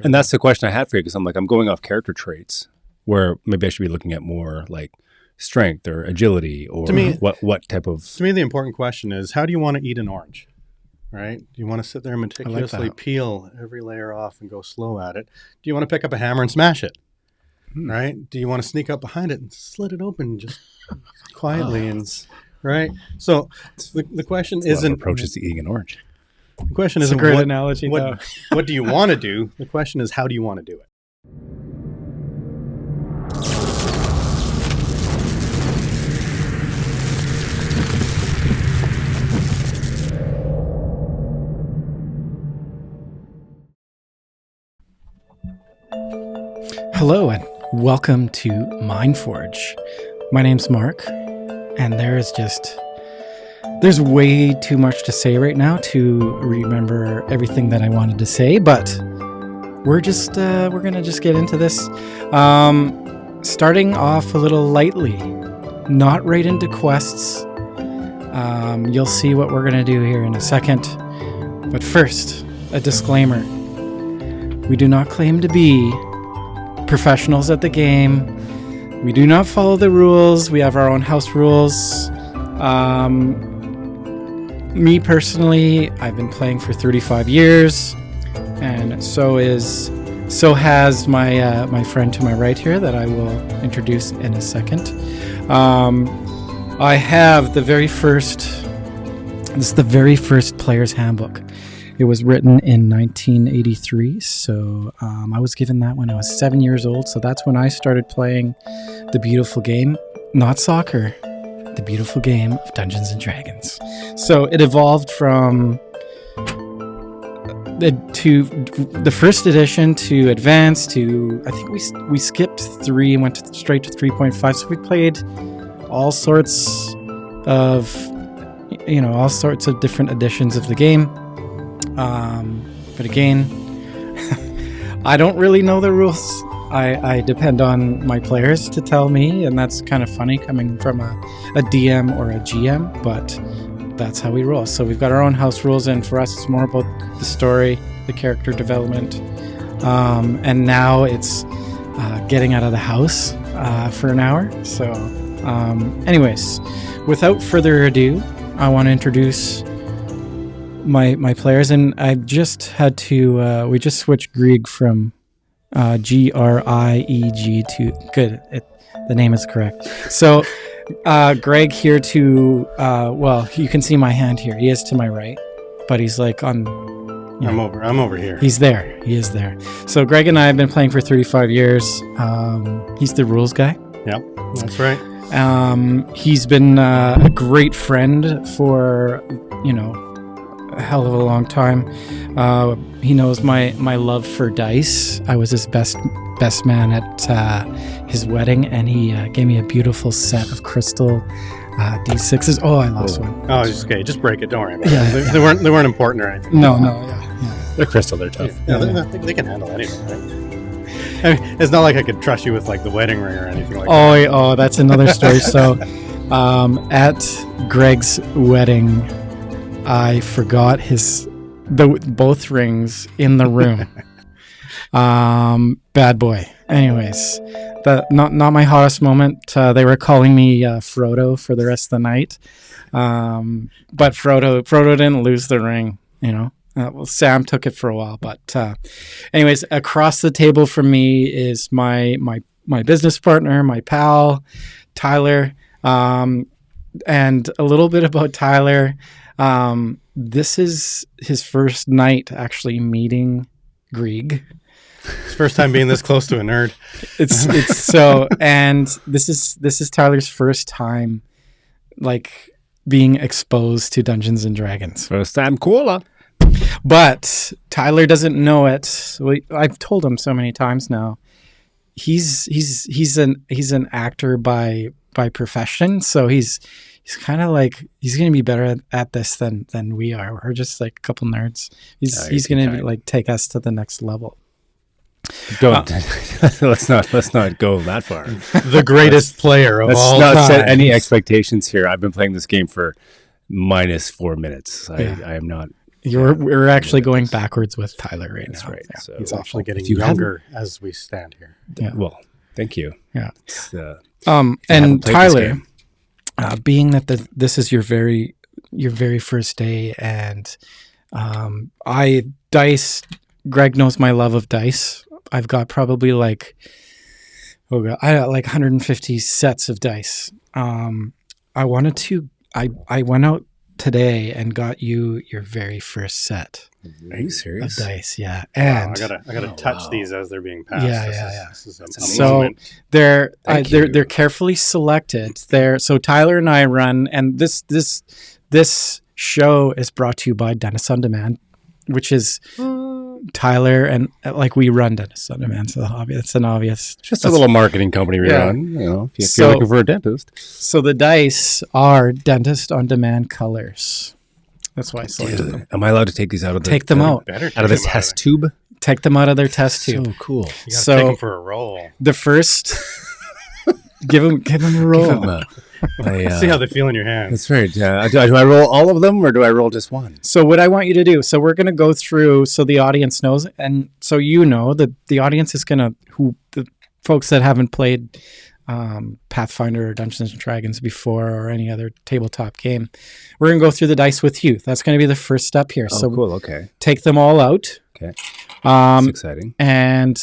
And that's the question I had for you, because I'm going off character traits, where maybe I should be looking at more like strength or agility, or what type of... To me, the important question is, how do you want to eat an orange, right? Do you want to sit there and meticulously peel every layer off and go slow at it? Do you want to pick up a hammer and smash it, right? Do you want to sneak up behind it and slit it open just quietly right? So the question isn't... approaches to eating an orange. The question isn't a great analogy, what do you want to do? The question is, how do you want to do it? Hello and welcome to MindForge. My name's Mark, and there's way too much to say right now to remember everything that I wanted to say, but we're gonna just get into this. Starting off a little lightly, not right into quests. You'll see what we're gonna do here in a second. But first, a disclaimer. We do not claim to be professionals at the game. We do not follow the rules. We have our own house rules. Me personally, I've been playing for 35 years, and so has my friend to my right here that I will introduce in a second. I have the very first player's handbook. It was written in 1983, so I was given that when I was 7 years old. So that's when I started playing the beautiful game, not soccer, the beautiful game of Dungeons and Dragons. So it evolved from the first edition to advanced to, I think we skipped 3 and went straight to 3.5. So we played all sorts of different editions of the game. But again, I don't really know the rules. I depend on my players to tell me, and that's kind of funny coming from a DM or a GM, but that's how we roll. So we've got our own house rules, and for us it's more about the story, the character development, and now it's getting out of the house for an hour. So anyways, without further ado, I want to introduce my players, and I just had to we just switched Grieg from Grieg to the name is correct. So Greg here to you can see my hand here. He is to my right, but he's like on I'm over here. He is there. So Greg and I have been playing for 35 years. He's the rules guy. Yep, that's right. He's been a great friend for a hell of a long time. He knows my love for dice. I was his best man at his wedding, and he gave me a beautiful set of crystal D6s. Oh, I lost one. Oh, it's okay. Just break it. Don't worry about it. They weren't important or anything. No, yeah. They're crystal. They're tough. Yeah, they can handle anything, right? I mean, it's not like I could trust you with like the wedding ring or anything like that. Oh, that's another story. So, at Greg's wedding, I forgot both rings in the room. Bad boy. Anyways, not my hottest moment. They were calling me Frodo for the rest of the night. But Frodo didn't lose the ring, Well, Sam took it for a while, but anyways, across the table from me is my business partner, my pal, Tyler. And a little bit about Tyler. This is his first night actually meeting Grieg. His first time being this close to a nerd. It's so, and this is Tyler's first time like being exposed to Dungeons and Dragons. First time cola. But Tyler doesn't know it. I've told him so many times now. He's an actor by profession, so he's kind of like he's gonna be better at this than we are. We're just like a couple nerds. He's gonna like take us to the next level. Don't let's not go that far. The greatest player of all time. Let's not set any expectations here. I've been playing this game for -4 minutes. I am not. We're actually going backwards with Tyler right now. Right. Yeah. So He's actually getting you younger as we stand here. Yeah. Well, thank you. Yeah. haven't And played this Tyler, game. being that this is your very first day, and Greg knows my love of dice. I've got probably I got like 150 sets of dice. I went out today and got you your very first set Are you serious? of dice. Yeah, and I gotta touch these as they're being passed. Yeah. This is so amazing. they're carefully selected. So Tyler and I run, and this show is brought to you by Dentist on Demand, which is Tyler and we run Dentist on Demand. So it's an obvious, Just a little marketing company we run. You know, if you're looking for a dentist. So the dice are Dentist on Demand colors. That's why I selected them. Am I allowed to take these out of the Take them out. Better out of the test tube? Take them out of their test tube. So cool. You gotta take them for a roll. The first, give them a roll. See how they feel in your hands. That's right. Yeah. Do I roll all of them or do I roll just one? So what I want you to do, so we're going to go through so the audience knows, and so you know that the audience is going to, the folks that haven't played Pathfinder or Dungeons and Dragons before or any other tabletop game, we're going to go through the dice with you. That's going to be the first step here. Oh, so cool. Okay. take them all out. Okay. That's exciting. And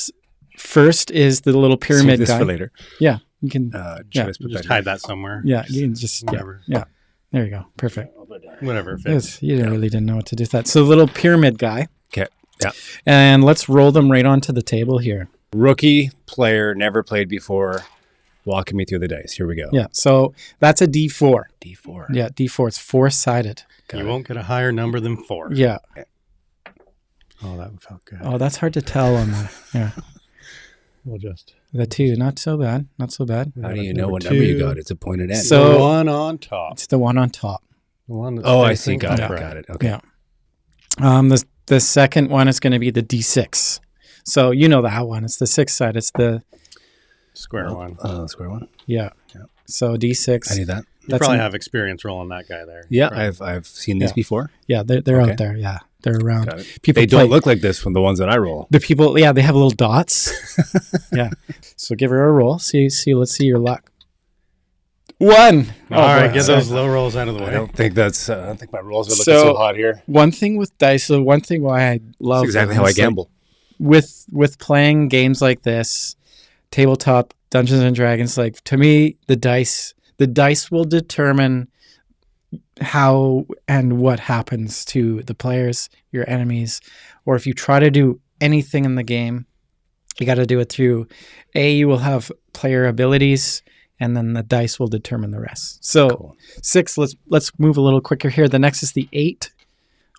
first is the little pyramid Save this guy. for later. Yeah. You can, Just hide that somewhere. yeah, you can just, Whatever. yeah. There you go. Perfect. Whatever it fits. You really didn't know what to do with that. So the little pyramid guy. Okay. Yeah. And let's roll them right onto the table here. Rookie player, never played before, walking me through the dice. Here we go. Yeah. So that's a D4. D4. Yeah, D4. It's four-sided. You won't get a higher number than 4. Yeah. Oh, that felt good. Oh, that's hard to tell on the, yeah. We'll just... The 2. Not so bad. Not so bad. How do you know what number you got? It's a pointed end. So- the one on top. It's the one on top. The one that's I see. facing Got it. upright. Got it. Okay. Yeah. The second one is going to be the D6. So you know that one. It's the 6th side. It's the, Square one. Square one. yeah. Yeah. So D6. I need that. You probably have experience rolling that guy there. Yeah, right? I've seen these Yeah. before. Yeah, they're Okay. out there. Yeah, they're around. Got it. People They don't play- look like this from the ones that I roll. The people, yeah, they have little dots. Yeah. So give her a roll. Let's see your luck. 1. All right, boy. get those low rolls out of the way. I don't think that's. I don't think my rolls are looking So- so hot here. One thing with dice, so one thing why I love That's exactly them how I is, like, gamble. with playing games like this, tabletop Dungeons and Dragons, like to me, the dice will determine how and what happens to the players, your enemies, or if you try to do anything in the game, you got to do it through you will have player abilities, and then the dice will determine the rest. So Cool. 6, let's move a little quicker here. The next is the 8.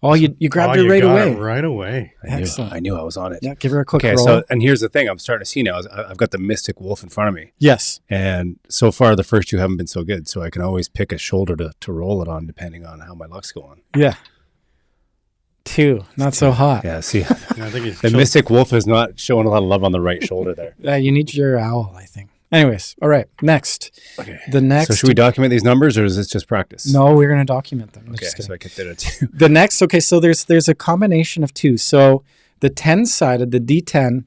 Oh, you grabbed her you right got away. it right away. Excellent. I knew I was on it. Yeah, give her a quick Okay, roll. so and here's the thing: I'm starting to see now. I've got the Mystic Wolf in front of me, Yes. and so far the first 2 haven't been so good. So I can always pick a shoulder to roll it on, depending on how my luck's going. Yeah. 2, not so hot. Yeah, see, Yeah, I think it's the Mystic Wolf is not showing a lot of love on the right shoulder there. You need your owl, I think. Anyways, all right. Next, Okay. the next. So should we document these numbers, or is this just practice? No, we're going to document them. Okay, Just kidding. so I get that at 2. The next. Okay, so there's a combination of 2. So the 10 side of the D10,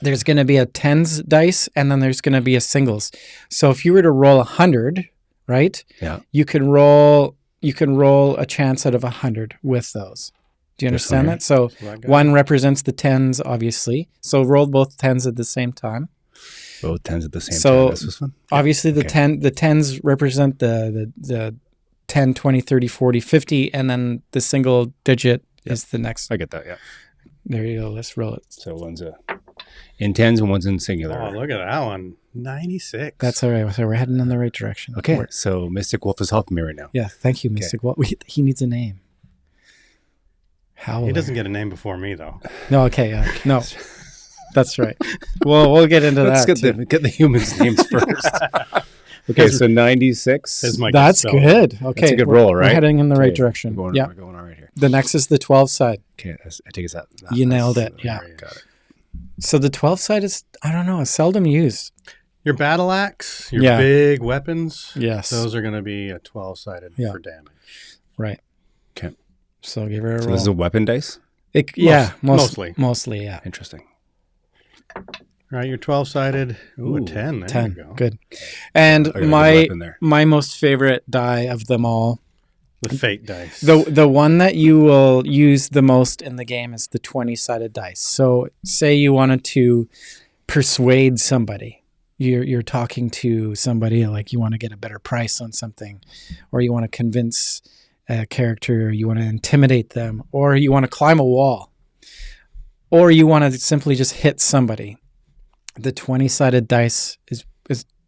there's going to be a tens dice, and then there's going to be a singles. So if you were to roll 100, right? Yeah. You can roll a chance out of 100 with those. Do you understand one that? So That guy. 1 represents the tens, obviously. So roll both tens at the same time. Both 10s at the same So, time. This was fun. Obviously, the Okay. the tens represent the 10, 20, 30, 40, 50, and then the single digit is the next. I get that. Yeah. There you go. Let's roll it. So one's in tens and one's in singular. Oh, look at that one. 96. That's all right. So we're heading in the right direction. Okay, so Mystic Wolf is helping me right now. Yeah. Thank you, Mystic. Well, he needs a name. Howler. He doesn't get a name before me, though. No. Okay. Yeah. No. That's right. Well, we'll get into Let's that. get the humans' names first. Okay, so 96. Is my That's spell. good. Okay. That's a good we're- roll, We're right? heading in the right Okay, direction. We're Yeah. going all right here. The next is the 12 side. Okay, I take us out. You nailed it. Yeah. Got it. So the 12 side is, I don't know, it's seldom used. Your battle axe, your Yeah. big weapons, Yes. those are going to be a 12-sided Yeah. for damage. Right. Okay. So give her a So roll. this is a weapon dice? Mostly, yeah. Interesting. Right, you're 12-sided. Ooh, a 10. There 10. you go. Good. And I got a good weapon there. my most favorite die of them all, The fate dice. the one that you will use the most in the game is the 20-sided dice. So say you wanted to persuade somebody. You're talking to somebody, like you want to get a better price on something, or you want to convince a character, or you want to intimidate them, or you want to climb a wall, or you want to simply just hit somebody. The 20-sided dice is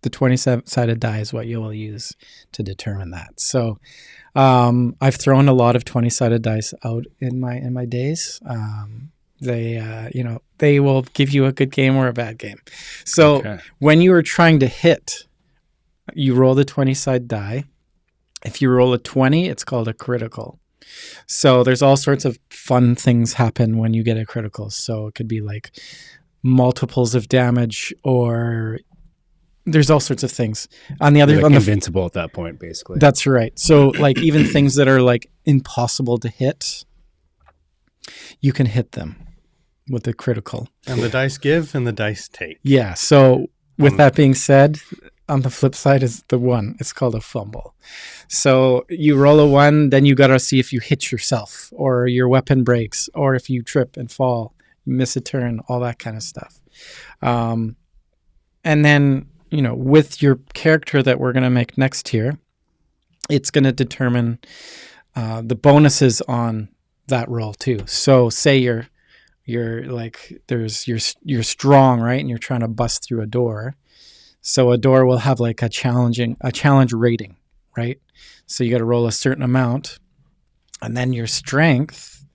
the 20-sided die is what you will use to determine that. So I've thrown a lot of 20-sided dice out in my days. They will give you a good game or a bad game. So when you are trying to hit, you roll the 20-sided die. If you roll a 20, it's called a critical. So there's all sorts of fun things happen when you get a critical. So it could be like multiples of damage, or there's all sorts of things. On the other, like invincible at that point, basically. That's right. So like even things that are like impossible to hit, you can hit them with the critical. And the dice give and the dice take. Yeah. So with that being said, on the flip side is the 1. It's called a fumble. So you roll a 1, then you got to see if you hit yourself, or your weapon breaks, or if you trip and fall, you miss a turn, all that kind of stuff. And then, with your character that we're going to make next here, it's going to determine the bonuses on that roll too. So say you're like, you're strong, right? And you're trying to bust through a door. So a door will have like a challenge rating, right? So you got to roll a certain amount, and then your strength,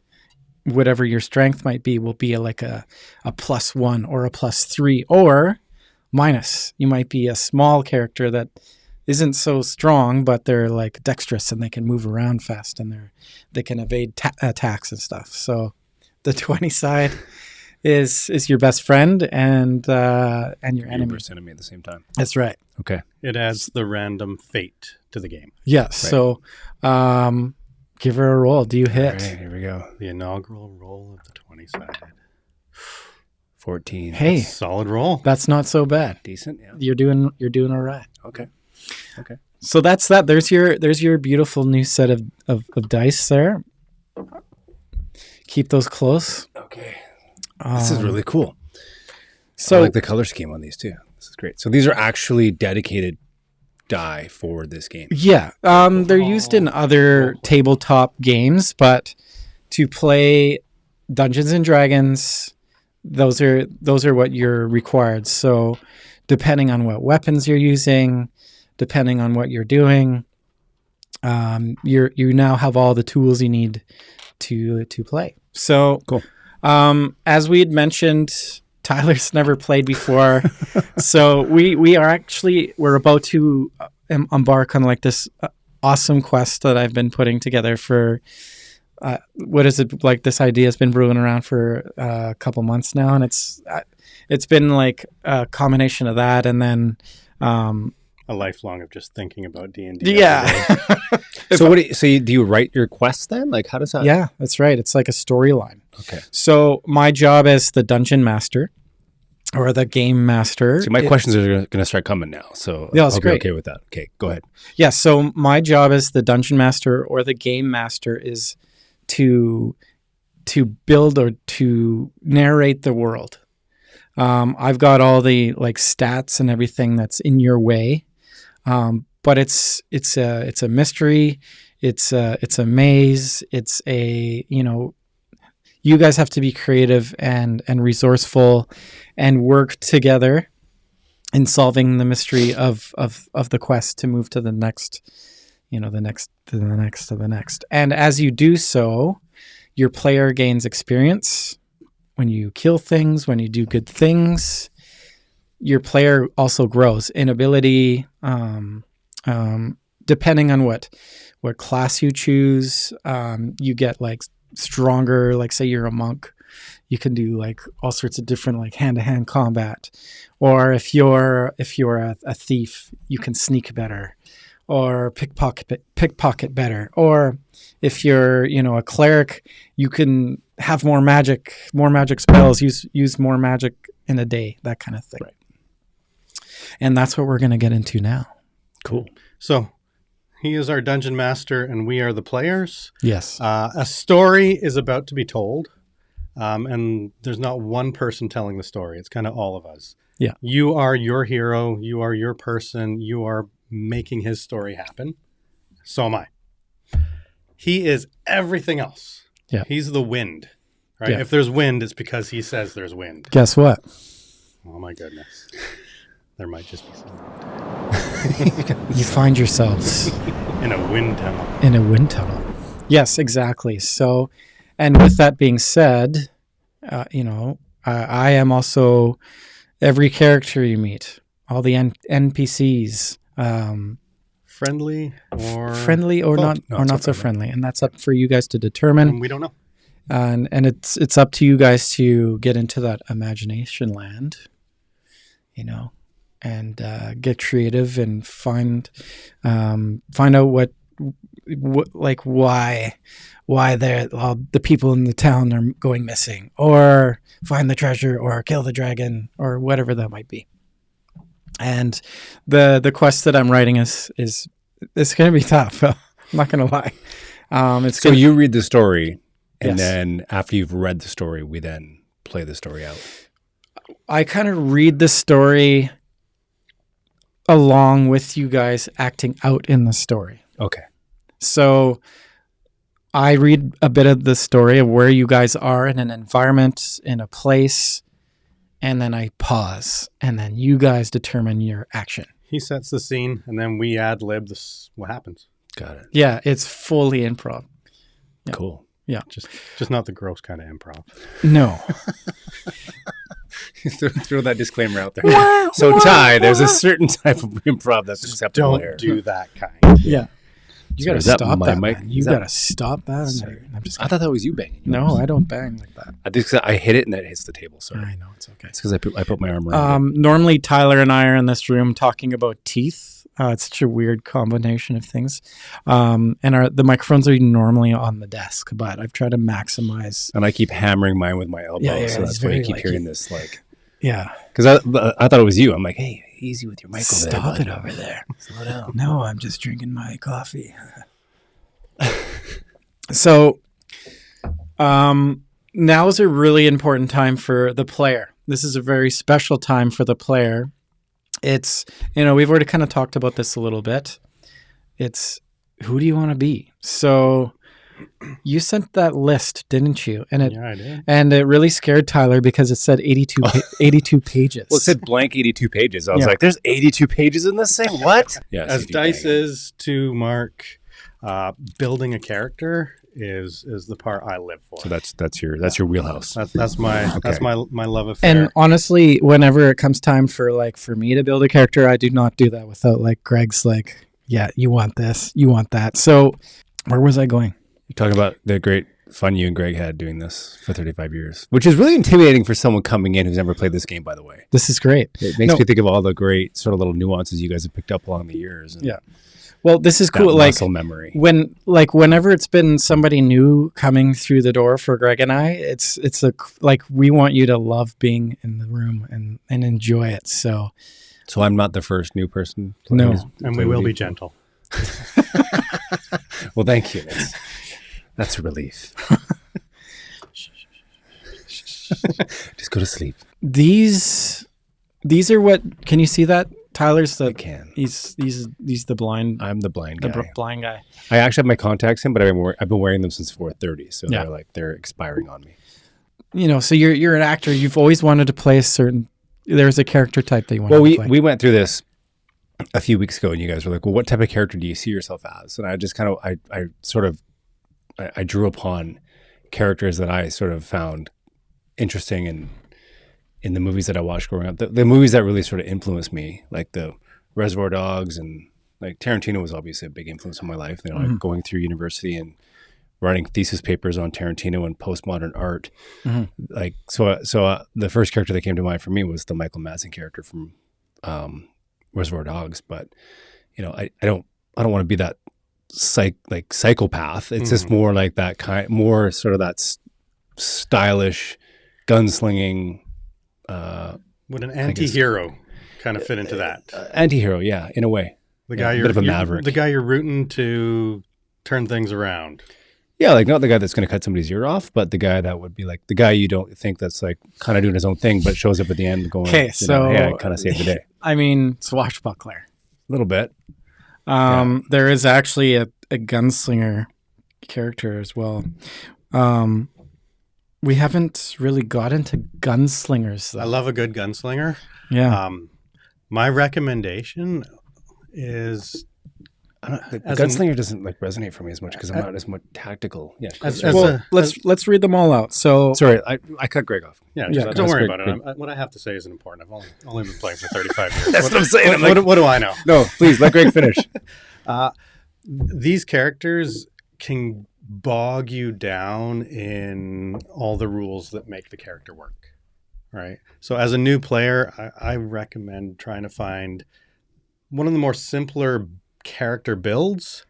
whatever your strength might be, will be like a +1 or a +3 or minus. You might be a small character that isn't so strong, but they're like dexterous and they can move around fast and they can evade attacks and stuff. So the 20 side is your best friend and your enemy. Worst enemy at the same time. That's right. Okay. It adds the random fate to the game. Yes. Right. So give her a roll. Do you hit? All right, here we go. The inaugural roll of the 20-sided. 14. Hey, solid roll. That's not so bad. Decent. Yeah. You're doing all right. Okay. So that's that. There's your beautiful new set of dice there. Keep those close. Okay. This is really cool. So I like the color scheme on these too. This is great. So these are actually dedicated die for this game. Yeah. They're used in other tabletop games, but to play Dungeons and Dragons, those are what you're required. So depending on what weapons you're using, depending on what you're doing, you now have all the tools you need to play. So cool. As we had mentioned, Tyler's never played before. So we're about to embark on like this awesome quest that I've been putting together for, what is it, like this idea has been brewing around for a couple months now. And it's been like a combination of that. And then, a lifelong of just thinking about D&D. Yeah. So do you write your quests then? Like how does that? Yeah, that's right. It's like a storyline. Okay. So my job as the dungeon master or the game master. See, my questions are going to start coming now. So yeah, that's I'll great. be okay with that. Okay, go ahead. Yeah. So my job as the dungeon master or the game master is to build or to narrate the world. I've got all the like stats and everything that's in your way. But it's a mystery. It's a maze. It's you guys have to be creative and resourceful and work together in solving the mystery of the quest to move to the next, to the next. And as you do so, your player gains experience. When you kill things, when you do good things, your player also grows in ability, depending on what class you choose. You get like stronger, like say you're a monk, you can do like all sorts of different like hand-to-hand combat. Or if you're a thief, you can sneak better. or pickpocket better. Or if you're, a cleric, you can have more magic spells, use more magic in a day, that kind of thing. Right. And that's what we're going to get into now. Cool. So he is our dungeon master and we are the players. Yes. A story is about to be told. And there's not one person telling the story. It's kind of all of us. Yeah. You are your hero. You are your person. You are making his story happen. So am I. He is everything else. Yeah. He's the wind, right? Yeah. If there's wind, it's because he says there's wind. Guess what? Oh my goodness. There might just be something. You find yourselves In a wind tunnel. in a wind tunnel. Yes, exactly. So, and with that being said, I am also every character you meet, all the NPCs, Friendly or not so friendly, and that's up for you guys to determine. And we don't know. And it's up to you guys to get into that imagination land, and get creative and find out what why the people in the town are going missing, or find the treasure, or kill the dragon, or whatever that might be. And the quest that I'm writing is it's going to be tough. I'm not going to lie. So you read the story, and Yes. then after you've read the story, we then play the story out. I kind of read the story along with you guys acting out in the story. Okay. So I read a bit of the story of where you guys are in an environment, in a place, and then I pause, and then you guys determine your action. He sets the scene, and then we ad lib this. What happens? Got it. Yeah, it's fully improv. Yeah. Cool. Yeah. Just not the gross kind of improv. No. Throw that disclaimer out there. So, Ty, there's a certain type of improv that's acceptable Don't here. do that kind. Yeah. You Sorry, got to is that stop my that, mic? man. You Is that- got to stop that. Sorry. I'm just I thought that was you banging. No, I don't bang like that. I think I hit it and that hits the table. Sorry. I know, it's okay. It's because I put my arm around it. Normally, Tyler and I are in this room talking about teeth. It's such a weird combination of things. And the microphones are normally on the desk, but I've tried to maximize. And I keep hammering mine with my elbow, Yeah, so it's that's why you very keep like hearing you- this. Like, Yeah. because I thought it was you. I'm like, hey, easy with your mic over there. Stop bud. it over there. Slow down. No, I'm just drinking my coffee. So, now is a really important time for the player. This is a very special time for the player. It's, we've already kind of talked about this a little bit. It's, who do you want to be? So you sent that list, didn't you? And Yeah, I did. and it really scared Tyler because it said 82 pages. Well, it said blank 82 pages. I was Yeah. like, there's 82 pages in this thing? What? Yeah. As CD dice banging. is to Mark, building a character is the part I live for. So that's your wheelhouse. That's my love affair. And honestly, whenever it comes time for me to build a character, I do not do that without Greg's yeah, you want this, you want that. So where was I going? You're talking about the great fun you and Greg had doing this for 35 years, which is really intimidating for someone coming in who's never played this game, by the way. This is great. It makes me think of all the great sort of little nuances you guys have picked up along the years. And Yeah. Well, this is that cool. muscle memory. Whenever it's been somebody new coming through the door for Greg and I, it's we want you to love being in the room and enjoy it. So I'm not the first new person. No. and we will be gentle. Well, thank you. That's a relief. Just go to sleep. these are what, can you see that? Tyler's I can. he's the blind I'm the blind guy. blind guy. I actually have my contacts in, but I've been wearing them since 4:30, so Yeah. they're expiring on me. So you're an actor. You've always wanted to play there's a character type that you want Well, to play. we went through this a few weeks ago, and you guys were like, "Well, what type of character do you see yourself as?" And I just kind of I drew upon characters that I sort of found interesting in the movies that I watched growing up. The movies that really sort of influenced me, like the Reservoir Dogs, and like Tarantino was obviously a big influence on my life. Like going through university and writing thesis papers on Tarantino and postmodern art. Like so the first character that came to mind for me was the Michael Madsen character from Reservoir Dogs. But I don't don't want to be that psychopath. It's just more like that more sort of that stylish gunslinging. Would an anti-hero kind of fit into that? Anti-hero, yeah, in a way. The guy a bit of a maverick. The guy you're rooting to turn things around. Yeah, like not the guy that's going to cut somebody's ear off, but the guy that would be like the guy you don't think that's like kind of doing his own thing, but shows up at the end going, okay, so hey, I kind of saved the day. I mean, swashbuckler. A little bit. There is actually a gunslinger character as well. We haven't really got into gunslingers, though. I love a good gunslinger. Yeah. My recommendation is The gunslinger doesn't like resonate for me as much because I'm not as much tactical. Yeah. Let's read them all out. So sorry, I cut Greg off. Yeah, don't worry about it. What I have to say isn't important. I've only been playing for 35 years. That's what I'm saying. What do I know? No, please let Greg finish. These characters can bog you down in all the rules that make the character work, right? So as a new player, I recommend trying to find one of the more simpler character builds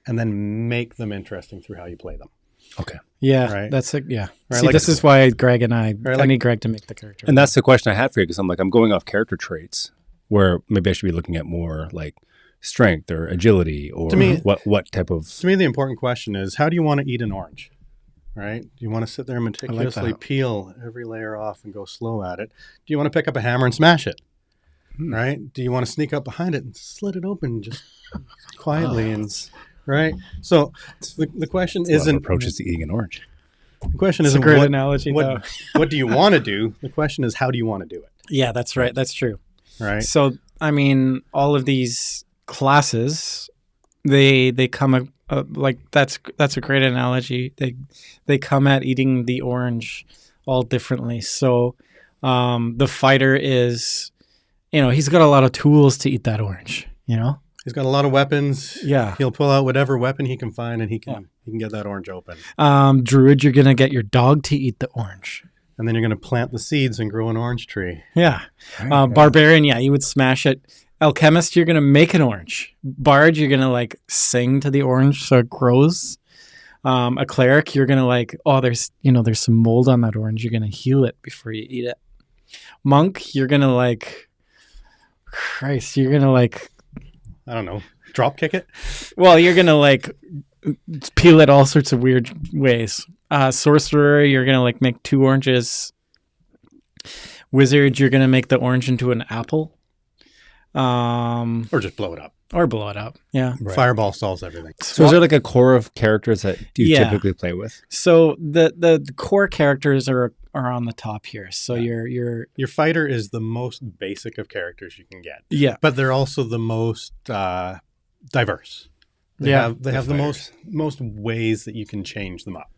and then make them interesting through how you play them. Okay. Yeah, right? that's it. Yeah. Right, See, like, this is why Greg and I need Greg to make the character. And that's the question I had for you because I'm going off character traits where maybe I should be looking at more like strength or agility or what type of... To me, the important question is, how do you want to eat an orange, right? Do you want to sit there and meticulously peel every layer off and go slow at it? Do you want to pick up a hammer and smash it, right? Do you want to sneak up behind it and slit it open just quietly right? So the question isn't... approaches to eating an orange. The question isn't a great analogy, what do you want to do? The question is, how do you want to do it? Yeah, that's right. That's true. Right. So, I mean, all of these classes, they come like that's a great analogy. They come at eating the orange all differently. So the fighter is, he's got a lot of tools to eat that orange. He's got a lot of weapons. Yeah, he'll pull out whatever weapon he can find, and he can get that orange open. Druid, you're gonna get your dog to eat the orange. And then you're going to plant the seeds and grow an orange tree. Yeah. Barbarian, you would smash it. Alchemist, you're going to make an orange. Bard, you're going to like sing to the orange so it grows. A cleric, you're going to like, there's some mold on that orange. You're going to heal it before you eat it. Monk, you're going to like, you're going to like, I don't know, drop kick it? Well, you're going to like peel it all sorts of weird ways. Sorcerer, you're going to like make 2 oranges. Wizard, you're going to make the orange into an apple. Or just blow it up. Yeah. Right. Fireball solves everything. So is there like a core of characters that you typically play with? So the core characters are on the top here. So your fighter is the most basic of characters you can get. Yeah. But they're also the most diverse. They have the most ways that you can change them up.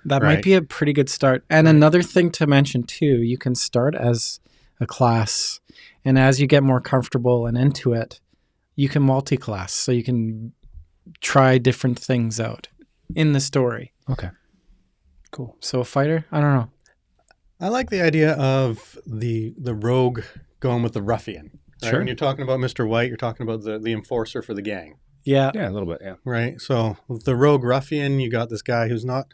That might be a pretty good start. And another thing to mention too, you can start as a class, and as you get more comfortable and into it, you can multi-class. So you can try different things out in the story. Okay. Cool. So a fighter? I don't know. I like the idea of the rogue going with the ruffian. Right? Sure. When you're talking about Mr. White, you're talking about the enforcer for the gang. Yeah. Yeah, a little bit, yeah. Right. So with the rogue ruffian, you got this guy who's not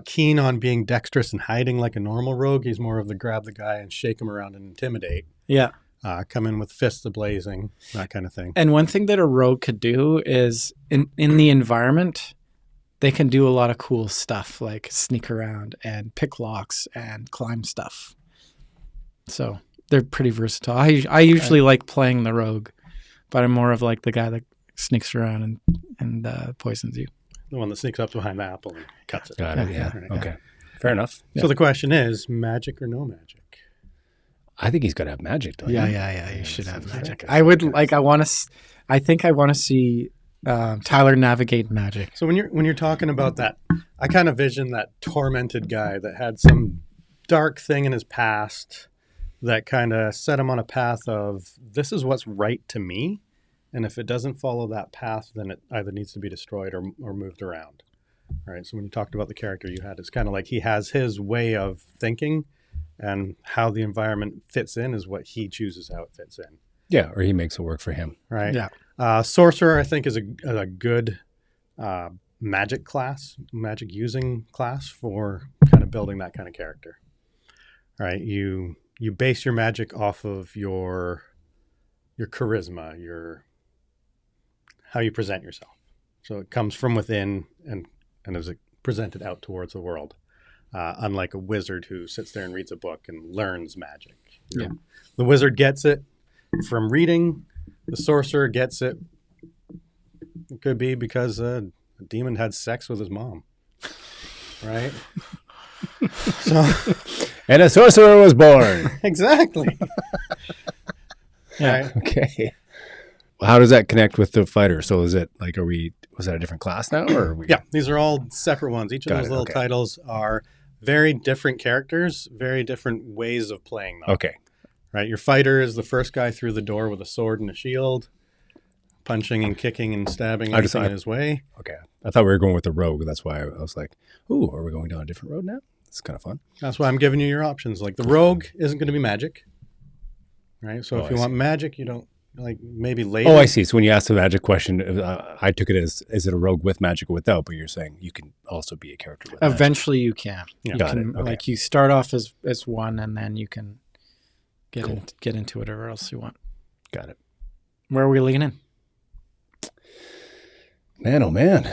keen on being dexterous and hiding like a normal rogue. He's more of the grab the guy and shake him around and intimidate. Yeah. Come in with fists a-blazing, that kind of thing. And one thing that a rogue could do is in the environment, they can do a lot of cool stuff like sneak around and pick locks and climb stuff. So they're pretty versatile. I usually like playing the rogue, but I'm more of like the guy that sneaks around and poisons you. The one that sneaks up behind the apple and cuts it. Got it, yeah. Right. Okay. Fair enough. So the question is, magic or no magic? I think he's got to have magic, don't you? Yeah. You should have magic. I think I want to see Tyler navigate magic. So when you're talking about that, I kind of vision that tormented guy that had some dark thing in his past that kind of set him on a path of, this is what's right to me. And if it doesn't follow that path, then it either needs to be destroyed or moved around. Right. So when you talked about the character you had, it's kind of like he has his way of thinking, and how the environment fits in is what he chooses how it fits in. Yeah, or he makes it work for him. Right. Yeah. Sorcerer, I think, is a good magic class, magic using class for kind of building that kind of character. All right, you base your magic off of your charisma, your how you present yourself. So it comes from within and is presented out towards the world. Unlike a wizard who sits there and reads a book and learns magic. Yeah. The wizard gets it from reading. The sorcerer gets it. It could be because a demon had sex with his mom. Right? So, And a sorcerer was born. exactly. Yeah. Right? Okay. How does that connect with the fighter? So is it like, was that a different class now, or are we? Yeah, these are all separate ones. Each of Got those it, little okay. titles are very different characters, very different ways of playing them. Okay. Right? Your fighter is the first guy through the door with a sword and a shield, punching and kicking and stabbing everything in his way. Okay. I thought we were going with the rogue. That's why I was like, ooh, are we going down a different road now? It's kind of fun. That's why I'm giving you your options. Like the rogue isn't going to be magic. Right? So Oh, if you I want see. magic, you don't like maybe later. Oh, I see. So when you asked the magic question, I took it as, is it a rogue with magic or without? But you're saying you can also be a character with magic. Eventually, you can. Yeah. You Got can it. Okay. like you start off as one, and then you can get Cool. get into whatever else you want. Got it. Where are we leaning? Man, oh man.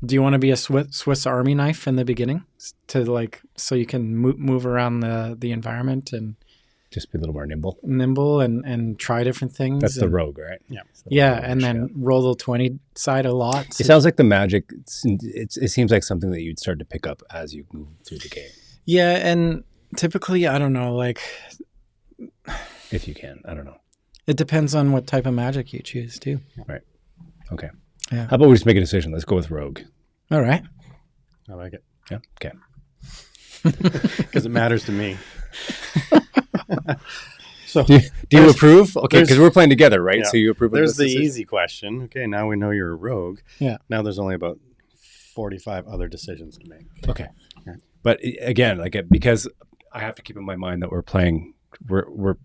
Do you want to be a Swiss Army knife in the beginning to like so you can move around the environment and Just be a little more nimble. nimble and try different things? That's the and- rogue, right? Yeah. It's the Yeah, rogue and then shit. roll the 20 side a lot. It sounds like the magic, it seems like something that you'd start to pick up as you move through the game. Yeah, and typically, I don't know, like If you can. I don't know. it depends on what type of magic you choose too. Okay. Yeah. How about we just make a decision? Let's go with rogue. All right. I like it Yeah. Okay. because it matters to me. So Do you There's- approve? Okay, there's- because we're playing together, right? Yeah. So you approve of there's this the decision? easy question. Okay, now we know you're a rogue. Yeah. Now there's only about 45 other decisions to make. Okay. Yeah. But again, like because I have to keep in my mind that we're playing, we're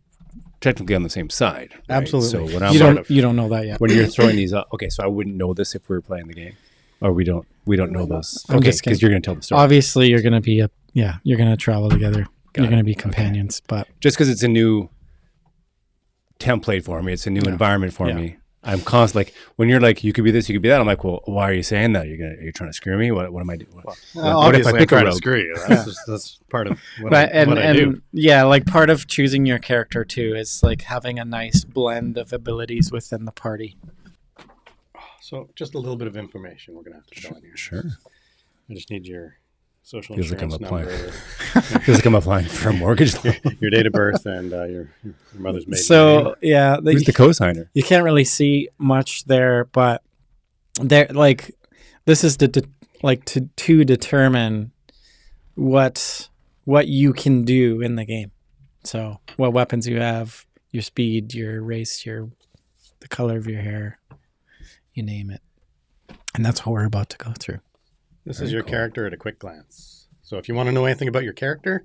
technically on the same side. Right? Absolutely. So when I'm You don't know that yet. when you're throwing these up, okay, so I wouldn't know this if we were playing the game, or we don't know those. I'm Okay, just gonna- because you're going to tell the story. Obviously, you're going to be you're going to travel together. Got You're going it. to be companions, but Just because it's a new template for me, it's a new environment for Yeah. me. I'm constantly like, when you're like, you could be this, you could be that. I'm like, well, why are you saying that? Are you trying to screw me? What am I doing? What if I Obviously, pick a I'm trying to rogue? screw you. That's part of what, but what I do. yeah, like part of choosing your character too is like having a nice blend of abilities within the party. So just a little bit of information we're going to have to fill in here. Sure. I just need your social Feels like I'm insurance applying. number, Feels like I'm applying for a mortgage loan. your date of birth, and your mother's maiden name. So yeah, Who's the co-signer? you can't really see much there, but there like this is to determine what you can do in the game. So what weapons you have, your speed, your race, the color of your hair, you name it. And that's what we're about to go through. This Very is your cool. character at a quick glance. So if you want to know anything about your character,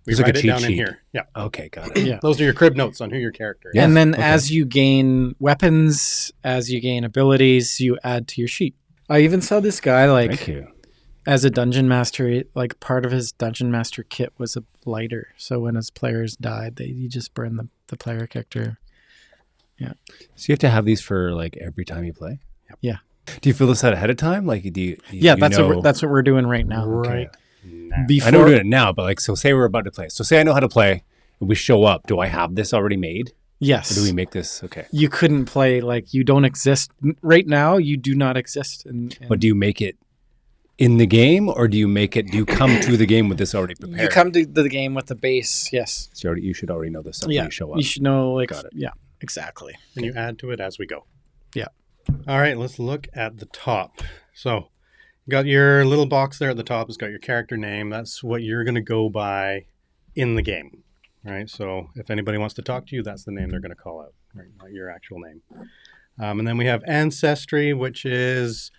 we It's like a write it cheat down in sheet. here. Yeah. Okay, got it. Yeah. Those are your crib notes on who your character is. Yeah. And then okay. as you gain weapons, as you gain abilities, you add to your sheet. I even saw this guy Thank you. as a dungeon master, like part of his dungeon master kit was a lighter. So when his players died, you just burn the player character. So you have to have these for like every time you play? Yeah. Do you fill this out ahead of time? Like, Yeah, that's what we're doing right now. Right now. Before, I know we're doing it now, but like, so say we're about to play. So say I know how to play and we show up. Do I have this already made? yes. Or do we make this? Okay. You couldn't play like you don't exist right now. You do not exist. But do you make it in the game or do you come to the game with this already prepared? you come to the game with the base? Yes. So you should already know this stuff when Yeah. you show up. You should know. Like, Got it. yeah, exactly. And you add to it as we go. Yeah. All right, let's look at the top. So you got your little box there at the top. It's got your character name. That's what you're going to go by in the game, right? So if anybody wants to talk to you, that's the name they're going to call out, right? Not your actual name. And then we have Ancestry, which is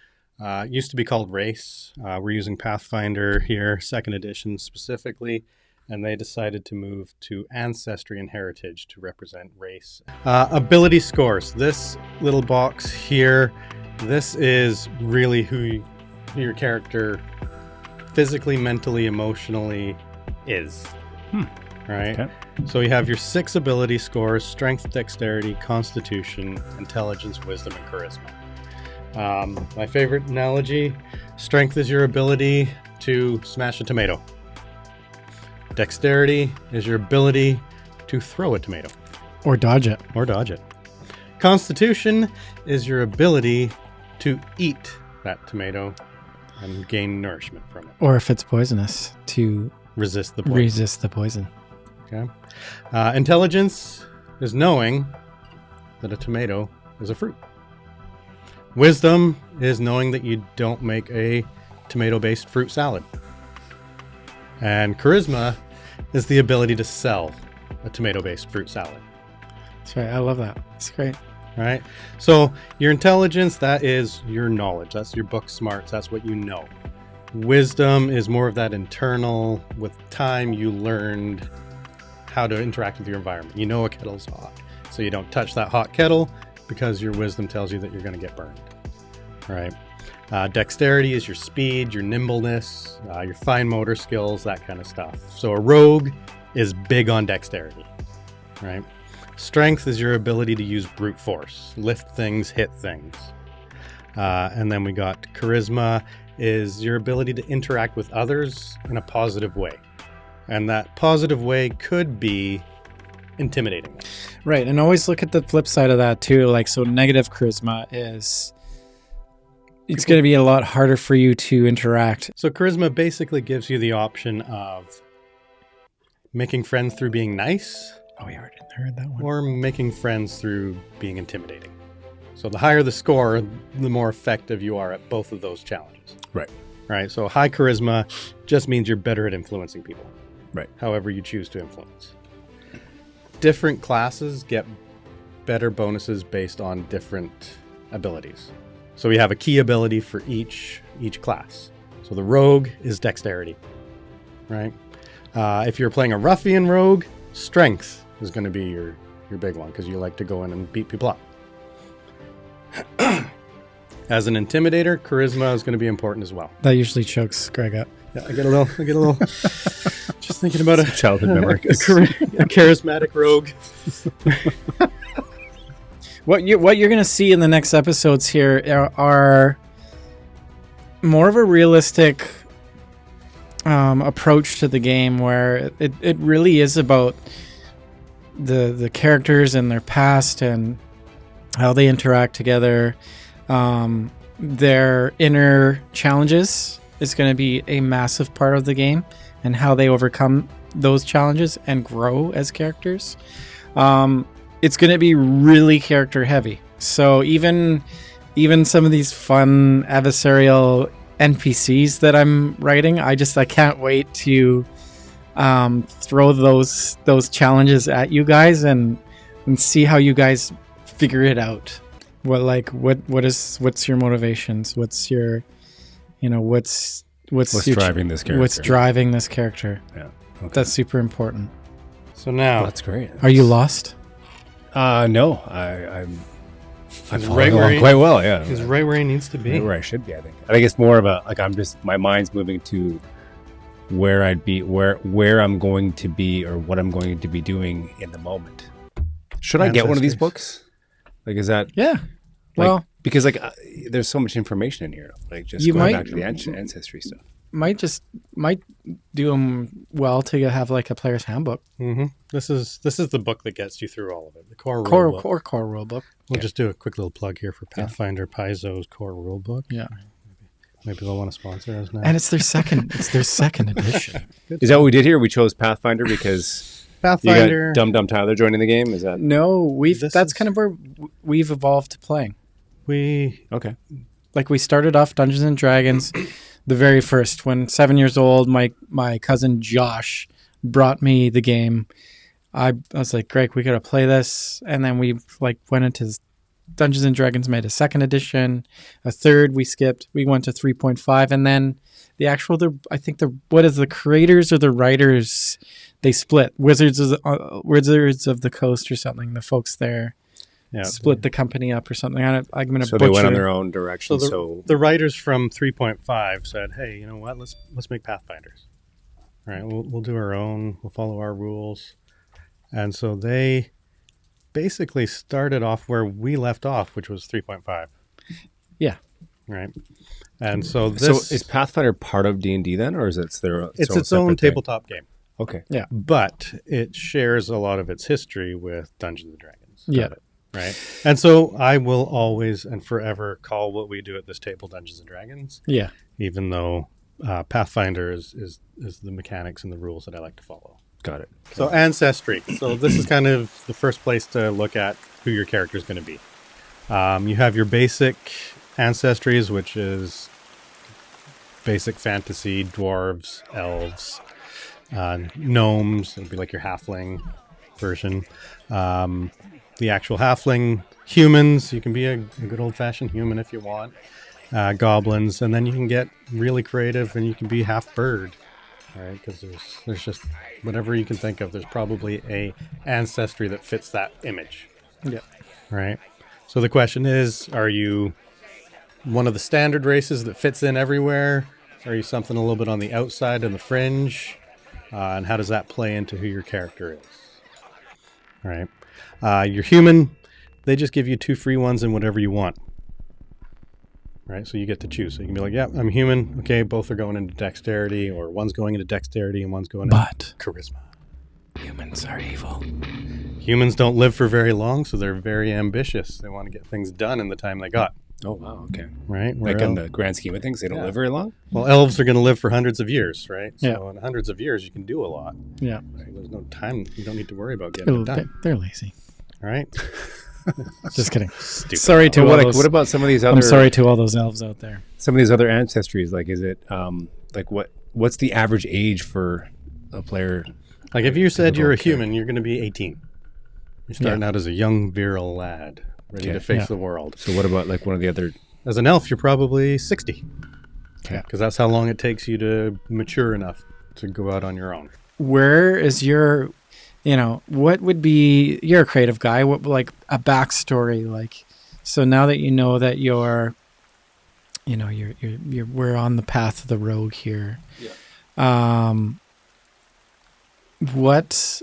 used to be called Race. We're using Pathfinder here, 2nd edition specifically. and they decided to move to ancestry and heritage to represent race. Ability scores. This little box here, this is really who your character physically, mentally, emotionally is. Right? Okay. So you have your 6 ability scores: strength, dexterity, constitution, intelligence, wisdom, and charisma. My favorite analogy: strength is your ability to smash a tomato. Dexterity is your ability to throw a tomato. Or dodge it. Constitution is your ability to eat that tomato and gain nourishment from it. Or if it's poisonous, to resist the poison. Okay. Intelligence is knowing that a tomato is a fruit. Wisdom is knowing that you don't make a tomato-based fruit salad. And charisma is the ability to sell a tomato-based fruit salad. That's right. I love that. It's great. Right? So your intelligence, that is your knowledge. That's your book smarts. That's what you know. Wisdom is more of that internal, with time you learned how to interact with your environment. You know a kettle's hot, so you don't touch that hot kettle because your wisdom tells you that you're going to get burned. Right? Dexterity is your speed, your nimbleness, your fine motor skills, that kind of stuff. So a rogue is big on dexterity. Right? Strength is your ability to use brute force, lift things, hit things. And then we got charisma is your ability to interact with others in a positive way. And that positive way could be intimidating. Right. And always look at the flip side of that too. Like, so negative charisma is, it's going to be a lot harder for you to interact. So charisma basically gives you the option of making friends through being nice. Oh, we already heard that one. Or making friends through being intimidating. So the higher the score, the more effective you are at both of those challenges. Right. So high charisma just means you're better at influencing people. Right. However you choose to influence. Different classes get better bonuses based on different abilities. So we have a key ability for each class. So the rogue is dexterity. Right. If you're playing a ruffian rogue, strength is going to be your big one, because you like to go in and beat people up. As an intimidator, charisma is going to be important as well. That usually chokes Greg up. Yeah, I get a little just thinking about a childhood memory. A charismatic rogue. What you're going to see in the next episodes here are more of a realistic approach to the game, where it really is about the characters and their past and how they interact together. Their inner challenges is going to be a massive part of the game, and how they overcome those challenges and grow as characters. It's going to be really character heavy. So even some of these fun adversarial NPCs that I'm writing, I can't wait to throw those challenges at you guys and see how you guys figure it out. What's your motivations? What's your, what's driving this character? What's driving this character? Yeah, okay. That's super important. So now, that's great. Are you lost? No, I'm following along quite well. Yeah, he's right where he needs to be. Right where I should be. I think it's more of a my mind's moving to where I'd be, where I'm going to be, or what I'm going to be doing in the moment. Should I get one of these books? Like, is that well, because there's so much information in here. Like, just going back to the ancestry stuff. Might do them well to have like a player's handbook. Mm-hmm. This is the book that gets you through all of it. The core rule book. We'll just do a quick little plug here for Pathfinder Paizo's core rule book. Yeah. Maybe they'll want to sponsor us now. And it's their second edition. Is that what we did here? We chose Pathfinder because Pathfinder. You got Dum Tyler joining the game. Is that no? That's kind of where we've evolved to playing. Okay. Like, we started off Dungeons and Dragons, the very first, when 7 years old, my cousin Josh brought me the game. I was like, Greg, we gotta play this, and then we went into Dungeons and Dragons, made a second edition, a third we skipped, we went to 3.5, and then I think the creators or the writers, they split. Wizards of the Coast or something. The folks there split the company up or something. I'm going to So butcher. they went on their own direction. So the writers from 3.5 said, "Hey, you know what? Let's make Pathfinders. All right, we'll do our own. We'll follow our rules." And so they basically started off where we left off, which was 3.5. Yeah. Right. And so So is Pathfinder part of D&D then, or is it its own tabletop game? Okay. Yeah. But it shares a lot of its history with Dungeons and Dragons. Yeah. Right. And so I will always and forever call what we do at this table Dungeons and Dragons. Yeah. Even though Pathfinder is the mechanics and the rules that I like to follow. Got it. So Ancestry. So this is kind of the first place to look at who your character is going to be. You have your basic ancestries, which is basic fantasy, dwarves, elves, gnomes. It'll be like your halfling version. The actual halfling, humans. You can be a good old-fashioned human if you want. Goblins, and then you can get really creative, and you can be half bird. Right, because there's just whatever you can think of. There's probably a ancestry that fits that image. Yeah. Right. So the question is, are you one of the standard races that fits in everywhere? Are you something a little bit on the outside and the fringe? And how does that play into who your character is? All right. You're human. They just give you 2 free ones and whatever you want. Right, so you get to choose. So you can be like, yeah, I'm human. Okay, both are going into dexterity, or one's going into dexterity and one's going into charisma. Humans are evil. Humans don't live for very long, so they're very ambitious. They want to get things done in the time they got. Oh, wow. Okay. Right? Like in the grand scheme of things, they don't live very long? Well, elves are going to live for hundreds of years, right? Yeah. So in hundreds of years, you can do a lot. Yeah. Right? There's no time. You don't need to worry about getting it done. They're lazy. All right? Just kidding. Stupid. Sorry to all those. What about some of these other... I'm sorry to all those elves out there. Some of these other ancestries, like, is it, like, what's the average age for a player? Like, if you said you're a human, you're going to be 18. You're starting out as a young, virile lad, ready to face the world. So what about, like, one of the other... As an elf, you're probably 60. Okay. Because that's how long it takes you to mature enough to go out on your own. Where is your... what would be, you're a creative guy, what like a backstory, like, so now that you know that you're we're on the path of the rogue here. Yeah. What's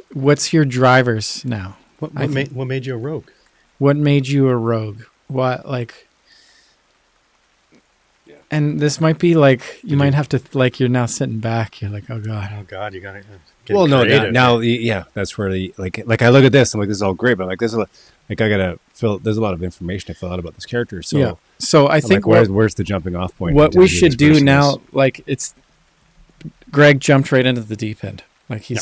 your drivers now? What made you a rogue? What made you a rogue? What, like, and this might be like, you might have to, like, you're now sitting back, you're like, oh God, you gotta Well, no, now, that's where like I look at this, I'm like, this is all great, but like this is like I gotta fill. There's a lot of information to fill out about this character. So yeah. So I think like, where's the jumping off point? What we should do now, like, it's Greg jumped right into the deep end. Like he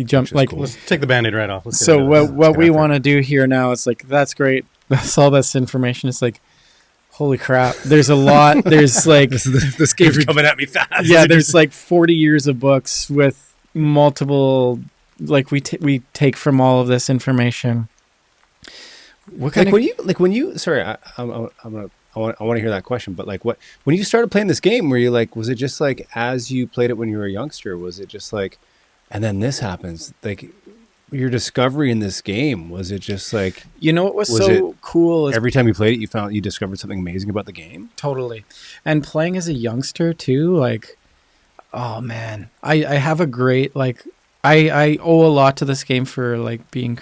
jumped like. Cool. Let's take the Band-Aid right off. So what we want to do here now is like, that's great. That's all this information. It's like, holy crap! There's a lot. There's like this game's coming at me fast. Yeah, there's like 40 years of books with multiple. Like we take from all of this information. What kind when you sorry, I want to hear that question, but like when you started playing this game, were you like, was it just like as you played it when you were a youngster? Was it just like, and then this happens, like your discovery in this game? Was it just like, what was so cool is every time you played it, you discovered something amazing about the game? Totally. And playing as a youngster too, like, oh man, I have a great, like, I owe a lot to this game for like being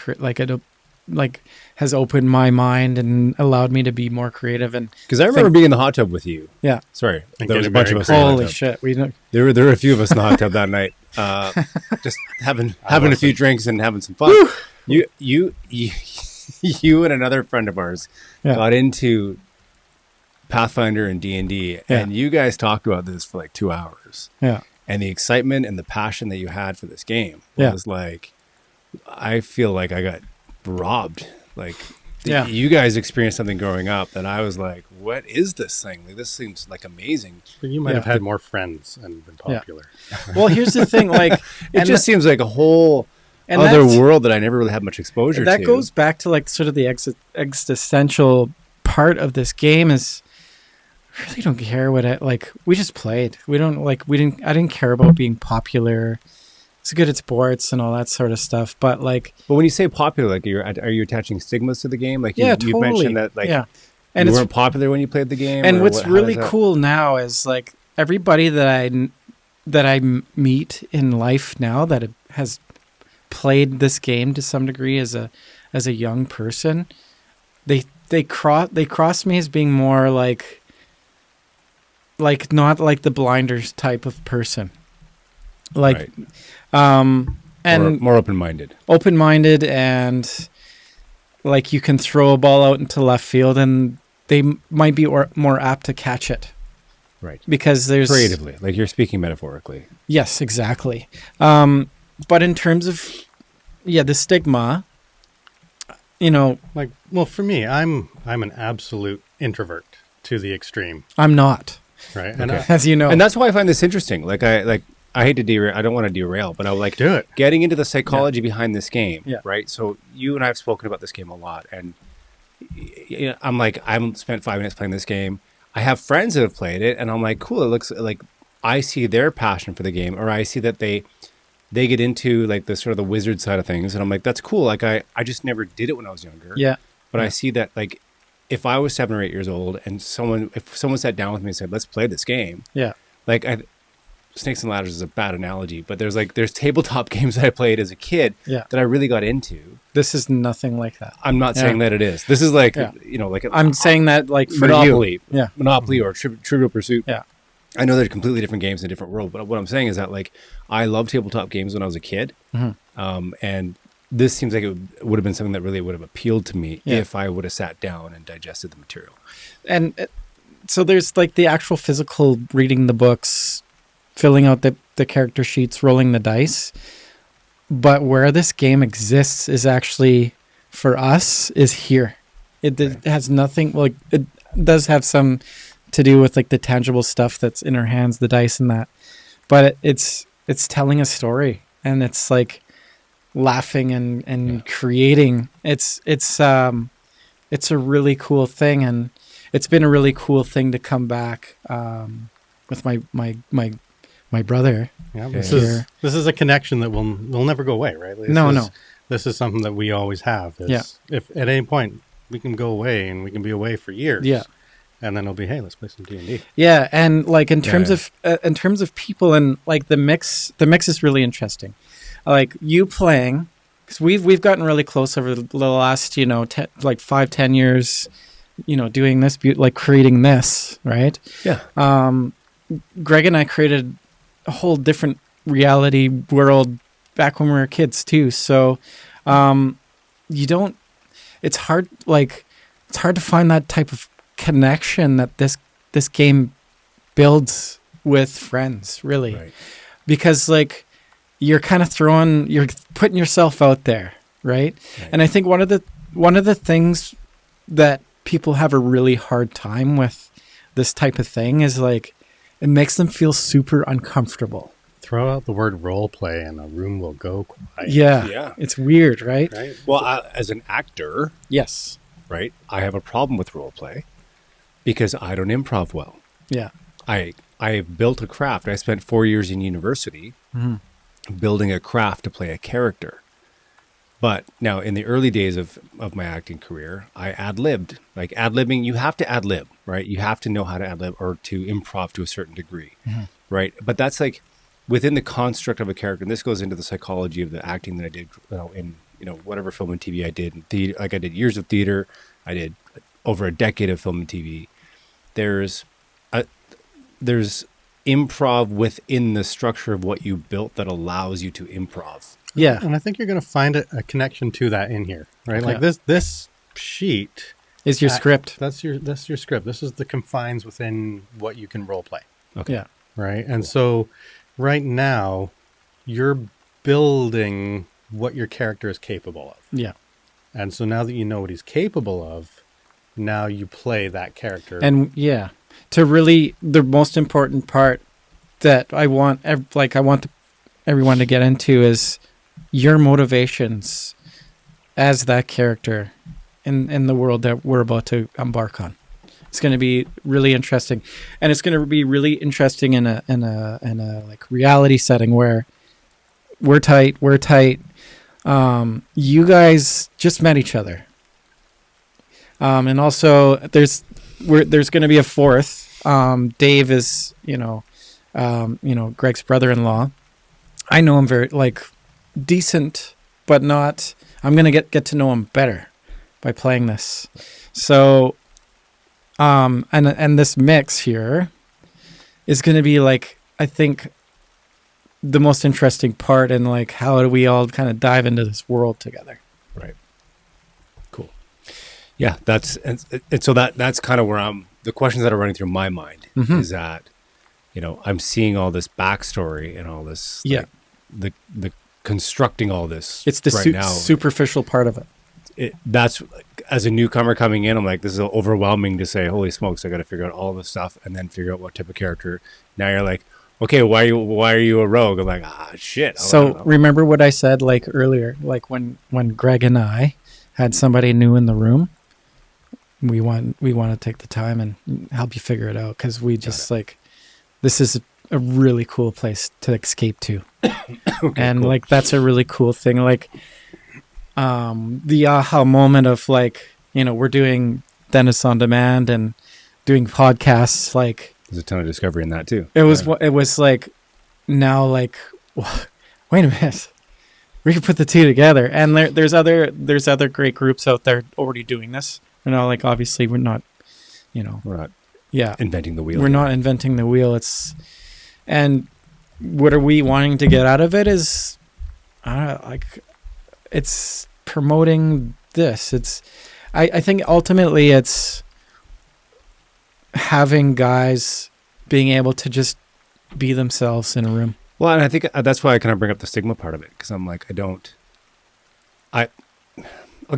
like has opened my mind and allowed me to be more creative. And because I remember being in the hot tub with you. Yeah. Sorry, there was a bunch of us. Holy shit! There were a few of us in the hot tub that night, just having a few drinks and having some fun. You and another friend of ours got into Pathfinder and D&D, and you guys talked about this for like 2 hours. Yeah. And the excitement and the passion that you had for this game was like, I feel like I got robbed. Like, you guys experienced something growing up that I was like, what is this thing? Like, this seems like amazing. You might have had more friends and been popular. Well, here's the thing, like, it just seems like a whole other world that I never really had much exposure to. That goes back to like sort of the existential part of this game is, really don't care what it like. We just played. We don't like. We didn't. I didn't care about being popular. It's good at sports and all that sort of stuff. But like, But when you say popular, like are you attaching stigmas to the game? Like yeah, you totally. mentioned that like and you it's weren't popular when you played the game. and or what's how does really that- cool now is like everybody that I meet in life now that has played this game to some degree as a young person, they cross me as being more like not like the blinders type of person, like Right. and more open-minded. open-minded, and like you can throw a ball out into left field and they might be more apt to catch it. Right. Because there's Creatively, like you're speaking metaphorically. yes, exactly. But in terms of the stigma, Like, well, for me, I'm an absolute introvert to the extreme, I'm not, right? And Okay. as you know. And that's why I find this interesting. I hate to derail. I don't want to derail, but I like do it. getting into the psychology behind this game. Yeah. Right. So you and I have spoken about this game a lot, and I'm like, I haven't spent 5 minutes playing this game. I have friends that have played it, and I'm like, cool. It looks like I see their passion for the game, or I see that they get into like the sort of the wizard side of things, and I'm like, that's cool. Like I just never did it when I was younger. Yeah. But I see that like if I was 7 or 8 years old, and if someone sat down with me and said, let's play this game, Yeah. like Snakes and Ladders is a bad analogy, but there's tabletop games that I played as a kid Yeah. that I really got into. This is nothing like that. I'm not Yeah. saying that it is. This is like, Yeah. like I'm saying that like for Monopoly, you. Yeah. Monopoly or Trivial Pursuit. Yeah. I know they're completely different games in a different world, but what I'm saying is that like I loved tabletop games when I was a kid, and this seems like it would have been something that really would have appealed to me if I would have sat down and digested the material. And so there's like the actual physical reading the books, filling out the character sheets, rolling the dice. But where this game exists is actually for us is here. It has nothing like it does have some to do with like the tangible stuff that's in our hands, the dice and that. But it's telling a story, and it's like laughing and creating. It's a really cool thing, and it's been a really cool thing to come back with my brother. Yeah, Yeah. this is a connection that will never go away, right? Like, No. This is something that we always have. If at any point we can go away and we can be away for years. Yeah. And then it'll be, hey, let's play some D&D. Yeah, and like in terms Yeah. of people and like the mix is really interesting. Like you playing, because we've gotten really close over the last 5-10 years, doing this, like creating this, right? Yeah. Greg and I created a whole different reality world back when we were kids too. So it's hard to find that type of connection that this game builds with friends, really. Right. Because like you're putting yourself out there, right? And I think one of the things that people have a really hard time with this type of thing is like it makes them feel super uncomfortable. Throw out the word role play and a room will go quiet. Yeah. Yeah. It's weird, right? Right? Well, as an actor, Yes. right, I have a problem with role play because I don't improv well. Yeah. I've built a craft. I spent 4 years in university building a craft to play a character. But now in the early days of my acting career, I ad-libbed. Like ad-libbing, you have to ad-lib, right? You have to know how to ad-lib or to improv to a certain degree, right? But that's like within the construct of a character. And this goes into the psychology of the acting that I did in whatever film and TV I did. In theater, like I did years of theater. I did over a decade of film and TV. There's improv within the structure of what you built that allows you to improv. Yeah. And I think you're going to find a connection to that in here, right? Like this sheet Is your script. That's your script. This is the confines within what you can role play, Okay. Yeah. right? And so right now you're building what your character is capable of. Yeah. And so now that you know what he's capable of, now you play that character. And yeah, to really the most important part that I want everyone to get into is your motivations as that character in the world that we're about to embark on. It's going to be really interesting, and it's going to be really interesting in a like reality setting where we're tight. You guys just met each other, and also there's going to be a fourth. Dave is Greg's brother-in-law. I know him very like decent, but not. I'm going to get to know him better by playing this. So, and this mix here is going to be like, I think, the most interesting part, and like, how do we all kind of dive into this world together? Right. Cool. Yeah, that's kind of where the questions that are running through my mind is that, I'm seeing all this backstory and all this, yeah, the constructing all this. It's the right now. Superficial part of it. That's as a newcomer coming in, I'm like, this is overwhelming to say, holy smokes, I got to figure out all this stuff and then figure out what type of character. Now you're like, okay, why are you a rogue? I'm like, shit. So remember what I said like earlier, like when Greg and I had somebody new in the room, we want to take the time and help you figure it out, because we just like, this is a really cool place to escape to. Okay, and cool. Like, that's a really cool thing. Like, the aha moment of like, we're doing Dennis on Demand and doing podcasts. Like, there's a ton of discovery in that too. It was like, now like, wait a minute, we can put the two together. And there's other great groups out there already doing this. Like, obviously we're not inventing the wheel. We're not inventing the wheel. And what are we wanting to get out of it is, it's promoting this. I think ultimately it's having guys being able to just be themselves in a room. Well, and I think that's why I kind of bring up the stigma part of it, because I'm like, I'll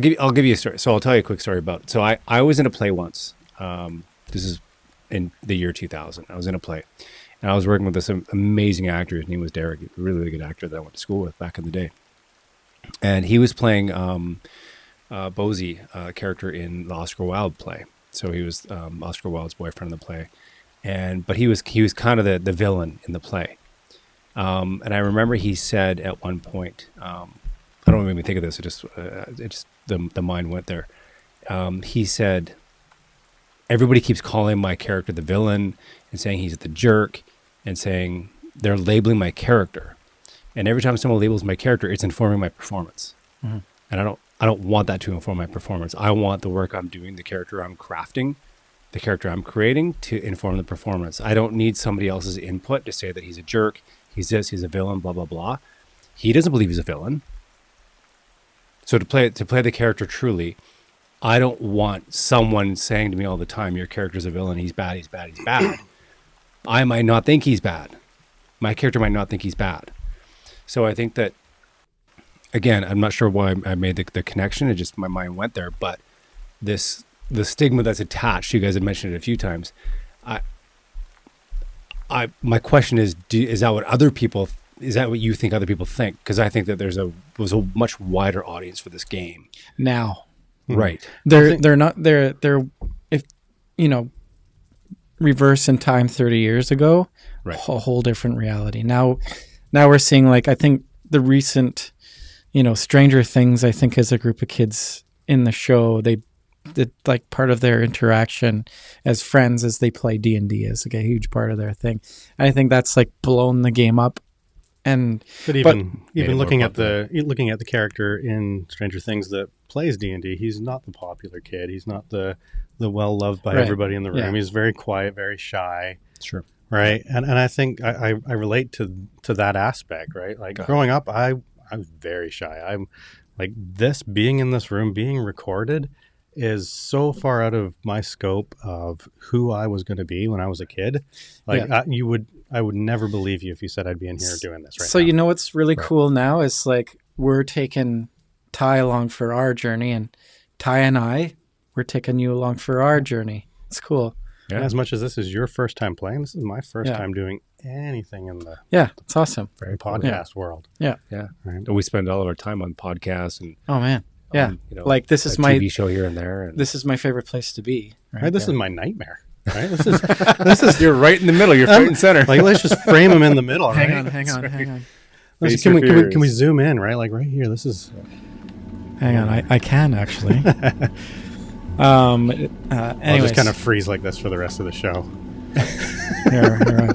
give you a story. So I'll tell you a quick story about it. So I was in a play once. This is in the year 2000. I was in a play, and I was working with this amazing actor. His name was Derek, a really, really good actor that I went to school with back in the day. And he was playing Bosie, a character in the Oscar Wilde play. So he was Oscar Wilde's boyfriend in the play, but he was kind of the villain in the play. And I remember he said at one point, I don't know, make me think of this. It just the mind went there. He said, everybody keeps calling my character the villain and saying he's the jerk and saying they're labeling my character. And every time someone labels my character, it's informing my performance. Mm-hmm. And I don't want that to inform my performance. I want the work I'm doing, the character I'm crafting, the character I'm creating to inform the performance. I don't need somebody else's input to say that he's a jerk, he's this, he's a villain, blah, blah, blah. He doesn't believe he's a villain. So to play the character truly, I don't want someone saying to me all the time, your character's a villain, he's bad, he's bad, he's bad. I might not think he's bad. My character might not think he's bad. So I think that, again, I'm not sure why I made the connection. It just, my mind went there. But the stigma that's attached, you guys have mentioned it a few times. My question is that what you think other people think? Because I think that was a much wider audience for this game now. Right. They're if reverse in time 30 years ago, right, a whole different reality. Now we're seeing, like, I think the recent, Stranger Things, I think, as a group of kids in the show, they did, like, part of their interaction as friends as they play D&D is like a huge part of their thing. And I think that's like blown the game up. But even looking at the character in Stranger Things that plays D&D, he's not the popular kid. He's not the well loved by everybody in the room. Yeah. He's very quiet, very shy. Sure. Right. And I think I relate to that aspect, right? Like, growing up, I was very shy. I'm like, being in this room, being recorded is so far out of my scope of who I was going to be when I was a kid. Like, I would never believe you if you said I'd be in here doing this right now. So what's really cool now is, like, we're taking Ty along for our journey, and Ty and we're taking you along for our journey. It's cool. Yeah. As much as this is your first time playing, this is my first time doing anything in the it's awesome. Very podcast world. Yeah. Yeah. Right. And we spend all of our time on podcasts and oh man, Yeah. Like this is a my TV show here and there. And this is my favorite place to be. Right? This is my nightmare. Right? This is you're right in the middle. You're front and center. Like, let's just frame him in the middle. Right? Hang on. Can we zoom in? Right, like right here. This is. Hang on, I can actually. I'll Anyways, just kind of freeze like this for the rest of the show. Here.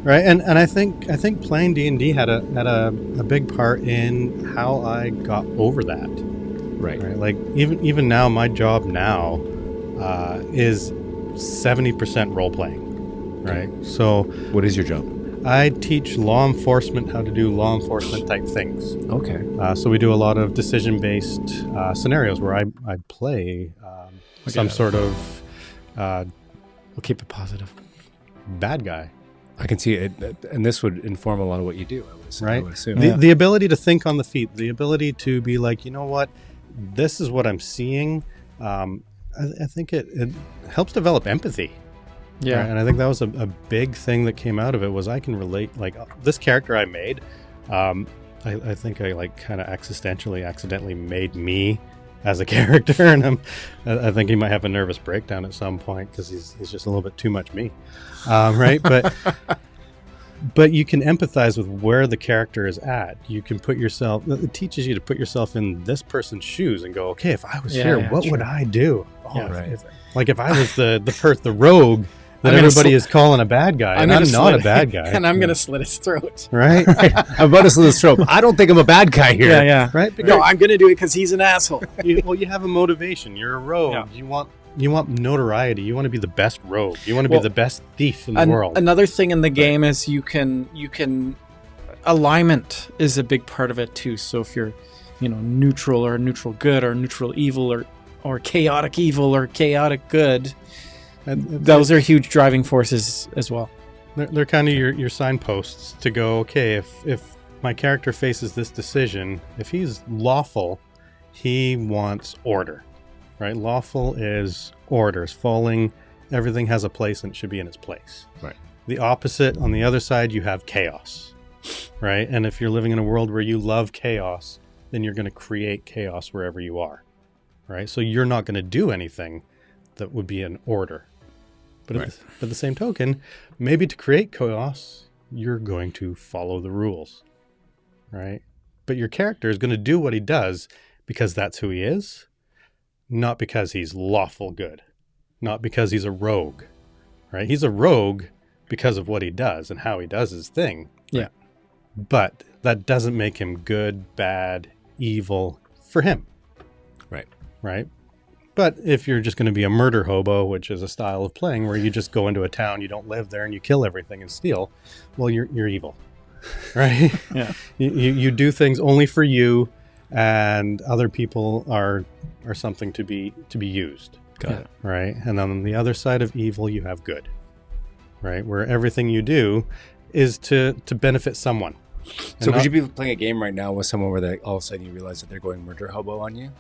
Right, and I think playing D&D had a big part in how I got over that. Right. Like even now, my job now is 70% role playing. Right. So what is your job? I teach law enforcement how to do law enforcement type things. Okay. So we do a lot of decision-based scenarios where I play some sort of we'll keep it positive. bad guy. I can see it, and this would inform a lot of what you do. I would assume. The ability to think on the feet, the ability to be like, you know what, this is what I'm seeing. I think it helps develop empathy. Yeah. Right? And I think that was a big thing that came out of it was I can relate, like this character I made, I think I like kind of accidentally made me as a character. And I think he might have a nervous breakdown at some point because he's just a little bit too much me. Right. But you can empathize with where the character is at. You can put yourself, it teaches you to put yourself in this person's shoes and go, okay, if I was here, what would I do? Like if I was the rogue that everybody is calling a bad guy, and I'm not a bad guy. And I'm going to slit his throat. Right? I'm about to slit his throat. I don't think I'm a bad guy here. Yeah. Right? No, I'm going to do it because he's an asshole. You have a motivation. You're a rogue. Yeah. You want notoriety. You want to be the best rogue. You want to be the best thief in the world. Another thing in the game is you can alignment is a big part of it too. So if you're, neutral or neutral good or neutral evil or chaotic evil or chaotic good, those are huge driving forces as well. They're kind of your signposts to go, okay, if my character faces this decision, if he's lawful, he wants order. Right? Lawful is orders, falling. Everything has a place and it should be in its place. Right. The opposite, on the other side, you have chaos. Right? And if you're living in a world where you love chaos, then you're going to create chaos wherever you are. Right? So you're not going to do anything that would be in order. But at the same token, maybe to create chaos, you're going to follow the rules. Right? But your character is going to do what he does because that's who he is. Not because he's lawful good, not because he's a rogue, right? He's a rogue because of what he does and how he does his thing. Yeah. But that doesn't make him good, bad, evil for him. Right. Right. But if you're just going to be a murder hobo, which is a style of playing where you just go into a town, you don't live there and you kill everything and steal, well, you're evil. Right. Yeah. You do things only for you. And other people are something to be used. Got it. Right? And on the other side of evil, you have good. Right? Where everything you do is to benefit someone. So could you be playing a game right now with someone where all of a sudden you realize that they're going murder hobo on you?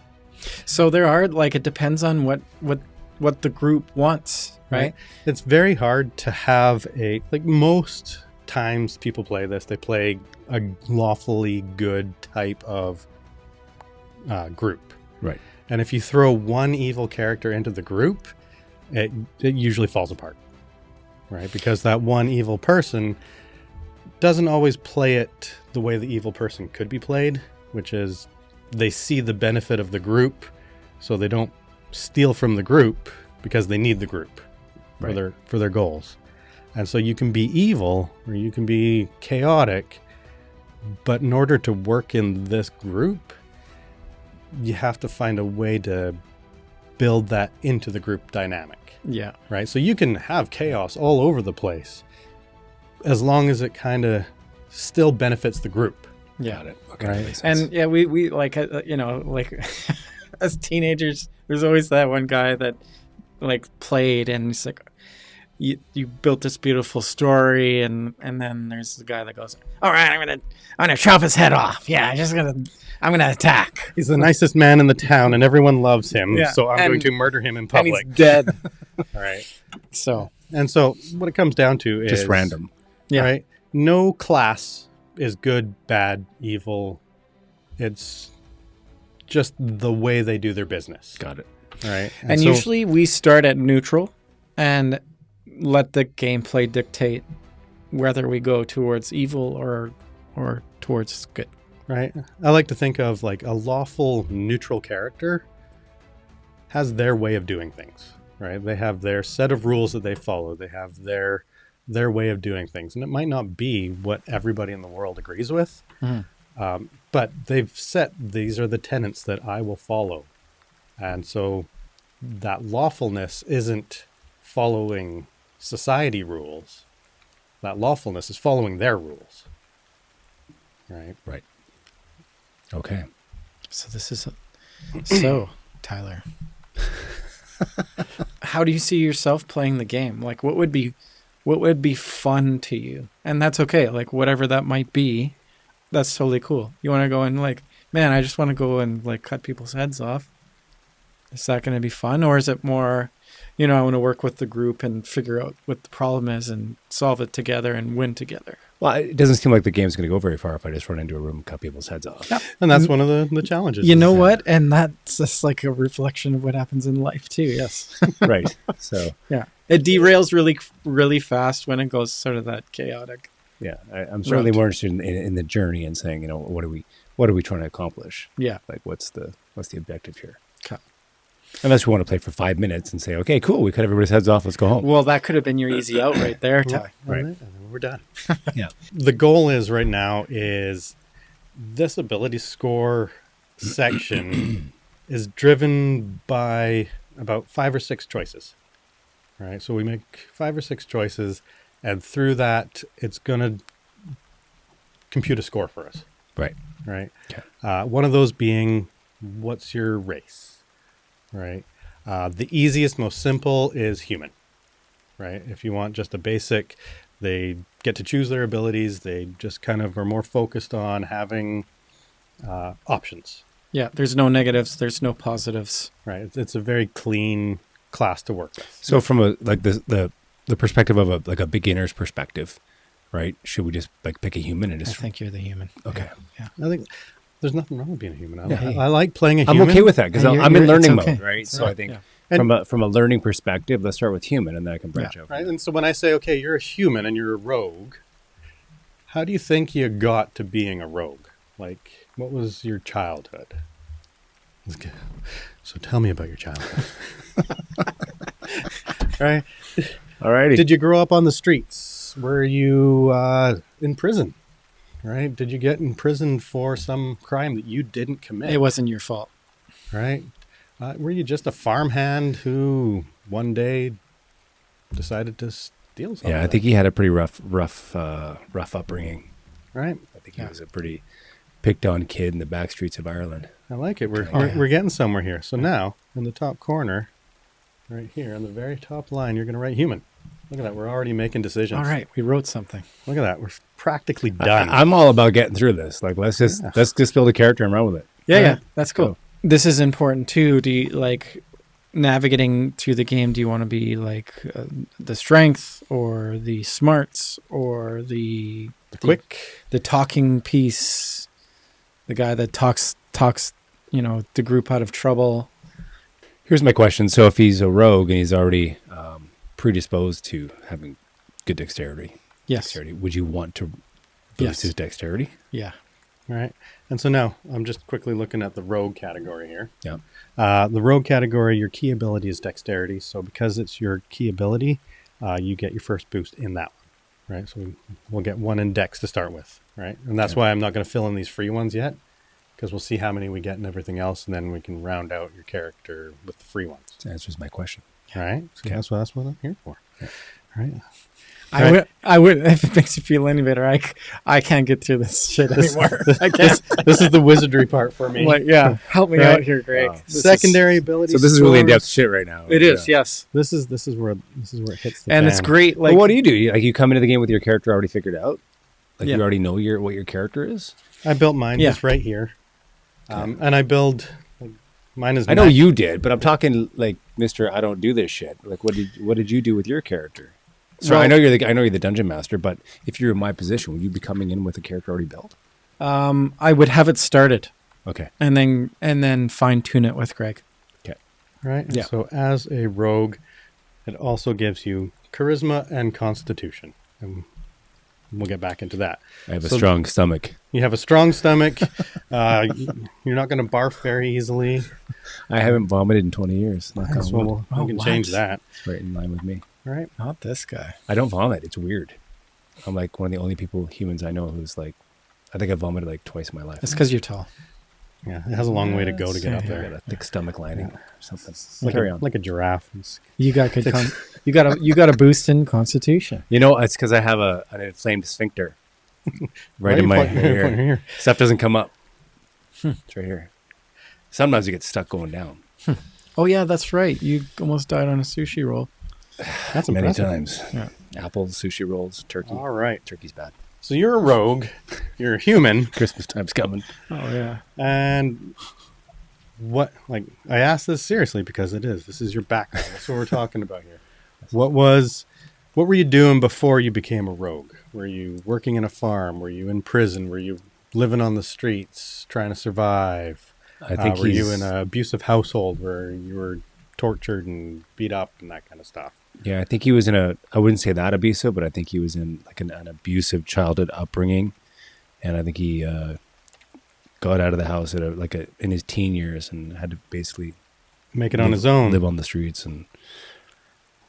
So there are, it depends on what the group wants, right? It's very hard to have most times people play this, they play a lawfully good type of group. Right. And if you throw one evil character into the group, it usually falls apart. Right? Because that one evil person doesn't always play it the way the evil person could be played, which is they see the benefit of the group, so they don't steal from the group because they need the group for their goals. And so you can be evil or you can be chaotic, but in order to work in this group, you have to find a way to build that into the group dynamic. Yeah. Right? So you can have chaos all over the place as long as it kind of still benefits the group. Yeah. Got it. Okay. Right. And yeah, we as teenagers, there's always that one guy that played and he's like, you built this beautiful story and then there's the guy that goes, all right, I'm gonna chop his head off. Yeah, I'm gonna attack. He's the nicest man in the town and everyone loves him, so I'm going to murder him in public. And he's dead. All right. So what it comes down to is just random. Yeah. Right? No class is good, bad, evil. It's just the way they do their business. Got it. Right. And so, usually we start at neutral and let the gameplay dictate whether we go towards evil or towards good. right. I like to think of like a lawful neutral character has their way of doing things, right? They have their set of rules that they follow. They have their way of doing things. And it might not be what everybody in the world agrees with, but they've set, these are the tenets that I will follow. And so that lawfulness isn't following society rules. That lawfulness is following their rules. Right? Right. Okay. So this is so Tyler. How do you see yourself playing the game? Like what would be fun to you? And that's okay. Like whatever that might be, that's totally cool. You want to go and like, man, I just want to go and like cut people's heads off. Is that going to be fun? Or is it more, I want to work with the group and figure out what the problem is and solve it together and win together? Well, it doesn't seem like the game's going to go very far if I just run into a room and cut people's heads off. Yeah. And that's one of the challenges. You know what? And that's just like a reflection of what happens in life too. Yes. Right. So yeah, it derails really, really fast when it goes sort of that chaotic. yeah, I'm certainly more interested in the journey and saying, what are we trying to accomplish? Yeah. Like what's the objective here? Okay. Unless we want to play for 5 minutes and say, okay, cool, we cut everybody's heads off, let's go home. Well, that could have been your easy out right there, Ty. Right. And then we're done. Yeah. The goal is right now is this ability score section is driven by about 5 or 6 choices. Right. So we make 5 or 6 choices, and through that, it's going to compute a score for us. Right. Right. Okay. One of those being, what's your race? Right. The easiest, most simple is human. Right. If you want just a basic, they get to choose their abilities. They just kind of are more focused on having options. Yeah, there's no negatives, there's no positives. Right. It's a very clean class to work with. So from the perspective of a beginner's perspective, right? Should we just like pick a human and I just think you're the human. okay? Yeah. I think there's nothing wrong with being a human. Yeah. I like playing a I'm human. okay with that because And I'm in learning it's okay. mode, right? So I think yeah. from a learning perspective, let's start with human, and then I can branch out. Right. And so when I say, okay, you're a human and you're a rogue, how do you think you got to being a rogue? Like, what was your childhood? So tell me about your childhood. Right. All righty. Did you grow up on the streets? Were you in prison? Right. Did you get in prison for some crime that you didn't commit? It wasn't your fault. Right. Were you just a farmhand who one day decided to steal something? Yeah, I think he had a pretty rough upbringing. Right. I think he was a pretty picked on kid in the back streets of Ireland. I like it. We're getting somewhere here. So now, in the top corner, right here, on the very top line, you're going to write human. Look at that. We're already making decisions. All right, we wrote something. Look at that. We're practically done. I'm all about getting through this. Like, let's just build a character and run with it. Yeah, that's cool. This is important too. Do you like navigating through the game? Do you want to be like the strength or the smarts or the quick, the talking piece, the guy that talks, the group out of trouble? Here's my question. So if he's a rogue and he's already predisposed to having good dexterity, Yes. would you want to boost his dexterity? Yeah. right? And so now I'm just quickly looking at the rogue category here. Yeah. The rogue category, your key ability is dexterity. So because it's your key ability, you get your first boost in that one, right? So we'll get 1 in dex to start with, right? And that's why I'm not going to fill in these free ones yet, because we'll see how many we get and everything else, and then we can round out your character with the free ones. That answers my question. Right? So that's what I'm here for. Yeah. Right? I would, if it makes you feel any better, I can't get through this shit anymore. I can't. This is the wizardry part for me. Like, yeah, help me Right. out here, Greg. Wow. Secondary ability. So this is really in-depth scores. shit right now. It is, yes. This is where it hits the And fan. it's great. Like, Like, what do? You come into the game with your character already figured out? Like Yeah. you already know what your character is? I built mine. Yeah. He's right here. And I build. Mine is. I know you did, but I'm talking like Mr. I don't do this shit. Like what did you do with your character? So Well- I know you're the dungeon master, but if you're in my position, would you be coming in with a character already built? I would have it started. Okay. and then fine tune it with Greg. Okay. Right? And Yeah. so as a rogue, it also gives you charisma and constitution. And we'll get back into that. I have a So strong stomach. You have a strong stomach. You're not going to barf very easily. I haven't vomited in 20 years. Knock on So wood. we can change that. Right in line with me. Right? Not this guy. I don't vomit. It's weird. I'm like one of the only humans I know who's like, I think I vomited like twice in my life. It's because you're tall. Yeah, it has a long way to go to get up I got there. a thick stomach lining or something. Like Carry a, on. like a giraffe. You got good. You got a boost in constitution. You know, it's because I have an inflamed sphincter right in my Point hair. here. Stuff doesn't come up. It's right here. Sometimes you get stuck going down. Oh yeah, that's right. You almost died on a sushi roll. That's Many impressive. times. Yeah. Apples, sushi rolls, turkey. All right. Turkey's bad. So you're a rogue. You're a human. Christmas time's coming. Oh yeah. And I asked this seriously because it is. This is your background. That's what we're talking about here. What were you doing before you became a rogue? Were you working in a farm? Were you in prison? Were you living on the streets trying to survive? I think were you in an abusive household where you were tortured and beat up and that kind of stuff? Yeah, I think he was I wouldn't say that abusive, but I think he was in like an abusive childhood upbringing. And I think he got out of the house in his teen years and had to basically Make it on his own. live on the streets. And,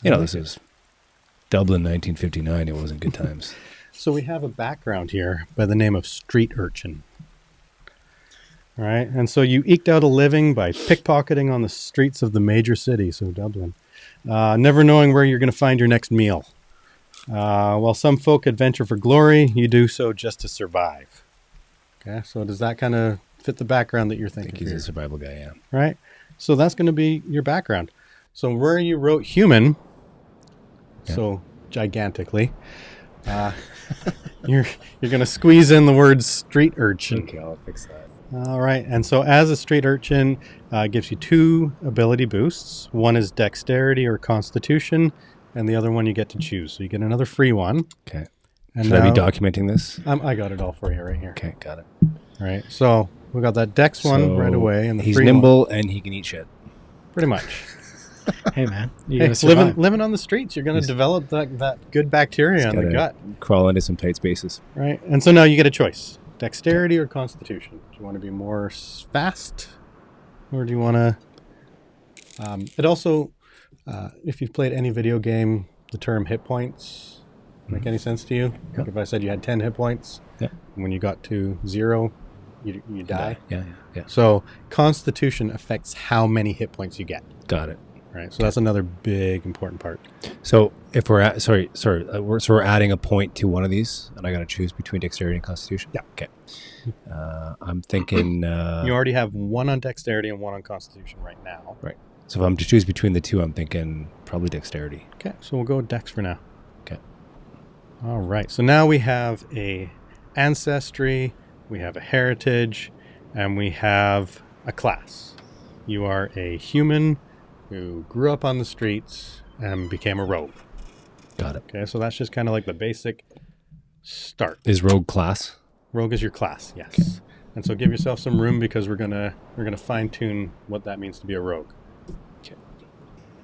this is Dublin, 1959. It wasn't good times. So we have a background here by the name of street urchin. All right. And so you eked out a living by pickpocketing on the streets of the major city, so Dublin, never knowing where you're going to find your next meal. While some folk adventure for glory, you do so just to survive. Okay. So does that kind of fit the background that you're I thinking think he's here? a survival guy, yeah. Right. So that's going to be your background. So where you wrote human, so gigantically, you're going to squeeze in the word street urchin. Okay, I'll fix that. All right. And so as a street urchin, gives you 2 ability boosts. One is dexterity or constitution, and the other one you get to choose. So you get another free one. Okay. And Should I be now- documenting this? I got it all for you right here. Okay, got it. All right. So we got that dex one So right away. And the he's free nimble and he can eat shit. one. Pretty much. Hey man, you Hey, gotta survive. living on the streets, you're going to develop that good bacteria in the Gotta gut. Crawl into some tight spaces. Right. And so now you get a choice. Dexterity or constitution. Do you want to be more fast? Or do you want to... it also, if you've played any video game, the term hit points make any sense to you? Yeah. Like if I said you had 10 hit points, Yeah. and when you got to 0, you die. Yeah. So constitution affects how many hit points you get. Got it. Right. So that's another big important part. So if we're we're adding a point to one of these, and I got to choose between dexterity and constitution. Yeah. Okay. I'm thinking. You already have 1 on dexterity and 1 on constitution right now. Right. So if I'm to choose between the two, I'm thinking probably dexterity. Okay. So we'll go with dex for now. Okay. All right. So now we have a ancestry, we have a heritage, and we have a class. You are a human who grew up on the streets and became a rogue. Got it. Okay. So that's just kind of like the basic start. Is rogue class? Rogue is your class. Yes. Okay. And so give yourself some room because we're gonna fine tune what that means to be a rogue. Okay.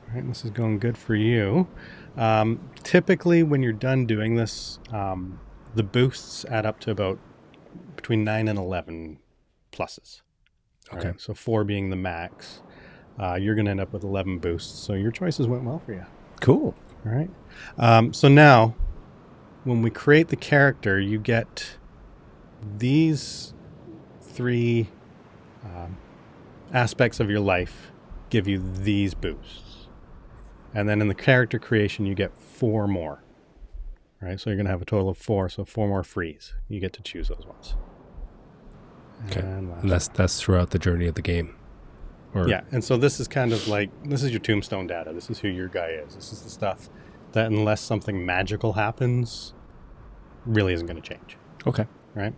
All right. This is going good for you. Typically, when you're done doing this, the boosts add up to about between 9 and 11 pluses. Okay. Right? So 4 being the max. You're going to end up with 11 boosts. So your choices went well for you. Cool. All right. So now, when we create the character, you get these 3 aspects of your life give you these boosts. And then in the character creation, you get 4 more. Right? So you're going to have a total of 4. So 4 more frees. You get to choose those ones. Okay. And And that's throughout the journey of the game. Or yeah, and so this is kind of like, this is your tombstone data. This is who your guy is. This is the stuff that unless something magical happens, really isn't going to change, Okay. right?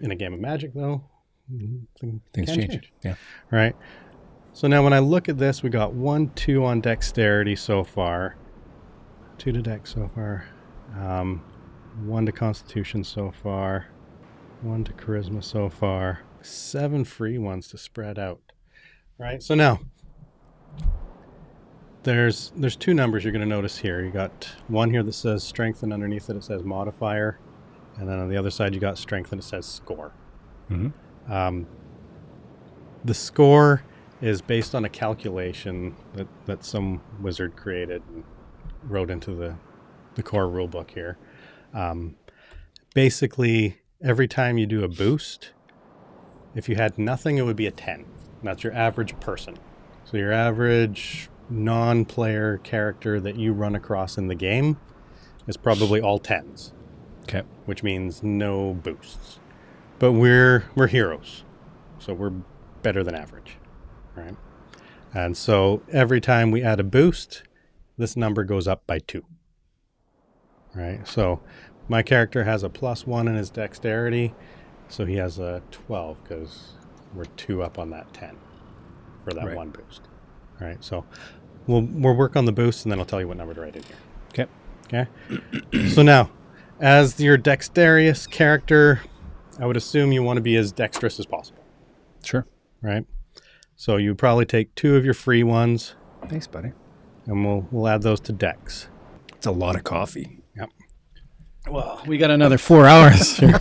In a game of Magic, though, Things can change. Yeah. right? So now when I look at this, we got 1, 2 on dexterity so far. 2 to dex so far. 1 to constitution so far. 1 to charisma so far. 7 free ones to spread out. Right. So now there's 2 numbers you're going to notice here. You got one here that says strength, and underneath it says modifier, and then on the other side you got strength and it says score. Mm-hmm. The score is based on a calculation that some wizard created and wrote into the core rulebook here. Basically, every time you do a boost, if you had nothing, it would be a 10. That's your average person. So your average non-player character that you run across in the game is probably all 10s. Okay. Which means no boosts. But we're heroes. So we're better than average, right? And so every time we add a boost, this number goes up by 2. Right? So my character has a +1 in his dexterity, so he has a 12 because we're 2 up on that 10 for that one boost. All right, so we'll work on the boost, and then I'll tell you what number to write in here. Okay. So now, as your dexterous character, I would assume you want to be as dexterous as possible. Sure. Right? So you probably take 2 of your free ones. Thanks, buddy. And we'll add those to dex. It's a lot of coffee. Yep. Well, we got another 4 hours here.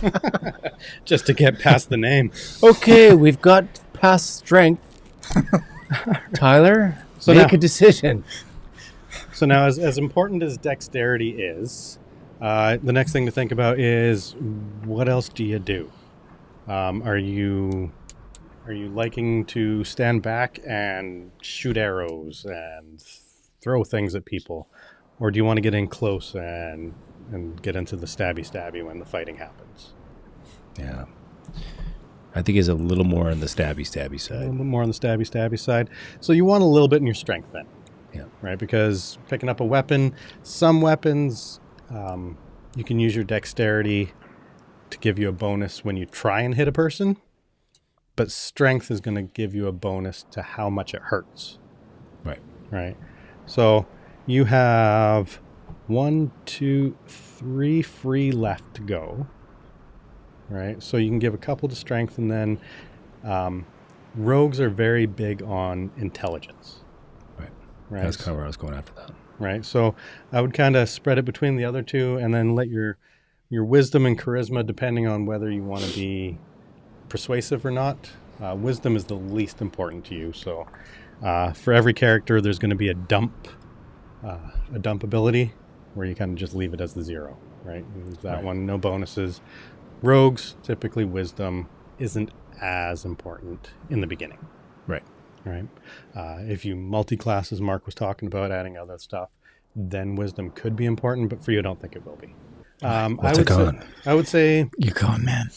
Just to get past the name. Okay, we've got past strength. Tyler, So make now- a decision. So now, as important as dexterity is, the next thing to think about is what else do you do? Are you liking to stand back and shoot arrows and throw things at people, or do you want to get in close and get into the stabby when the fighting happens? Yeah. I think he's a little more on the stabby A little side. bit more on the stabby side. So you want a little bit in your strength then. Yeah. Right? Because picking up a weapon, some weapons, you can use your dexterity to give you a bonus when you try and hit a person. But strength is going to give you a bonus to how much it hurts. Right. Right? So you have 1, 2, 3 free left to go. Right? So you can give a couple to strength, and then rogues are very big on intelligence. Right. That's kind of where I was going after that. Right. So I would kind of spread it between the other 2, and then let your wisdom and charisma, depending on whether you want to be persuasive or not. Wisdom is the least important to you. So for every character, there's going to be a dump ability where you kind of just leave it as the 0. Right. Use that one, no bonuses. Rogues, typically wisdom isn't as important in the beginning. Right. Right. If you multi-class, as Mark was talking about, adding other stuff, then wisdom could be important, but for you, I don't think it will be. What's a con? I would say You con, man.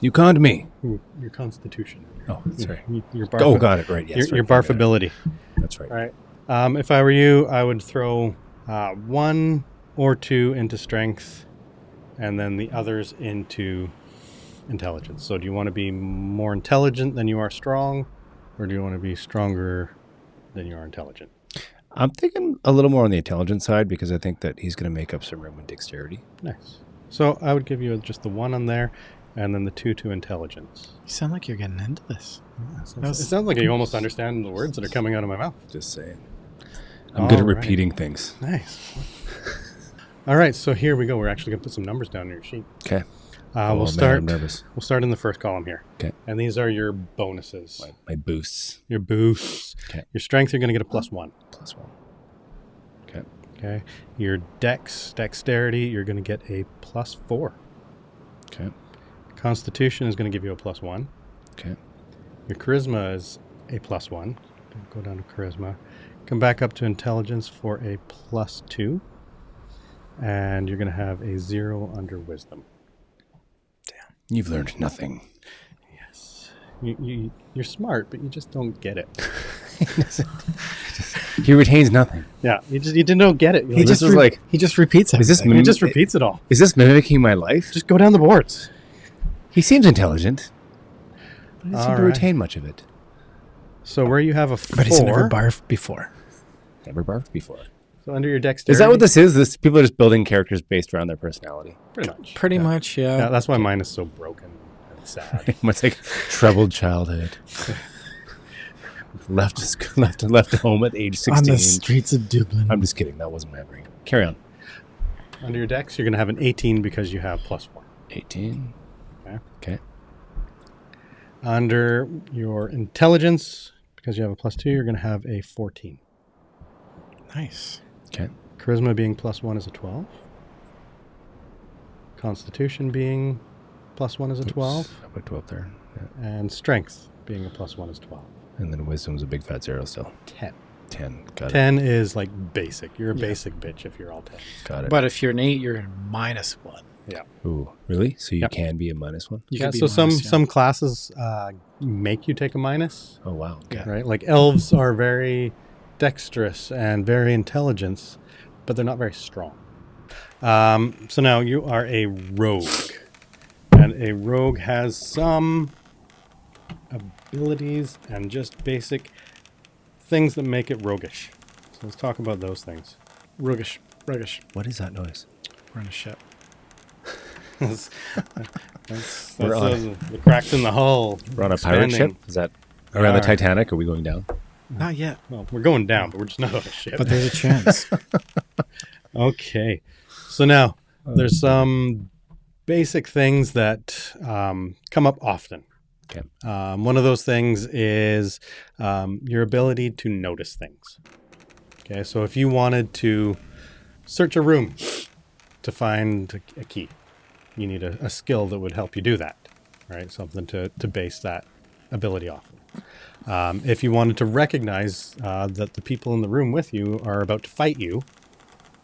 You conned me. your constitution. Oh, sorry. Your Oh, got it. Right. Yes. your right, barf ability. That's right. All right. If I were you, I would throw 1 or 2 into strength, and then the others into intelligence. So do you want to be more intelligent than you are strong, or do you want to be stronger than you are intelligent? I'm thinking a little more on the intelligence side because I think that he's going to make up some room in dexterity. Nice. So I would give you just the 1 on there, and then the 2 to intelligence. You sound like you're getting into this. It sounds like you almost understand the words that are coming out of my mouth. Just saying. I'm good at All right. repeating things. Nice. All right, so here we go. We're actually going to put some numbers down on your sheet. Okay. We'll start. I'm nervous. We'll start in the first column here. Okay. And these are your bonuses. My boosts. Your boosts. Okay. Your strength, you're going to get a +1. +1. Okay. Okay. Your dexterity, you're going to get a +4. Okay. Constitution is going to give you a +1. Okay. Your charisma is a +1. Go down to charisma. Come back up to intelligence for a +2. And you're going to have a 0 under wisdom. You've learned nothing. Yes. You're smart, but you just don't get it. He retains nothing. Yeah, you just don't get it. He This just is like- he just repeats it. Is this He just repeats it all. Is this mimicking my life? Just go down the boards. He seems intelligent. But I don't seem All to right. retain much of it. So where you have a 4, But he's never barfed before. Never barfed before. so under your dexterity. Is that what this is? This people are just building characters based around their personality. Pretty much. Pretty Yeah. much, yeah. Yeah, that's why mine is so broken. That's sad. It's like troubled childhood. left home at age 16. On the streets of Dublin. I'm just kidding. That wasn't my upbringing. Carry on. Under your dex, you're going to have an 18 because you have +4. 18. Okay. Under your intelligence, because you have a +2, you're going to have a 14. Nice. Okay. Charisma being +1 is a 12. Constitution being +1 is a 12. I put 12 there. Yeah. And strength being a +1 is 12. And then wisdom's a big fat 0 still. 10. 10. Got 10 is like basic. You're a basic bitch if you're all 10. it. Got it. But if you're an 8, you're -1. Yeah. Ooh, really? So you Yep. can be a -1? You Yeah, could be so minus, yeah. some classes make you take a minus, Oh, wow. Okay. Yeah. right? Like elves are very dexterous and very intelligent, but they're not very strong. So now you are a rogue. And a rogue has some abilities and just basic things that make it roguish. So let's talk about those things. Roguish. What is that noise? We're in a ship. That's We're on- the cracks in the hull. We're on a pirate expanding. ship? Is that around the are. Titanic? Are we going down? Not yet, Well, we're going down, but we're just not on a ship. but there's a chance. Okay. So now there's some basic things that come up often. Okay. One of those things is your ability to notice things. Okay. So if you wanted to search a room to find a key, you need a skill that would help you do that, right? Something to base that ability off of. If you wanted to recognize that the people in the room with you are about to fight you,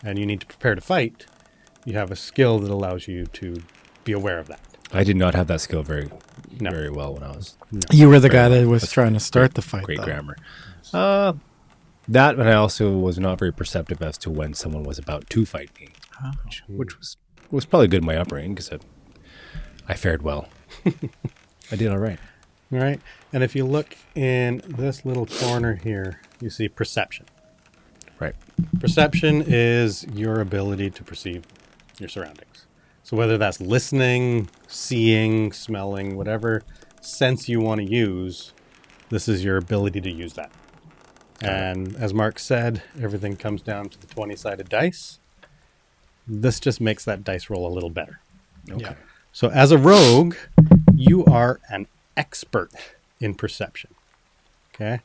and you need to prepare to fight, you have a skill that allows you to be aware of that. I did not have that skill very No. well when I was You were the guy that was trying to start the fight. great though. grammar. That, but I also was not very perceptive as to when someone was about to fight me, Oh. which was probably good in my upbringing because I fared well. I did all right. All right. And if you look in this little corner here, you see perception. Right. Perception is your ability to perceive your surroundings. So whether that's listening, seeing, smelling, whatever sense you want to use, this is your ability to use that. And as Mark said, everything comes down to the 20-sided dice. This just makes that dice roll a little better. Okay. Yeah. So as a rogue, you are an expert in perception. Okay?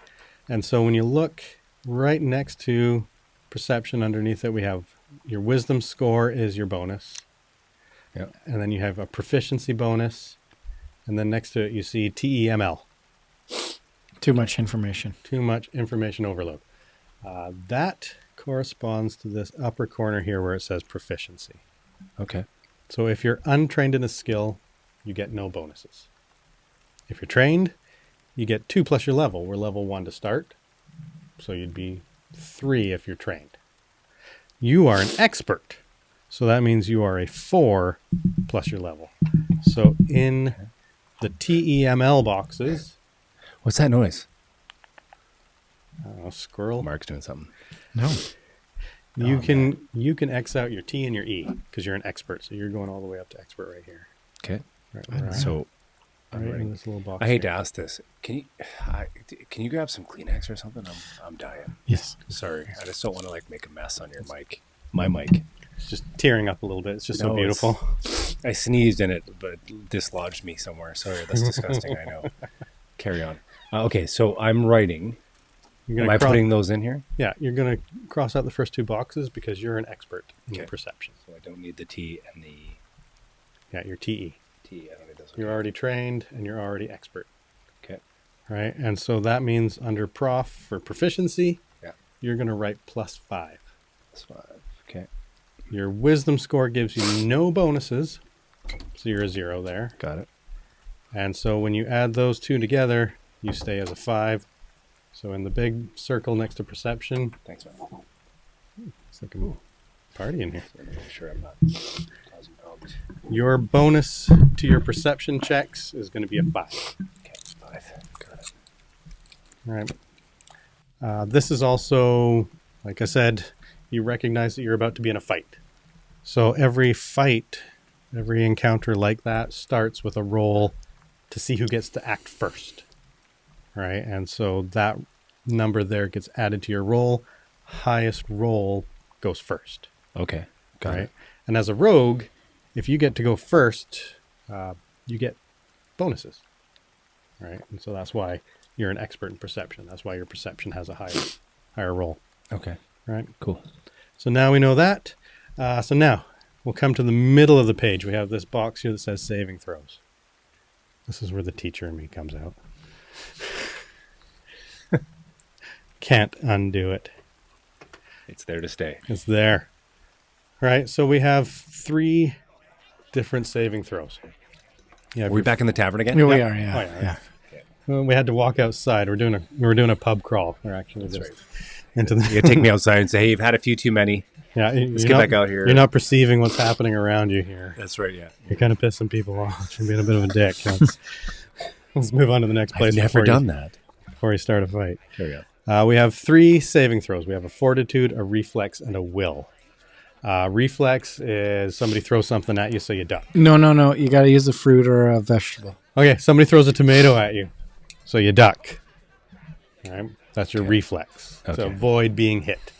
And so when you look right next to perception, underneath it, we have your wisdom score is your bonus. Yeah. And then you have a proficiency bonus. And then next to it, you see TEML, Too much information. too much information overload. That corresponds to this upper corner here where it says proficiency. Okay. So if you're untrained in a skill, you get no bonuses. If you're trained, you get 2 plus your level. We're level 1 to start. So you'd be 3 if you're trained. You are an expert. So that means you are a 4 plus your level. So in the TEML boxes, What's that noise? I don't know, squirrel, Mark's doing something. No. you can X out your T and your E because you're an expert. So you're going all the way up to expert right here. Okay. Right, where I am. So I'm Right in writing. this little box. I hate to here. ask this. Can you grab some Kleenex or something? I'm dying. Yes. Sorry, I just don't want to like make a mess on your mic. My mic. It's just tearing up a little bit. It's just so No, it's- beautiful. I sneezed in it, but it dislodged me somewhere. Sorry, that's disgusting. I know. Carry on. Okay, so I'm writing. You're Am gonna I cross, putting those in here? yeah, you're going to cross out the first 2 boxes because you're an expert in Okay. perception. So I don't need the T and the Yeah, you're TE. T. I don't need those. You're already trained and you're already expert. Okay. Right? And so that means under prof for proficiency, Yeah. you're going to write +5. That's 5. Okay. Your wisdom score gives you no bonuses. So you're a 0 there. Got it. And so when you add those 2 together, you stay as a 5. So in the big circle next to perception, Thanks, man. it's like a party in here. So I'm making sure I'm not causing problems. Your bonus to your perception checks is going to be a 5. Okay, 5. Got it. All right. This is also, like I said, you recognize that you're about to be in a fight. So every fight, every encounter like that starts with a roll to see who gets to act first, right? And so that number there gets added to your roll. Highest roll goes first. Okay. Got Right. it. And as a rogue, if you get to go first, you get bonuses, right? And so that's why you're an expert in perception. That's why your perception has a higher roll, Okay. right? Cool. So now we know that. So now we'll come to the middle of the page. We have this box here that says saving throws. This is where the teacher in me comes out. Can't undo it. It's there to stay. It's there. Right, so we have 3 different saving throws. Yeah, Are we back in the tavern again? Here we are, yeah. Oh, yeah. Well, we had to walk outside. We were doing a pub crawl. We're actually just into the. You take me outside and say, "Hey, you've had a few too many. Yeah, Let's get back out here." You're not perceiving what's happening around you here. That's right. Yeah. You're kind of pissing people off. You're being a bit of a dick. Let's move on to the next place. I've never done that. Before you start a fight. Here we go. We have 3 saving throws. We have a fortitude, a reflex, and a will. Reflex is somebody throws something at you, so you duck. No. You got to use a fruit or a vegetable. Okay, somebody throws a tomato at you, so you duck. All right, that's your reflex. Okay. So avoid being hit.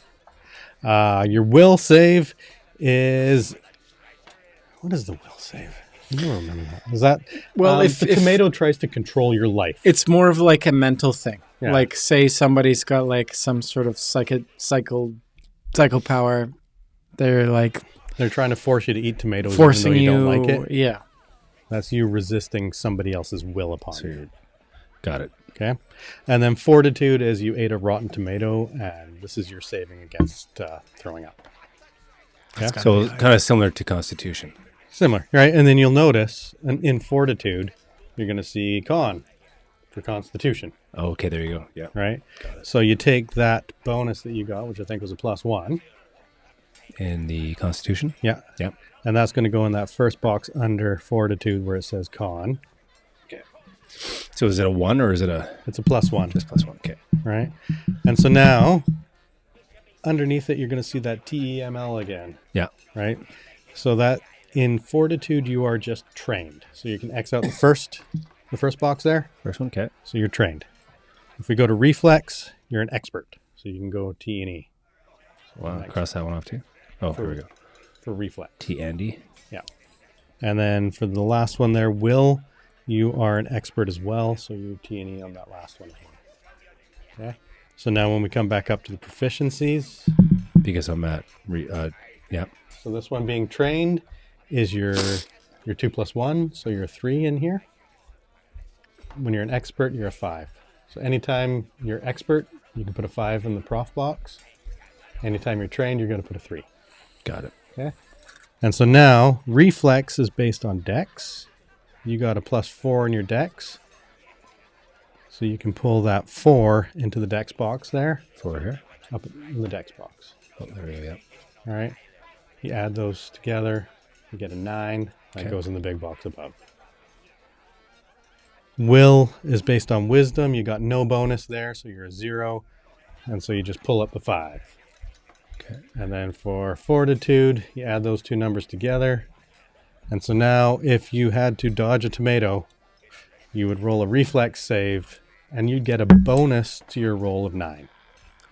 Your will save is... What is the will save? I don't remember that. Is that... Well, if the tomato tries to control your life. It's more of like a mental thing. Yeah. Like, say somebody's got like some sort of psycho power. They're like They're trying to force you to eat tomatoes forcing even though you you. don't like it. Yeah. That's you resisting somebody else's will upon So you. you're, got it. Okay. And then fortitude is you ate a rotten tomato, and this is your saving against throwing up. Okay. So kind of similar to Constitution. Similar, right? And then you'll notice in fortitude, you're going to see con for constitution, Oh, okay, there you go. Yeah. right? So you take that bonus that you got, which I think was a +1. In the Constitution. Yeah. Yep. And that's going to go in that first box under fortitude where it says con. So is it a 1 or is it a It's a +1, just +1? Okay. right? And so now, underneath it, you're going to see that TEML again, Yeah. right? So that in fortitude, you are just trained. So you can X out the first box there. First one. Okay. So you're trained. If we go to reflex, you're an expert. So you can go T and E Wow. Cross that one off too. Oh, here we go. for reflex. T Andy. Yeah. And then for the last one there, will, you are an expert as well. So you're T and E on that last one. Okay. So now when we come back up to the proficiencies, Because I'm at. Yeah. so this one being trained is your 2 + 1. So you're a 3 in here. When you're an expert, you're a 5. So anytime you're expert, you can put a 5 in the prof box. Anytime you're trained, you're going to put a 3. Got it. Okay. And so now reflex is based on dex. You got a +4 in your dex. So you can pull that 4 into the dex box there, 4 here. up in the dex box. Oh, there we go. Yeah. All right. You add those together, you get a 9. That Okay. goes in the big box above. Will is based on wisdom. You got no bonus there, so you're a 0. And so you just pull up the 5. Okay. And then for fortitude, you add those 2 numbers together. And so now if you had to dodge a tomato, you would roll a reflex save and you'd get a bonus to your roll of 9.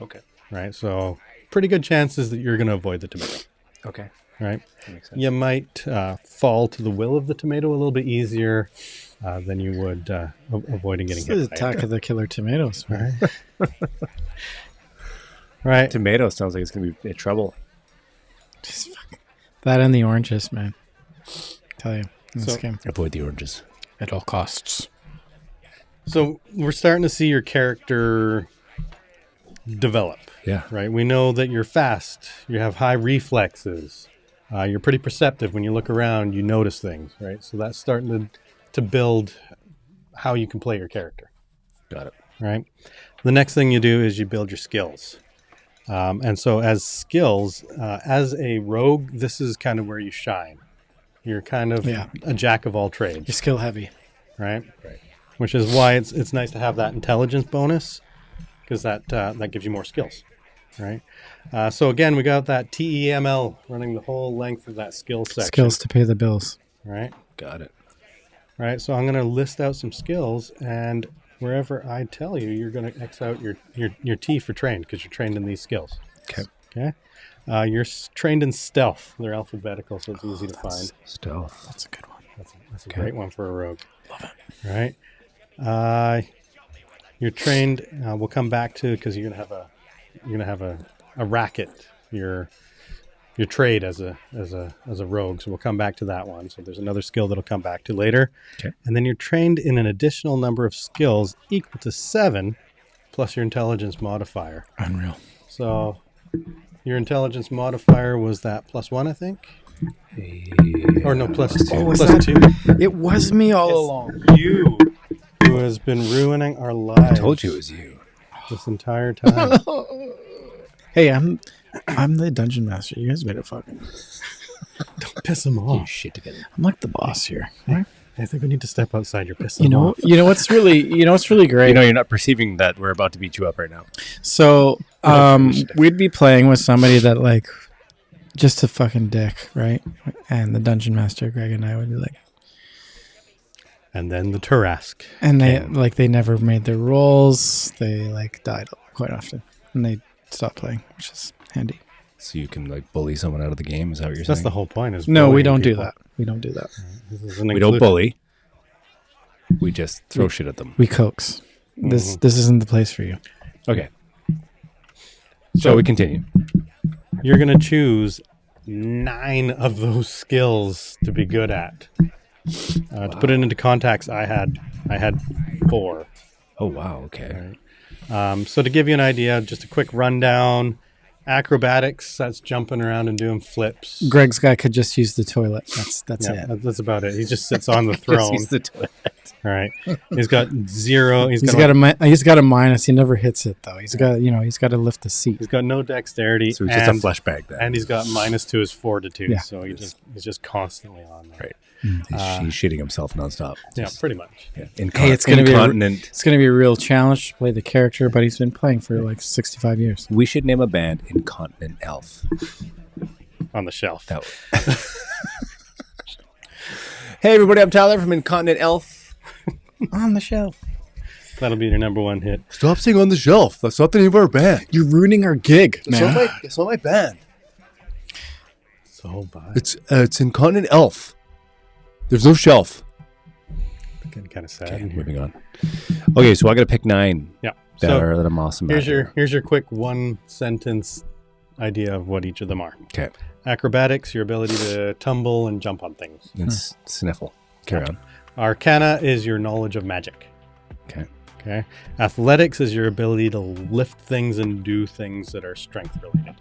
Okay. Right? So pretty good chances that you're going to avoid the tomato. Okay. Right? That makes sense. You might fall to the will of the tomato a little bit easier than you would avoiding getting This is hit by Attack it. of the Killer Tomatoes, man. Right? Tomato sounds like it's gonna be in trouble. That and the oranges, man. Tell you, in this So- game, Avoid the oranges. at all costs. So we're starting to see your character develop. Yeah. Right? We know that you're fast. You have high reflexes. You're pretty perceptive. When you look around, you notice things. Right? So that's starting to build how you can play your character. Got it. Right? The next thing you do is you build your skills. And so as skills, as a rogue, this is kind of where you shine. You're kind of Yeah. a jack of all You're trades, skill heavy. right? Right. Which is why it's nice to have that intelligence bonus, because that gives you more skills, right? So again, we got that TEML running the whole length of that skill section, Skills to pay the bills. right? Got it. right? So I'm going to list out some skills, and wherever I tell you, you're going to X out your T for trained because you're trained in these skills. Okay. Okay. You're trained in stealth. They're alphabetical, so it's easy to find. Stealth. That's a good one. That's a great one for a rogue. Love it. Right. You're trained. We'll come back to because you're gonna have a racket. Your trade as a rogue. So we'll come back to that one. So there's another skill that'll come back to later. Okay. And then you're trained in an additional number of skills equal to 7 plus your intelligence modifier. Unreal. So your intelligence modifier was that +1, I think. Or no, +2. Oh, was +2. It was me all along. You, who has been ruining our lives. I told you it was you. This entire time. Hey, I'm the dungeon master. You guys better fucking. Don't piss him You off. shit together. I'm like the boss here. Right? I think we need to step outside your piss. You know what's really great. You know, you're not perceiving that we're about to beat you up right now. So, we'd be playing with somebody that like, just a fucking dick, right? And the dungeon master, Greg, and I would be like, And then the Turask. and they never made their rolls. They like died quite often, and they stopped playing, which is handy. So you can like bully someone out of the game. Is that what you're That's saying? the whole point. Is No, we bullying don't do people. that. We don't do that. This isn't We don't included. bully. We just throw shit at them. We coax. This isn't the place for you. Okay. So we continue. You're gonna choose 9 of those skills to be good at. To put it into context, I had 4. Oh wow. Okay. So to give you an idea, just a quick rundown. Acrobatics, that's jumping around and doing flips. Greg's guy could just use the toilet. That's Yeah, it. that's about it. He just sits on the throne. Use the toilet. All right. He's got 0. He's got a minus. He never hits it though. He's got to lift the seat. He's got no dexterity. So he's just a flesh bag then. And he's got -2 his fortitude. Yeah. So he's just constantly on there. Right. He's shitting himself nonstop. Yeah, pretty much. Yeah. Hey, it's gonna be incontinent. It's gonna be a real challenge to play the character, but he's been playing for like 65 years. We should name a band Incontinent Elf. On the shelf. That Hey everybody, I'm Tyler from Incontinent Elf. On the shelf. That'll be your number 1 hit. Stop saying on the shelf. That's not the name of our band. You're ruining our gig, man. It's not my band. So bad. It's Incontinent Elf. There's no shelf. Getting kind of sad. Okay, in here. moving on. Okay, so I got to pick 9 Yeah. that So I'm awesome at. here's your quick 1-sentence idea of what each of them are. Okay. Acrobatics, your ability to tumble and jump on things. And sniffle. Carry on. Arcana is your knowledge of magic. Okay. Okay. Athletics is your ability to lift things and do things that are strength related.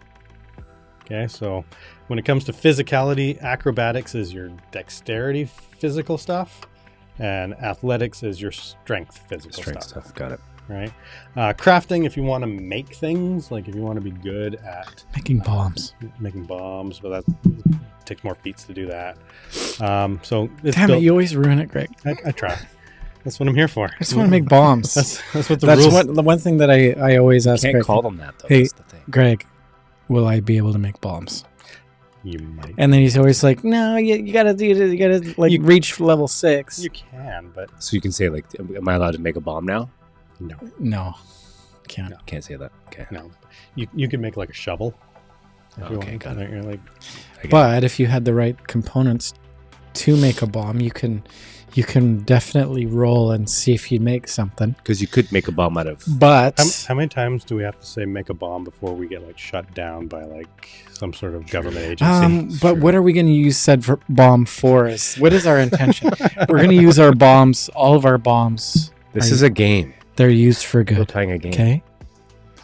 Okay. So when it comes to physicality, acrobatics is your dexterity physical stuff, and athletics is your strength physical Strength stuff. stuff. Got it. Right. Crafting, if you want to make things, like if you want to be good at Making bombs. making bombs, but that takes more feats to do that. So it's Damn built- it! You always ruin it, Greg. I try. That's what I'm here for. I just want to make bombs. That's what the That's rules. the one thing that I always ask Can't Greg. call them that though. Hey, That's the thing. Greg, will I be able to make bombs? You might. And then he's always like, no, you gotta do it. You gotta like reach level 6. You can, but So you can say like, am I allowed to make a bomb now? no, No, can't. No. Can't say that. Okay. no. You can make like a shovel. If you Okay, want. got it. You're like, But if you had the right components to make a bomb, you can definitely roll and see if you make something. Because you could make a bomb out of. But how many times do we have to say make a bomb before we get like shut down by like some sort of government agency? but what are we going to use said for bomb for? What is our intention? We're going to use our bombs. All of our bombs. This is a game. They're used for We're good. playing a game. Okay,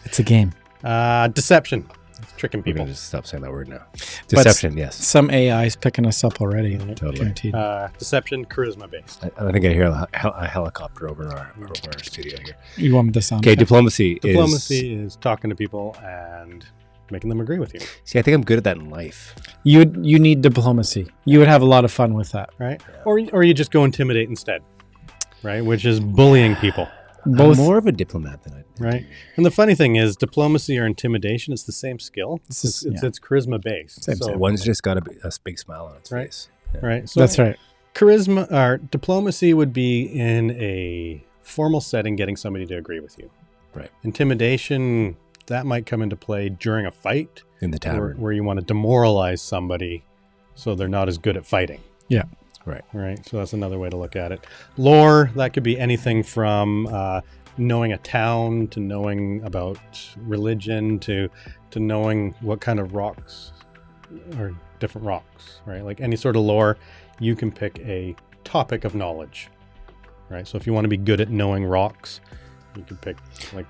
it's a game. Deception. It's tricking We're people. gonna just stop saying that word now. Deception. Yes. Some AI is picking us up already. Totally. Guaranteed. Deception, charisma based. I think I hear a helicopter over our studio here. You want me to sound? Okay, diplomacy. Diplomacy is talking to people and making them agree with you, See, I think I'm good at that in life. You need diplomacy. You would have a lot of fun with that. right? Or you just go intimidate instead, right? Which is bullying people. Both. I'm more of a diplomat than I. Right. And the funny thing is, diplomacy or intimidation, it's the same skill. This is- It's charisma based. Same, So, same. One's just got a big smile on its Right. face. right. So That's right. Charisma or diplomacy would be in a formal setting, getting somebody to agree with you. Right. Intimidation, that might come into play during a fight In the tavern. where you want to demoralize somebody so they're not as good at fighting. Yeah. Right. So that's another way to look at it. Lore, that could be anything from knowing a town to knowing about religion to knowing what kind of rocks or different rocks, right? Like any sort of lore, you can pick a topic of knowledge, right? So if you want to be good at knowing rocks, you can pick like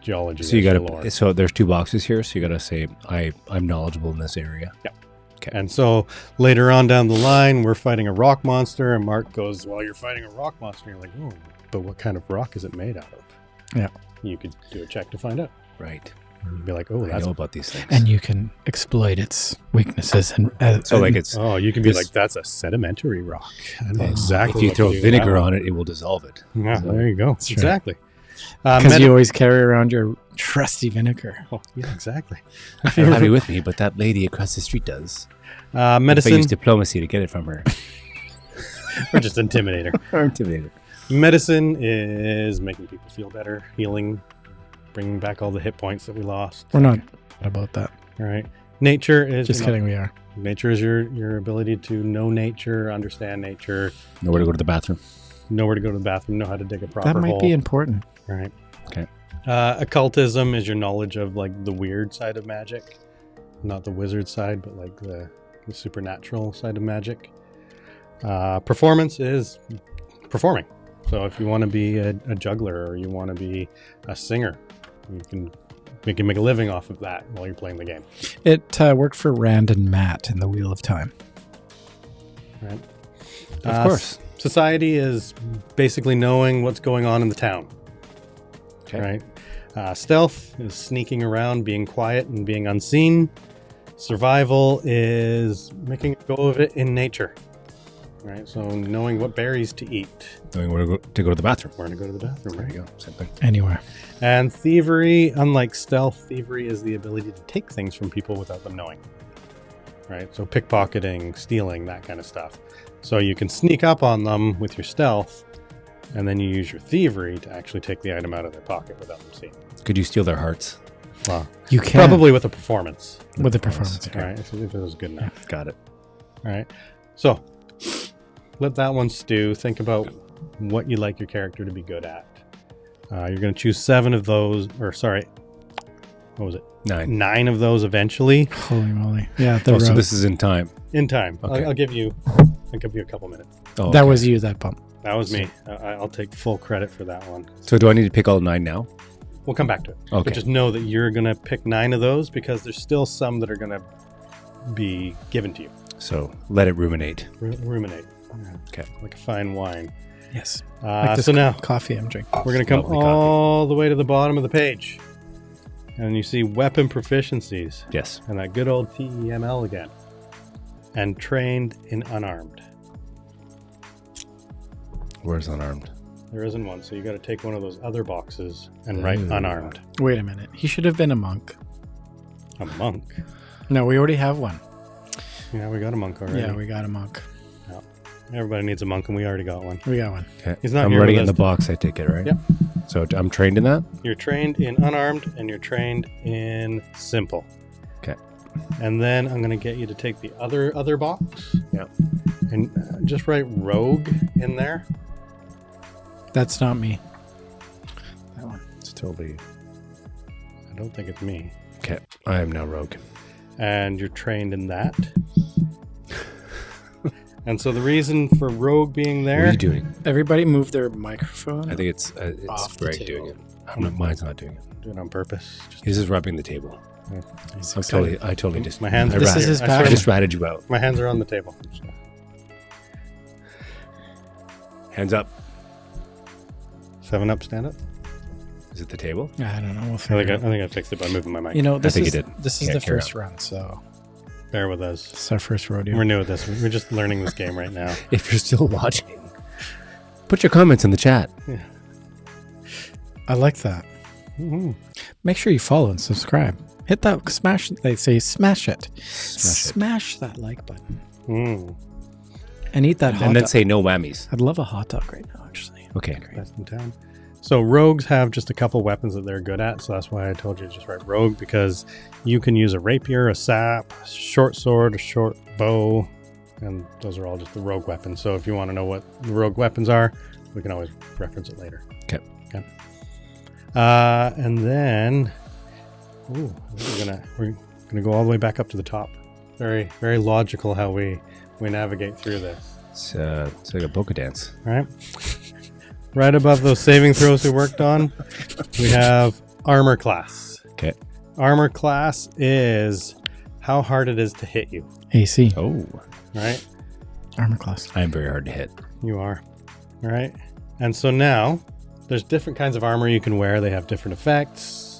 geology. So you as got your lore. to. So there's 2 boxes here. So you got to say I'm knowledgeable in this area. Yeah. Okay. And so later on down the line, we're fighting a rock monster, and Mark goes, "Well, you're fighting a rock monster." And you're like, "Oh, but what kind of rock is it made out of?" Yeah. You could do a check to find out. Right. You'd be like, "Oh, I that's know about these things. And you can exploit its weaknesses. And so like it's oh, you can be this- like, that's a sedimentary rock. I know if exactly. you what throw to do with vinegar that on it, it will dissolve it. one. Yeah, So- there you go. That's right. Exactly. because you always carry around your trusty vinegar. Oh, yeah, exactly. I don't have it with me, but that lady across the street does. If I Medicine, use diplomacy to get it from her. or just intimidator. Or intimidator. Medicine is making people feel better, healing, bringing back all the hit points that we lost. We're not about that. All right. Nature is Just kidding, we are. Nature is your ability to know nature, understand nature, Nowhere to go to the bathroom. know where to go to the bathroom, know how to dig a proper That might hole. be important. All right. Okay. Occultism is your knowledge of like the weird side of magic, not the wizard side, but like the supernatural side of magic. Performance is performing. So if you want to be a juggler or you want to be a singer, you can make a living off of that while you're playing the game. It worked for Rand and Matt in the Wheel of Time. Right. Of course. Society is basically knowing what's going on in the town. Okay. Right. Stealth is sneaking around, being quiet and being unseen. Survival is making a go of it in nature. Right. So knowing what berries to eat, Knowing where to go to the bathroom. where to go to the bathroom. There Right. you go. Same thing. Anywhere. And thievery, unlike stealth, thievery is the ability to take things from people without them knowing. Right? So pickpocketing, stealing, that kind of stuff. So you can sneak up on them with your stealth, and then you use your thievery to actually take the item out of their pocket without them seeing. Could you steal their hearts? Well, You can. probably with a performance. With the performance. All right, if it was good enough. Got it. All right. So let that one stew. Think about what you'd like your character to be good at. You're going to choose 7 of those, or sorry, what was it? 9. 9 of those eventually Holy moly. Yeah, the Oh, so road. this is in time. in time. Okay. I'll give you a couple minutes. Oh, That okay. was you, that bump. That was me. I'll take full credit for that one. So do I need to pick all 9 now? We'll come back to it. Okay. But just know that you're going to pick 9 of those because there's still some that are going to be given to you. So let it ruminate. Ruminate. Okay. Like a fine wine. Yes. Like this So now coffee I'm drinking. we're going to come Lovely coffee. all the way to the bottom of the page. And you see weapon proficiencies. Yes. And that good old TEML again. And trained in unarmed. Where's unarmed? There isn't one, so you got to take one of those other boxes and write Ooh. unarmed. Wait a minute. He should have been a monk. A monk. No, we already have one. Yeah, we got a monk already. Yeah, we got a monk. Everybody needs a monk, and we already got one. We got one. Okay. He's not I'm here writing with it in us the box, I take it, right? Yep. So I'm trained in that? You're trained in unarmed, and you're trained in simple. Okay. And then I'm going to get you to take the other box. Yep. And just write rogue in there. That's not me. That one. It's totally... I don't think it's me. Okay. I am now rogue. And you're trained in that. And so the reason for rogue being What are there... you doing? Everybody move their microphone. I think it's Off the Greg table. doing it. I'm not, mine's not doing it. Do it on purpose. Just, He's just rubbing the table. He's I excited. totally just... My hands- I This ratted- is his I passion. just ratted you out. my hands are on the table. Hands up. 7 up, stand up. Is it the table? I don't know. We'll I figure think it out. I fixed it by moving my mic. You know, this think is you did. this is Yeah, the carry first run, so Bear with us. it's our first rodeo. We're new at this. We're just learning this game right now. If you're still watching, put your comments in the chat. I like that. Mhm. Make sure you follow and subscribe. Hit that smash. They say smash it. Smash it. Smash that like button. Mm. And eat that hot And then dog. say no whammies. I'd love a hot dog right now, actually. Okay. Best in town. So rogues have just a couple weapons that they're good at. So that's why I told you to just write rogue, because you can use a rapier, a sap, a short sword, a short bow, and those are all just the rogue weapons. So if you want to know what the rogue weapons are, we can always reference it later. Okay. And then, we're gonna go all the way back up to the top. Very, very logical how we navigate through this. It's like a polka dance. All right. Right above those saving throws we worked on, we have armor class. Okay. Armor class is how hard it is to hit you. AC. Oh. Right? Armor class. I am very hard to hit. You are. All right. And so now there's different kinds of armor you can wear. They have different effects.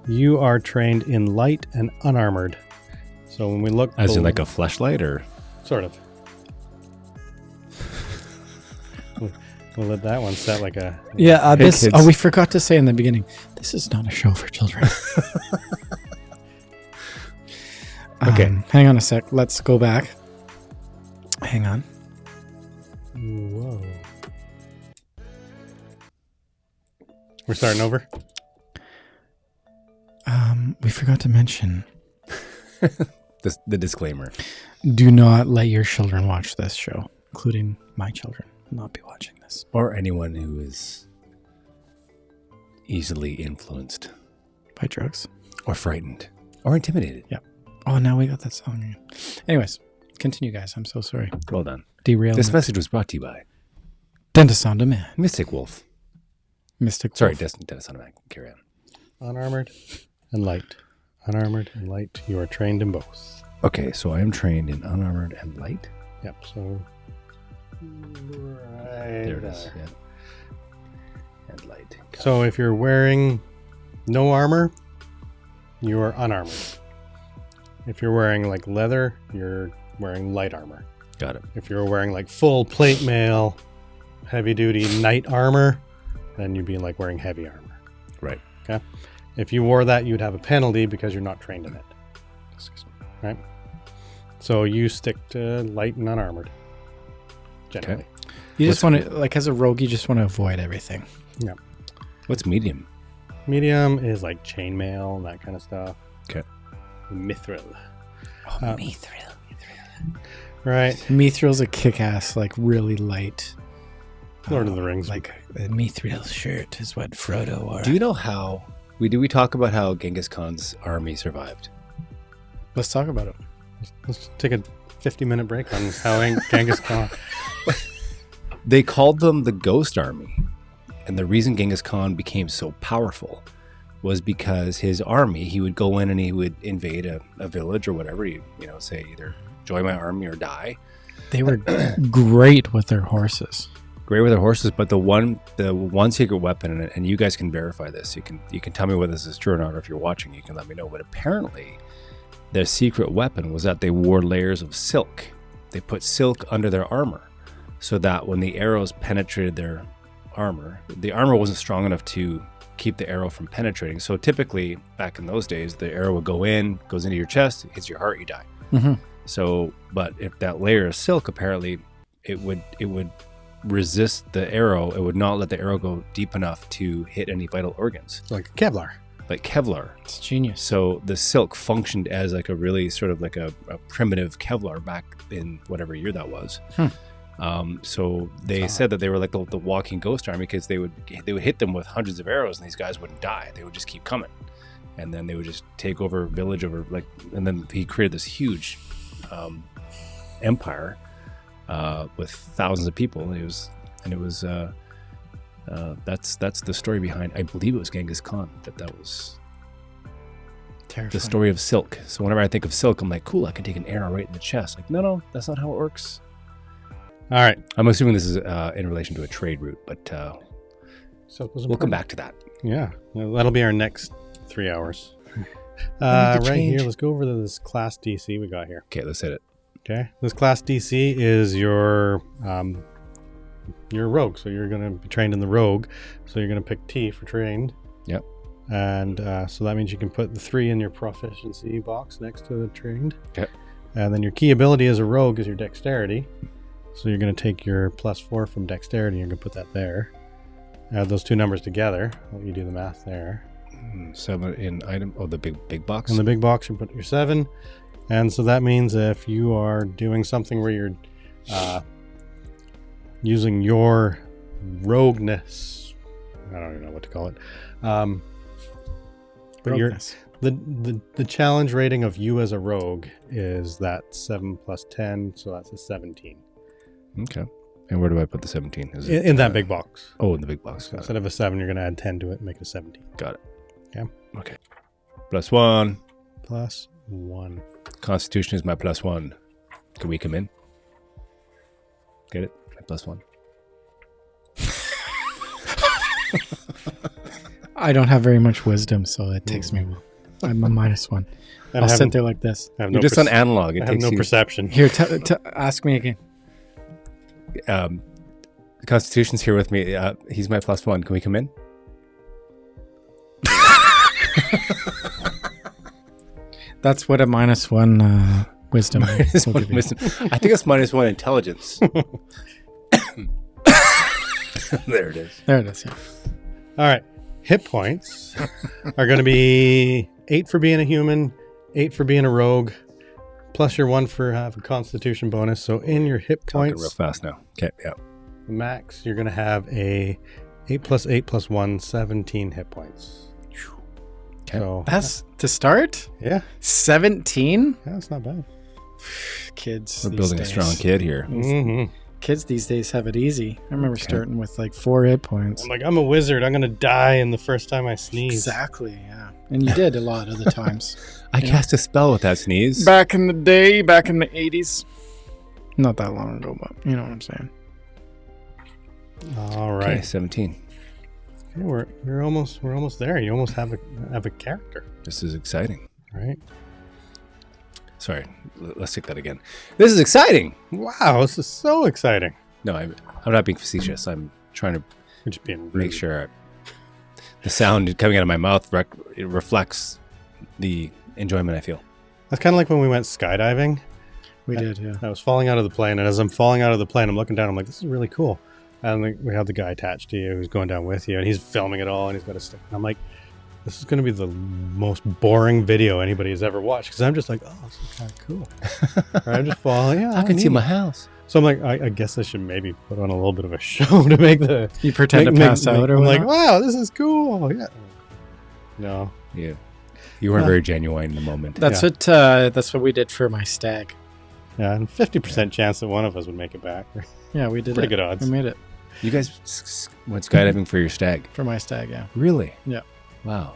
You are trained in light and unarmored. So when we look... As in like a fleshlight or? Sort of. We'll let that one set like a... Yeah, Hey, kids. we forgot to say in the beginning, this is not a show for children. Okay. Hang on a sec. Let's go back. Hang on. Whoa. We're starting over? We forgot to mention, The disclaimer. do not let your children watch this show, including my children will not be watching this. Or anyone who is easily influenced By drugs. or frightened or intimidated. Yeah. Oh, now we got that song again. Anyways, continue, guys. I'm so sorry. Well done. Derailed. This message was brought to you by Dentist on Demand. Mystic Wolf. Mystic Sorry, Wolf. Dennis on Demand. Carry on. Unarmored and light. Unarmored and light. You are trained in both. Okay, so I am trained in unarmored and light. Yep, so... Right There it is. there. Yeah. And light. Got So if you're wearing no armor, you are unarmored. If you're wearing like leather, you're wearing light armor. it. Got it. If you're wearing like full plate mail, heavy duty knight armor, then you'd be like wearing heavy armor. Right. Okay. If you wore that, you'd have a penalty because you're not trained in it. Right. So you stick to light and unarmored. Generally. You just What's- want to, like, as a rogue, you just want to avoid everything. What's medium? Medium is like chainmail and that kind of stuff. Okay. Mithril. Oh, Mithril. Right. Mithril's a kick-ass, like, really light. Lord of the Rings. Like, a Mithril shirt is what Frodo wore. Do you know how we talk about how Genghis Khan's army survived? Let's talk about it. Let's take a 50-minute break on how Genghis Khan. They called them the Ghost Army. And the reason Genghis Khan became so powerful was because his army, he would go in and he would invade a village or whatever, you know, say either join my army or die. They were great with their horses. Great with their horses, but the one secret weapon, and you guys can verify this, you can tell me whether this is true or not, or if you're watching, you can let me know. But apparently, their secret weapon was that they wore layers of silk. They put silk under their armor, so that when the arrows penetrated their armor, the armor wasn't strong enough to keep the arrow from penetrating. So typically, back in those days, the arrow would go in, goes into your chest, hits your heart, you die. Mm-hmm. So, but if that layer of silk, apparently, it would resist the arrow. It would not let the arrow go deep enough to hit any vital organs, Like Kevlar. like Kevlar. It's genius. So the silk functioned as like a really sort of like a primitive Kevlar back in whatever year that was. So they said that they were like the walking ghost army, because they would hit them with hundreds of arrows and these guys wouldn't die. They would just keep coming, and then they would just take over a village and then he created this huge empire with thousands of people. That's the story behind. I believe it was Genghis Khan that was Terrifying. the story of silk. So whenever I think of silk, I'm like, cool, I can take an arrow right in the chest. Like, no, that's not how it works. All right. I'm assuming this is in relation to a trade route, but So we'll come back to that. Yeah. Well, that'll be our next 3 hours. I need to Right here, change. let's go over to this class DC we got here. Okay, let's hit it. Okay. This class DC is your rogue. So you're going to be trained in the rogue. So you're going to pick T for trained. Yep. And so that means you can put the 3 in your proficiency box next to the trained. Okay. And then your key ability as a rogue is your dexterity. So you're going to take your +4 from dexterity. You're going to put that there. Add those two numbers together. I'll let you do the math there. 7 in item. Oh, the big box. In the big box, you put your 7. And so that means if you are doing something where you're using your rogueness, I don't even know what to call it. But Rogueness. the challenge rating of you as a rogue is that 7 plus 10, so that's a 17. Okay. And where do I put the 17? Is it In that big box. Oh, in the big box. So Got instead it. of a 7, you're going to add 10 to it and make it a 17. Got it. Okay. Okay. +1. +1. Constitution is my +1. Can we come in? Get it? My +1. I don't have very much wisdom, so it takes me. I'm a -1. And I'll sit there like this. I have You're no just on analog. It I have takes no you. perception. Here, ask me again. The Constitution's here with me. He's my +1. Can we come in? That's what a -1 wisdom will give you. I think it's -1 intelligence. There it is. There it is. Yeah. All right. Hit points are going to be 8 for being a human, 8 for being a rogue, plus your 1 for have a constitution bonus. So in your hit Talking real points, fast now. Okay, yeah. max, you're going to have a 8 plus 8 plus 1, 17 hit points. Okay. So, That's to start. yeah, 17 that's not bad. kids. We're these building days. a strong kid here. Mm-hmm. Kids these days have it easy. I remember starting with like 4 hit points. I'm like, I'm a wizard. I'm going to die in the first time I sneeze. Exactly. Yeah, and you did a lot of the times. I cast a spell with that sneeze. Back in the day, back in the 80s. Not that long ago, but you know what I'm saying. All Okay, right. 17. Okay, we're almost there. You almost have a character, This is exciting. right? Sorry, let's take that again. This is exciting. Wow, this is so exciting. No, I'm not being facetious. I'm trying to You're just being rude. make sure the sound coming out of my mouth it reflects the enjoyment I feel. That's kind of like when we went skydiving. We did, yeah. I was falling out of the plane, and as I'm falling out of the plane, I'm looking down. I'm like, this is really cool. And we have the guy attached to you who's going down with you, and he's filming it all, and he's got a stick. And I'm like, this is going to be the most boring video anybody has ever watched, because I'm just like, oh, this is kind of cool. Or I'm just falling. Yeah, I can see neat. my house. So I'm like, I guess I should maybe put on a little bit of a show to make the. You pretend to pass out or I'm what? like, wow, this is cool. Yeah. No. Yeah, you weren't very genuine in the moment. that's what we did for my stag. Yeah, and 50% chance that one of us would make it back. Yeah, we did Pretty it. good odds. We made it You guys went skydiving for your stag. for my stag, yeah. Really? Yeah. Wow.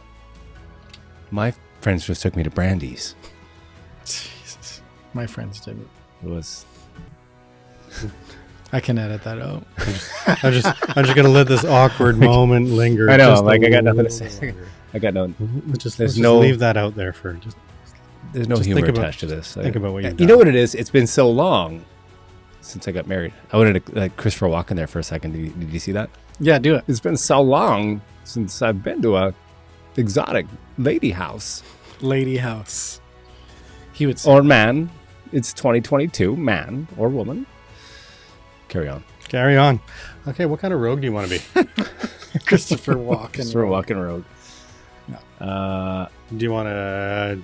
My friends just took me to Brandy's. Jesus. My friends didn't. It was. I can edit that out. I'm just gonna let this awkward moment linger. I know, just a like, I got nothing to little say. longer. I got no. Let's There's just no- leave that out there for just There's no Just humor think about- attached to this. think about what you've You know done. what it is? It's been so long since I got married. I wanted to like Christopher Walken there for a second. Did you see that? Yeah, do it. It's been so long since I've been to a exotic lady house Lady House. He would say or man. It's 2022, man or woman. Carry on. carry on. Okay, what kind of rogue do you want to be? Christopher Walken. Christopher Walken rogue. No. Do you want to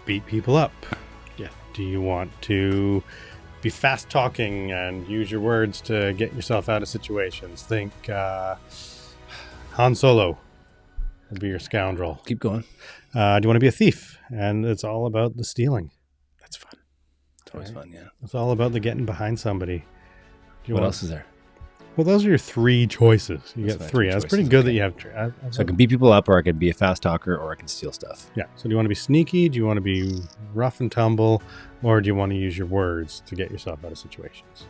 beat people up? Yeah. Do you want to be fast talking and use your words to get yourself out of situations? Think Han Solo would be your scoundrel. Keep going. Do you want to be a thief? And it's all about the stealing. That's fun. It's always fun, yeah. It's all about the getting behind somebody. Do you What want- else is there? Well, those are your 3 choices. You That's get my 3. 3 That's pretty choices, good okay. that you have. So I can beat people up, or I can be a fast talker, or I can steal stuff. Yeah. So do you want to be sneaky? Do you want to be rough and tumble? Or do you want to use your words to get yourself out of situations?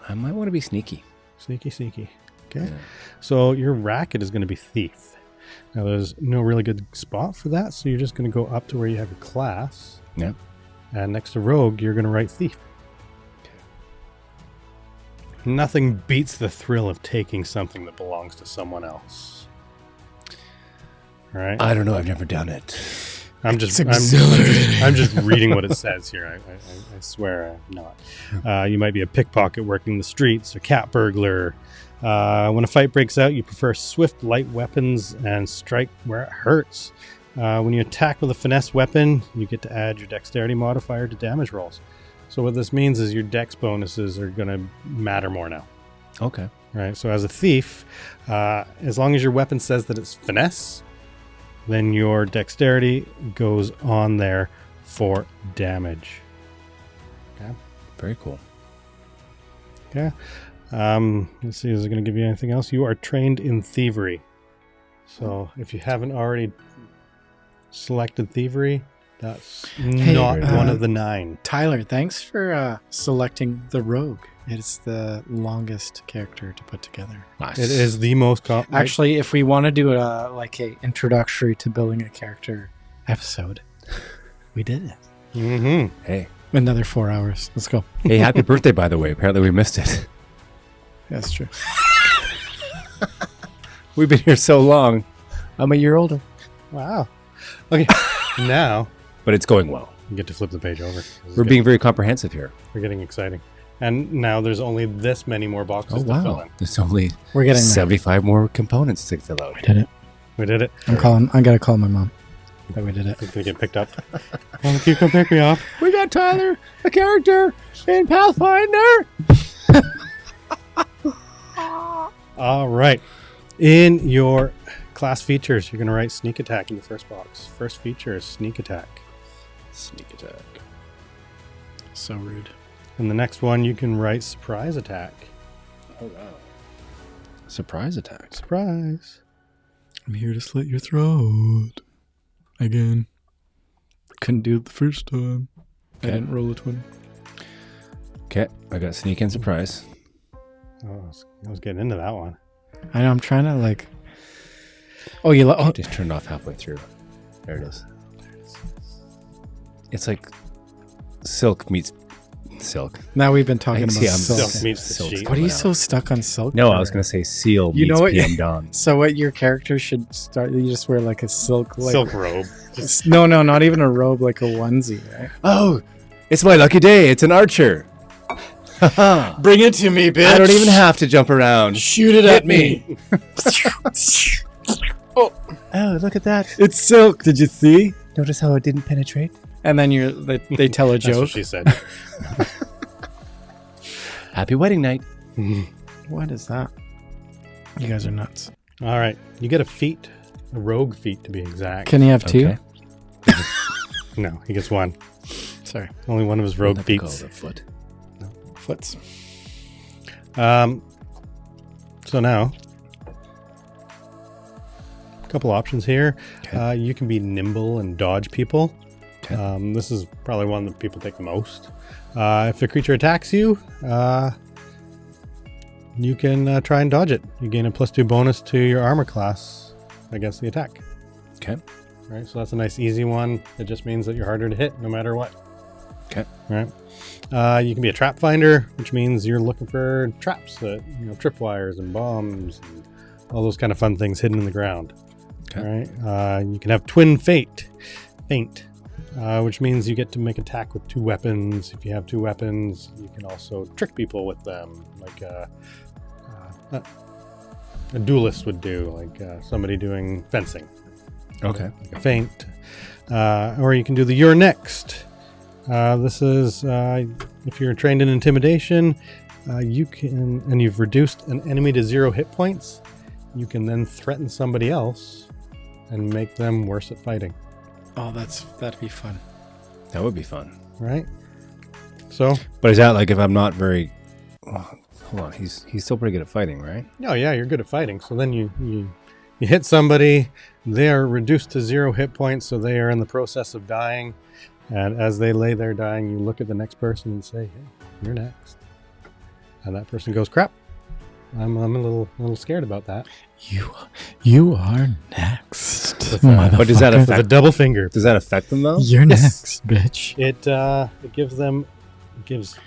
I might want to be sneaky. Sneaky, sneaky. Okay. Yeah. So your racket is going to be thief. Now there's no really good spot for that. So you're just going to go up to where you have your class. Yeah. And next to rogue, you're going to write thief. Nothing beats the thrill of taking something that belongs to someone else. All right. I don't know. I've never done it. I'm just reading what it says here. I swear I'm not. You might be a pickpocket working the streets, a cat burglar. When a fight breaks out, you prefer swift, light weapons and strike where it hurts. When you attack with a finesse weapon, you get to add your dexterity modifier to damage rolls. So what this means is your dex bonuses are going to matter more now. Okay. Right. So as a thief, as long as your weapon says that it's finesse, then your dexterity goes on there for damage. Okay. Very cool. Okay. Let's see. Is it going to give you anything else? You are trained in thievery. So if you haven't already selected thievery, that's not one of the 9. Tyler, thanks for selecting the rogue. It's the longest character to put together. Nice. It is the most... Actually, if we want to do a introductory to building a character episode, we did it. Mm-hmm. Hey. Another 4 hours. Let's go. Hey, happy birthday, by the way. Apparently we missed it. That's true. We've been here so long. I'm a year older. Wow. Okay. Now... But it's going well. You get to flip the page over. We're being very comprehensive here. We're getting exciting. And now there's only this many more boxes to fill in. There's only We're getting 75 more components to fill out. We did it. We did it. I gotta call my mom that we did it. It's going to get picked up. Well, you come pick me up. We got Tyler, a character in Pathfinder. All right. In your class features, you're going to write sneak attack in the first box. First feature is sneak attack. Sneak attack. So rude. And the next one, you can write surprise attack. Oh, wow. Surprise attack. Surprise. I'm here to slit your throat. Again. Couldn't do it the first time. Okay. I didn't roll a 20. Okay, I got sneak and surprise. Oh, I was getting into that one. I know, I'm trying to Oh, you Just turned off halfway through. There it is. It's like silk meets silk. Now we've been talking about Silk silk. meets the sheet. What are you so stuck on silk? No, I for? was going to say seal You meets know what- PM Dawn. So what your character should start? You just wear a silk, Silk robe. No, not even a robe, like a onesie, right? Oh, it's my lucky day. It's an archer. Bring it to me, bitch. I don't even have to jump around. shoot it at me. Oh, look at that. It's silk. Did you see? Notice how it didn't penetrate? And then they tell a That's what joke. she said. Happy wedding night. What is that? You guys are nuts. All right. You get a feat, a rogue feat to be exact. Can you have two? Okay. No, he gets one. Sorry, Only one of his rogue That'd be feats. called a foot. foots. So now, a couple options here. Okay. You can be nimble and dodge people. Okay. This is probably one that people take the most. If a creature attacks you, you can try and dodge it. You gain a +2 bonus to your armor class against the attack. Okay. Right, so that's a nice easy one. It just means that you're harder to hit no matter what. Okay. Right. You can be a trap finder, which means you're looking for traps that, tripwires and bombs and all those kind of fun things hidden in the ground. Okay. Right. You can have twin feint, which means you get to make attack with 2 weapons. If you have 2 weapons, you can also trick people with them, like a duelist would do, like somebody doing fencing. Okay. Like a feint. Or you can do the you're next. This is if you're trained in intimidation, you can, and you've reduced an enemy to 0 hit points, you can then threaten somebody else and make them worse at fighting. Oh, that'd be fun. That would be fun. Right? So, But is that like if I'm not very... Oh, hold on. He's still pretty good at fighting, right? oh yeah, you're good at fighting. So then you hit somebody, they are reduced to 0 hit points, so they are in the process of dying. And as they lay there dying, you look at the next person and say, "Hey, you're next." And that person goes, "Crap, I'm a little scared about that." You are next. But does that With a affect? double finger. Does that affect them though? You're Yes. next, bitch. It gives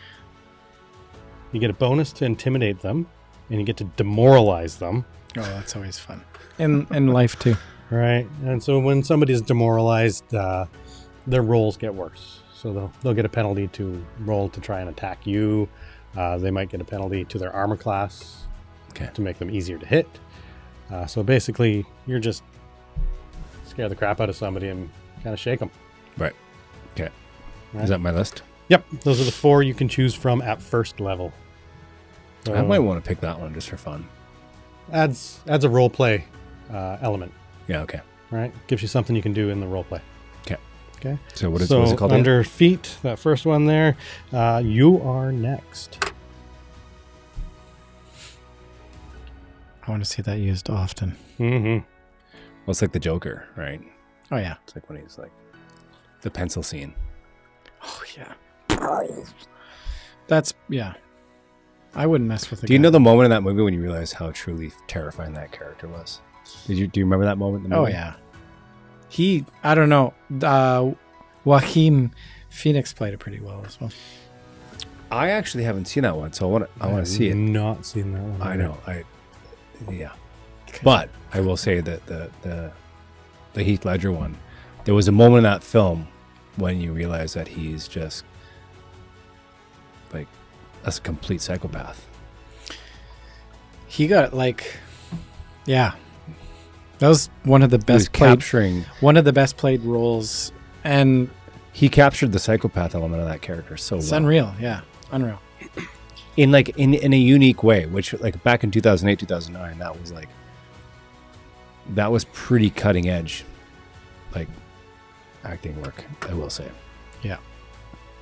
you get a bonus to intimidate them, and you get to demoralize them. Oh, that's always fun. In life too. right? And so when somebody's demoralized, their rolls get worse. So they'll get a penalty to roll to try and attack you. They might get a penalty to their armor class to make them easier to hit. So basically, you're just scare the crap out of somebody and kind of shake them. Right. Okay. Right? Is that my list? Yep. Those are the 4 you can choose from at first level. So I might want to pick that one just for fun. adds a role play element. Yeah. Okay. Right? Gives you something you can do in the role play. Okay. Okay. So what is it called? Under feet, that first one there, you are next. I want to see that used often. Mm-hmm. Well, it's like the Joker, right? Oh, yeah. It's like when he's like the pencil scene. Oh, yeah. That's, yeah. I wouldn't mess with it. Do you know the moment in that movie when you realize how truly terrifying that character was? Do you remember that moment in the movie? Oh, yeah. I don't know. Joaquin Phoenix played it pretty well as well. I actually haven't seen that one, so I want to see it. Not seen that one. I know. Yeah. But I will say that the Heath Ledger one, there was a moment in that film when you realize that he's just like a complete psychopath. He got yeah. That was one of the best played roles, and he captured the psychopath element of that character so well. It's unreal, yeah, unreal. In a unique way, which like back in 2008, 2009, that was pretty cutting edge, like acting work, I will say. Yeah,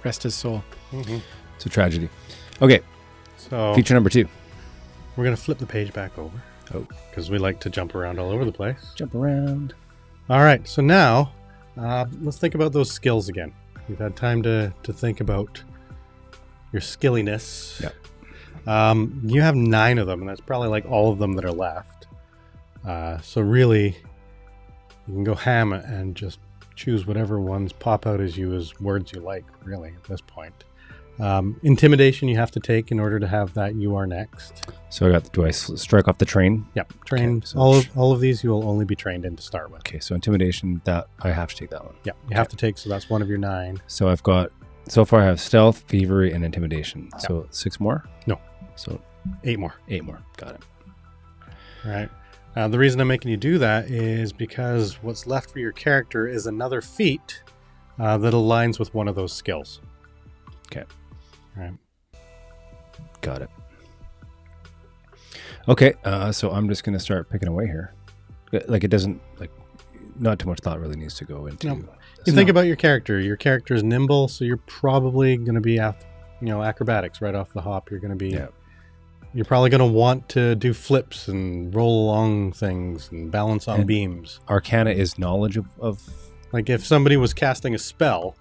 rest his soul. Mm-hmm. It's a tragedy. Okay, so feature number 2. We're gonna flip the page back over. Oh, because we like to jump around all over the place. Jump around. All right, so now let's think about those skills again. You've had time to think about your skilliness. Yeah. You have 9 of them, and that's probably like all of them that are left. So really, you can go ham and just choose whatever ones pop out as words you like, really, at this point. Intimidation you have to take in order to have that you are next. So do I strike off the train? Yep. Train. Okay, so all of these you will only be trained in to start with. Okay, so intimidation, that I have to take that one. Yeah, you have to take, so that's one of your 9. So I've got, so far I have stealth, thievery, and intimidation. Yep. So 6 more? No. So 8 more. 8 more. Got it. All right. The reason I'm making you do that is because what's left for your character is another feat that aligns with one of those skills. Okay. All right. Got it. Okay, so I'm just going to start picking away here. Like it doesn't, like, not too much thought really needs to go into. No. You think about your character. Your character is nimble, so you're probably going to be, acrobatics right off the hop. You're going to be, Yeah. You're probably going to want to do flips and roll along things and balance on beams. Arcana is knowledge of. Like if somebody was casting a spell,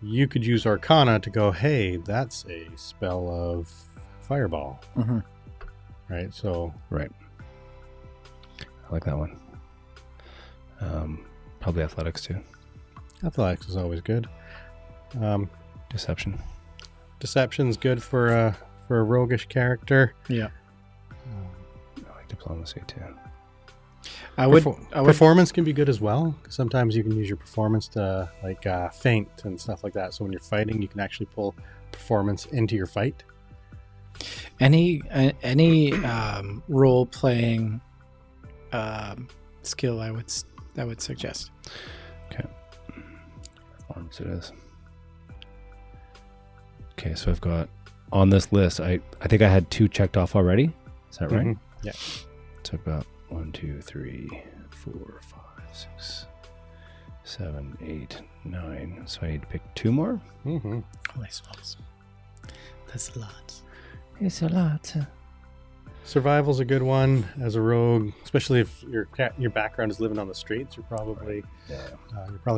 you could use Arcana to go, hey, that's a spell of fireball. Mm-hmm. Right, so... Right. I like that one. Probably athletics too. Athletics is always good. Deception. Deception's good for a roguish character. Yeah. I like diplomacy too. I would Performance can be good as well. Sometimes you can use your performance to feint and stuff like that. So when you're fighting, you can actually pull performance into your fight. Any role playing skill I would suggest. Okay. Performance it is. Okay, so I've got on this list. I think I had 2 checked off already. Is that right? Mm-hmm. Yeah. So I've got 1, 2, 3, 4, 5, 6, 7, 8, 9. So I need to pick 2 more. Mm-hmm. Holy smokes. That's a lot. It's a lot. Survival's a good one as a rogue, especially if your background is living on the streets. You're probably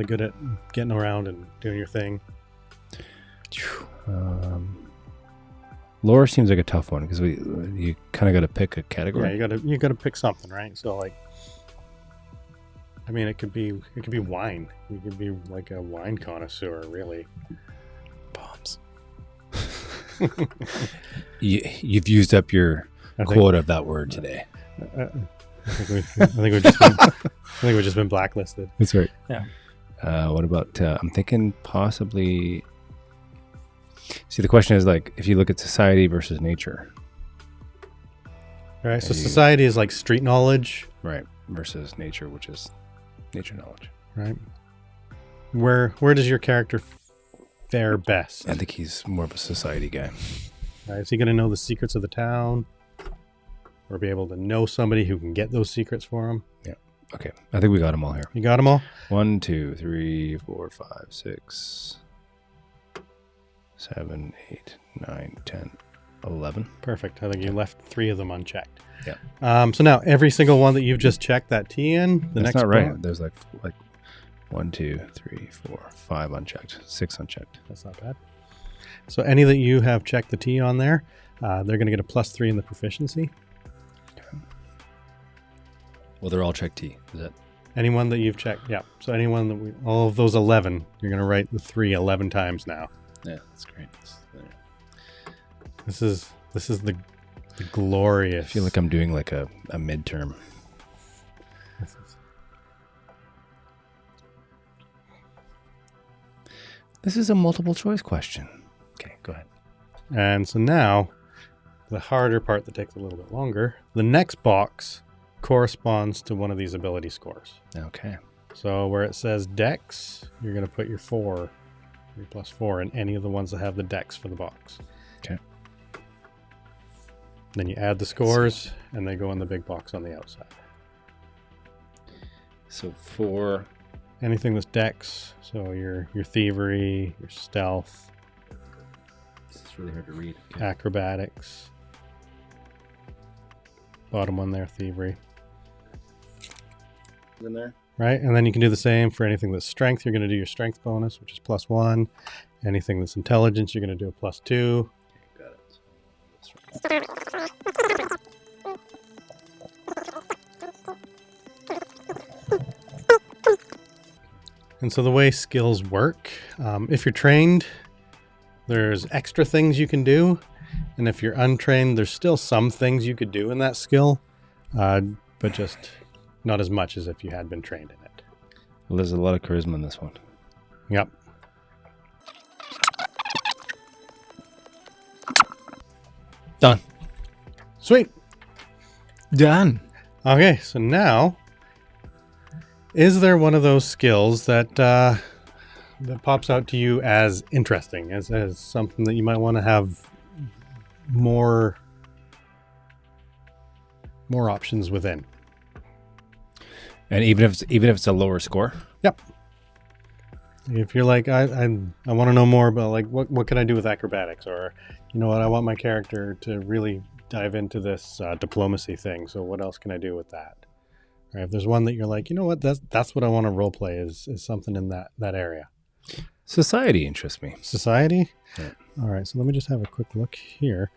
good at getting around and doing your thing. Lore seems like a tough one because you kind of got to pick a category. Yeah, you got to pick something, right? So like, I mean, it could be wine. You could be like a wine connoisseur, really. Bombs. You've used up your quota of that word today. I think we've just been blacklisted. That's right. Yeah. What about? I'm thinking possibly. See, the question is like if you look at society versus nature, Right. So society is like street knowledge, right, versus nature, which is nature knowledge. right? Where does your character fare best? I think he's more of a society guy. Right? Is he going to know the secrets of the town, or be able to know somebody who can get those secrets for him? Yeah. Okay. I think we got them all here. You got them all? 1, 2, 3, 4, 5, 6, 7, 8, 9, 10, 11. Perfect. I think you left 3 of them unchecked. Yeah. So now every single one that you've just checked that T in, the That's next not right. block- There's like 1, 2, 3, 4, 5 unchecked, 6 unchecked. That's not bad. So any that you have checked the T on there, they're going to get a +3 in the proficiency. Well, they're all checked T. Is that? Anyone that you've checked, yeah. So anyone that all of those 11, you're going to write the 3 11 times now. Yeah, that's great. This is the glorious. I feel like I'm doing like a midterm. This is a multiple choice question. Okay, go ahead. And so now, the harder part that takes a little bit longer, the next box corresponds to one of these ability scores. Okay. So where it says Dex, you're going to put your +4 in any of the ones that have the Dex for the box. Okay. Then you add the scores, and they go in the big box on the outside. So 4. Anything that's Dex, so your thievery, your stealth, This is really hard to read. acrobatics. Bottom one there, thievery. In there. Right, and then you can do the same for anything that's strength. You're going to do your strength bonus, which is +1. Anything that's intelligence, you're going to do a +2. Got it. And so the way skills work, if you're trained, there's extra things you can do. And if you're untrained, there's still some things you could do in that skill, but just not as much as if you had been trained in it. Well, there's a lot of charisma in this one. Yep. Done. Sweet. Done. Okay, so now, is there one of those skills that that pops out to you as interesting, as something that you might want to have more options within? And even if it's a lower score. Yep. If you're like, I want to know more about like what can I do with acrobatics, or you know what, I want my character to really dive into this diplomacy thing. So what else can I do with that? Right, if there's one that you're like, you know what, that's what I want to role play is something in that area. Society interests me. Society. Yeah. All right, so let me just have a quick look here,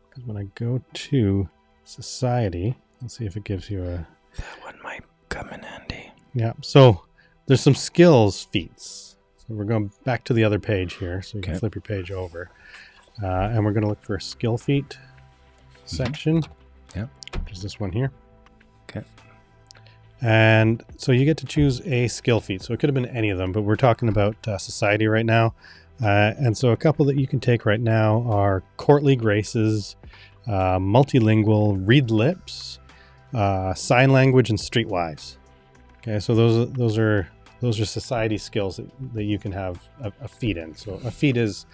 because when I go to society, let's see if it gives you a. That one might come in handy. Yeah. So there's some skills feats. So we're going back to the other page here, so you can Okay. flip your page over, and we're going to look for a skill feat section. Yeah. Which is this one here. Okay. And so you get to choose a skill feat. So it could have been any of them, but we're talking about society right now. And so a couple that you can take right now are courtly graces, multilingual, read lips, sign language, and streetwise. Okay, so those are society skills that you can have a feat in. So a feat is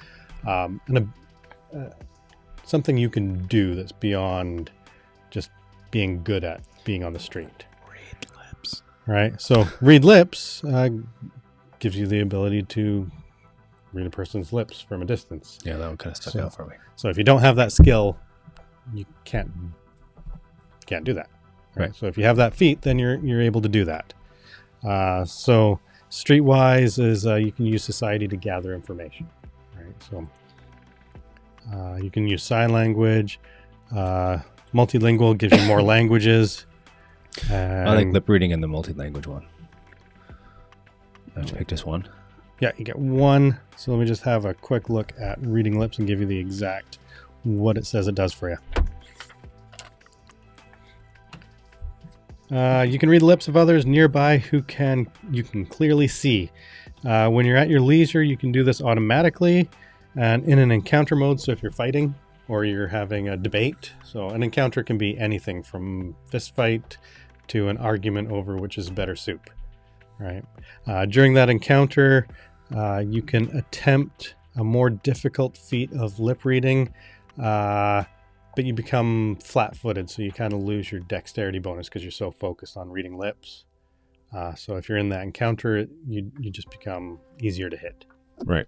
something you can do that's beyond just being good at being on the street. Read lips. Right. So read lips gives you the ability to read a person's lips from a distance. Yeah, that one kind of stuck So- out for me. So if you don't have that skill, you can't do that. Right. So if you have that feat, then you're able to do that. So streetwise is you can use society to gather information. Right. So you can use sign language. Multilingual gives you more languages. I like lip reading and the multi-language one. I just picked just one. Yeah, you get one. So let me just have a quick look at reading lips and give you the exact what it says it does for you. You can read the lips of others nearby you can clearly see. When you're at your leisure, you can do this automatically and in an encounter mode. So if you're fighting or you're having a debate, so an encounter can be anything from fist fight to an argument over which is better soup, right? During that encounter, you can attempt a more difficult feat of lip reading, but you become flat-footed, so you kind of lose your dexterity bonus because you're so focused on reading lips. So if you're in that encounter, you just become easier to hit. Right.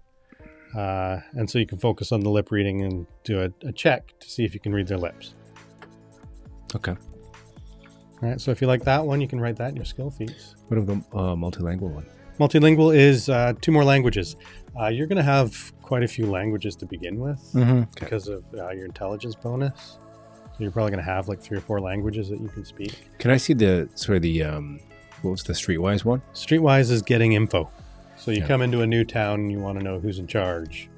And so you can focus on the lip reading and do a check to see if you can read their lips. Okay. All right, so if you like that one, you can write that in your skill feats. What of the multilingual one? Multilingual is 2 more languages. You're going to have quite a few languages to begin with because of your intelligence bonus. So you're probably going to have like 3 or 4 languages that you can speak. Can I see the sort of the what was the Streetwise one? Streetwise is getting info. So you come into a new town and you want to know who's in charge.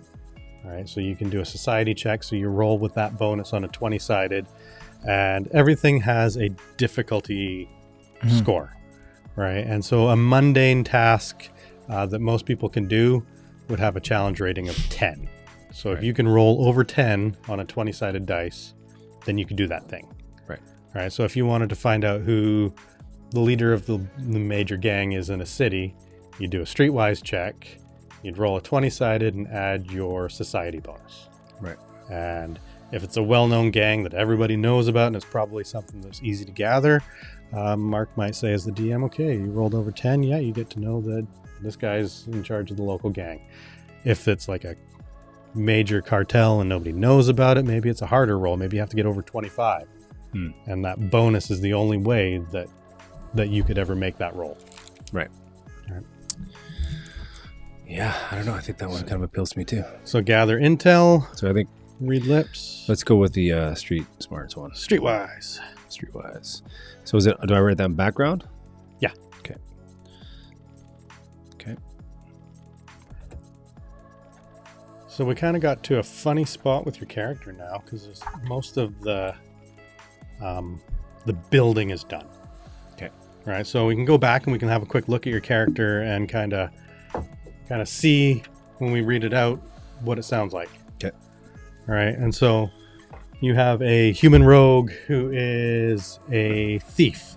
All right, so you can do a society check. So you roll with that bonus on a 20-sided, and everything has a difficulty score, right? And so a mundane task that most people can do would have a challenge rating of 10. So if you can roll over 10 on a 20-sided dice, then you can do that thing. Right. All right, so if you wanted to find out who the leader of the major gang is in a city, you do a streetwise check, you'd roll a 20-sided and add your society bonus. Right. And if it's a well-known gang that everybody knows about and it's probably something that's easy to gather, Mark might say as the DM, okay, you rolled over 10, yeah, you get to know that this guy's in charge of the local gang. If it's like a major cartel and nobody knows about it, maybe it's a harder roll. Maybe you have to get over 25. And that bonus is the only way that you could ever make that roll. Right. All right. Yeah, I don't know. I think that one kind of appeals to me too. So gather intel, So I think read lips. let's go with the street smarts one. Streetwise. Streetwise. So is it? Do I write that in background? Yeah. Okay. Okay. So we kind of got to a funny spot with your character now because most of the building is done. Okay. All right. So we can go back and we can have a quick look at your character and kind of see when we read it out what it sounds like. Okay. All right. And so you have a human rogue who is a thief.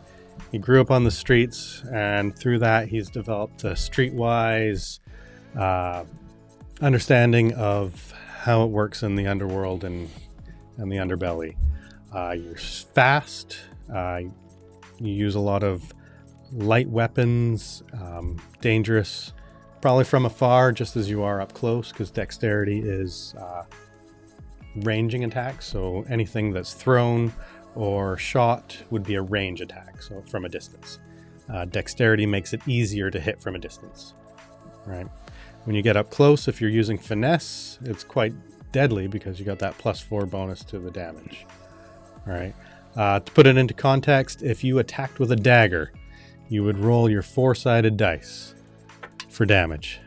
He grew up on the streets, and through that he's developed a streetwise understanding of how it works in the underworld and the underbelly. You're fast. You use a lot of light weapons, dangerous, probably from afar, just as you are up close, because dexterity is ranging attacks. So anything that's thrown or shot would be a range attack, so from a distance. Dexterity makes it easier to hit from a distance, right? When you get up close, if you're using finesse, it's quite deadly because you got that +4 bonus to the damage. All right. To put it into context, if you attacked with a dagger, you would roll your 4-sided dice for damage.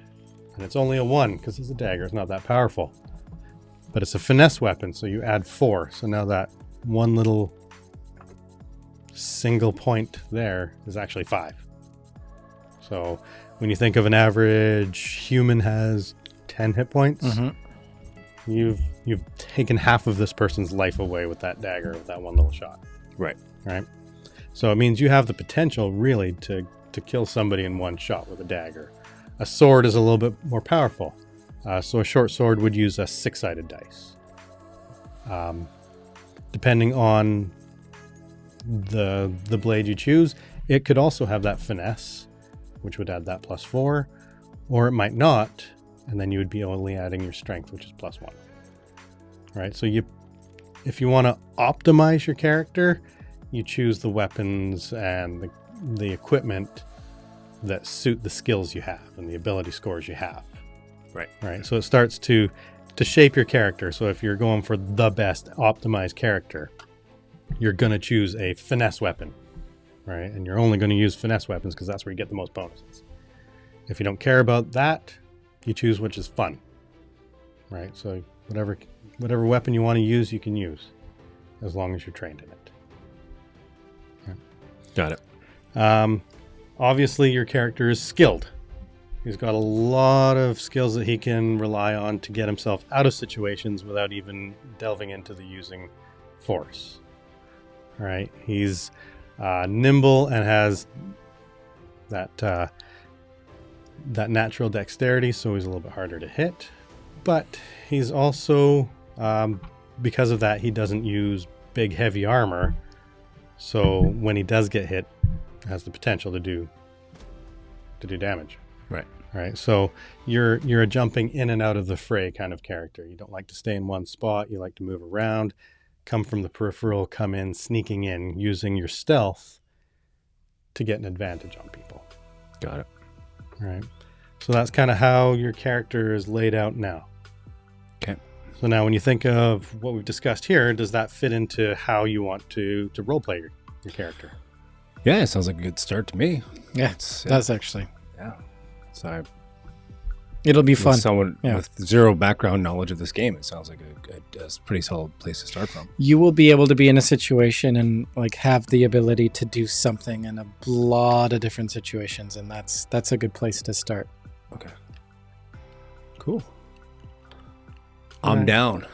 And it's only a 1 because it's a dagger. It's not that powerful. But it's a finesse weapon, so you add 4. So now that one little single point there is actually 5. So when you think of an average human has 10 hit points, you've taken half of this person's life away with that dagger, with that one little shot. Right. Right. So it means you have the potential really to kill somebody in one shot with a dagger. A sword is a little bit more powerful. So a short sword would use a 6-sided dice. Depending on the blade you choose, it could also have that finesse, which would add that +4, or it might not, and then you would be only adding your strength, which is +1. Right? So if you want to optimize your character, you choose the weapons and the equipment that suit the skills you have and the ability scores you have. Right. Right. So it starts to shape your character. So if you're going for the best optimized character, you're going to choose a finesse weapon, right? And you're only going to use finesse weapons because that's where you get the most bonuses. If you don't care about that, you choose which is fun, right? So whatever weapon you want to use, you can use as long as you're trained in it. Got it. Obviously, your character is skilled. He's got a lot of skills that he can rely on to get himself out of situations without even delving into the using force. Right? He's nimble and has that natural dexterity, so he's a little bit harder to hit. But he's also, because of that, he doesn't use big, heavy armor. So when he does get hit, has the potential to do damage. Right. So you're a jumping in and out of the fray kind of character. You don't like to stay in one spot. You like to move around, come from the peripheral, come in, sneaking in, using your stealth to get an advantage on people. Got it. Right. So that's kind of how your character is laid out now. Okay. So now when you think of what we've discussed here, does that fit into how you want to roleplay your character? Yeah, it sounds like a good start to me. Yeah, it does actually. Yeah. So it'll be fun. Someone with zero background knowledge of this game, it sounds like a pretty solid place to start from. You will be able to be in a situation and like have the ability to do something in a lot of different situations, and that's a good place to start. Okay. Cool. I'm down.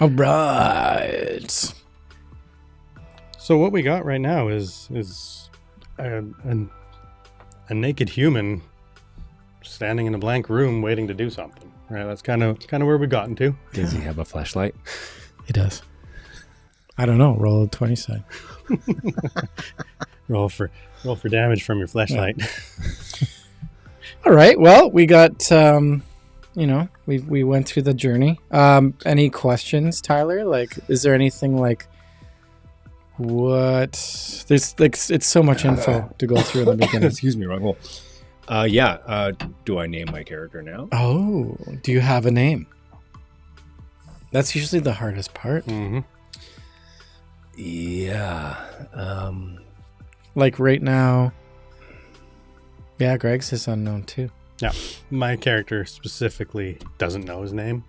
All right. So what we got right now is a naked human standing in a blank room waiting to do something. Right, that's kind of where we've gotten to. Does he have a flashlight? He does. I don't know. Roll a 20 side. roll for damage from your flashlight. Yeah. All right. Well, we got we went through the journey. Any questions, Tyler? Like, is there anything like what? There's like it's so much info to go through in the beginning. Excuse me, Ruggle. Do I name my character now? Oh, do you have a name? That's usually the hardest part. Mm-hmm. Yeah. Like right now. Yeah, Greg's is unknown too. Yeah, my character specifically doesn't know his name.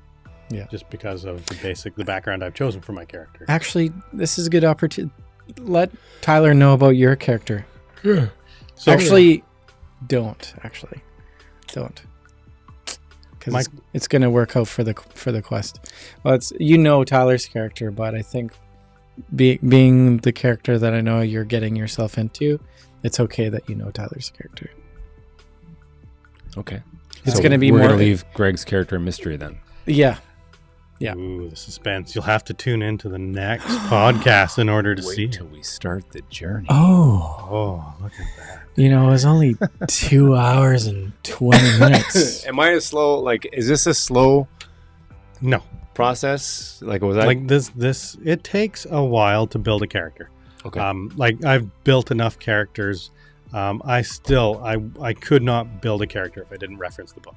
Yeah, just because of the background I've chosen for my character. Actually, this is a good opportunity. Let Tyler know about your character. Yeah. So don't. Because it's going to work out for the quest. Well, it's Tyler's character, but I think being the character that I know you're getting yourself into, it's okay that you know Tyler's character. Okay. It's going to be we're more... going to leave Greg's character a mystery then. Yeah. Yeah. Ooh, the suspense. You'll have to tune into the next podcast in order to see. Wait till we start the journey. Oh, look at that. It was only 2 hours and 20 minutes. Am I a slow, like, is this a slow No. process? Like, was that? Like this, it takes a while to build a character. Okay. Like I've built enough characters. I could not build a character if I didn't reference the book.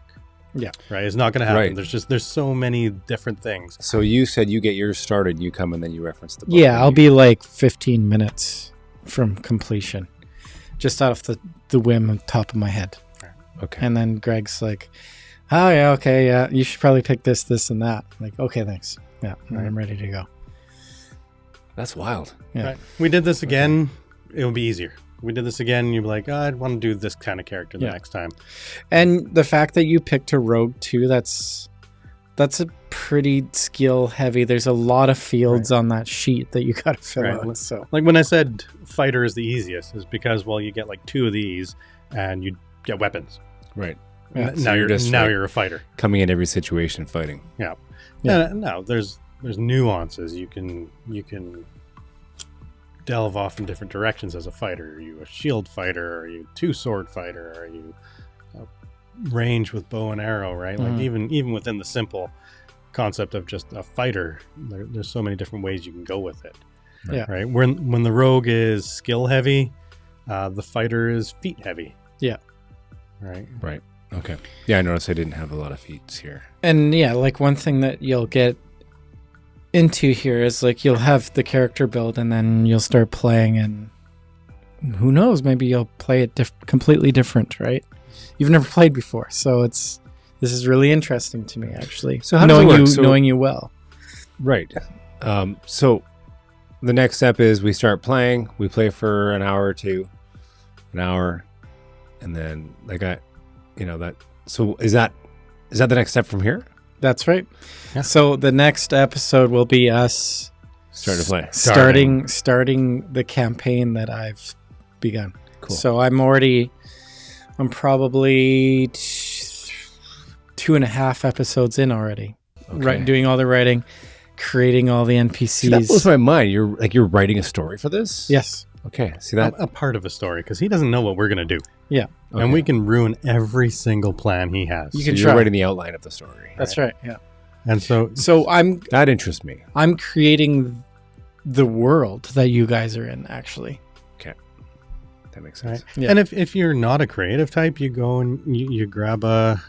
Yeah. Right. It's not going to happen. Right. There's so many different things. So you said you get yours started, you come and then you reference the book. Yeah, I'll be like 15 minutes from completion. Just out of the whim on top of my head. Okay. And then Greg's like, oh, yeah, okay, yeah, you should probably pick this, and that. Like, okay, thanks. Yeah, I'm ready to go. That's wild. Yeah. Right. We did this again. It would be easier. We did this again. You'd be like, I'd want to do this kind of character the next time. And the fact that you picked a rogue too, that's a pretty skill heavy. There's a lot of fields on that sheet that you got to fill out. So, like when I said fighter is the easiest, is because you get like 2 of these and you get weapons. Right. Yeah. So you're a fighter coming in every situation fighting. Yeah. No, there's nuances. You can delve off in different directions as a fighter. Are you a shield fighter? Are you a 2-sword fighter? Are you range with bow and arrow? Right. Like even within the simple concept of just a fighter, there's so many different ways you can go with it. Yeah. Right. When the rogue is skill heavy, the fighter is feat heavy. Yeah. Right. Okay. Yeah, I noticed I didn't have a lot of feats here. And yeah, like one thing that you'll get into here is like you'll have the character build and then you'll start playing, and who knows, maybe you'll play it completely different, right? You've never played before, so this is really interesting to me, actually. So how does it work? Knowing you well. Right. So the next step is we start playing. We play for an hour or two, an hour, and then like that. So is that the next step from here? That's right. Yeah. So the next episode will be us Starting to play. starting the campaign that I've begun. Cool. So I'm probably 2.5 episodes in already. Okay. Doing all the writing, creating all the NPCs. See, that blows my mind. You're writing a story for this? Yes. Okay. See that? A part of a story, because he doesn't know what we're going to do. Yeah. Okay. And we can ruin every single plan he has. You So can you're try. writing the outline of the story. That's right. Yeah. And so So I'm That interests me. creating the world that you guys are in, actually. Okay. That makes sense. right. Yeah. And if you're not a creative type, you go and you grab a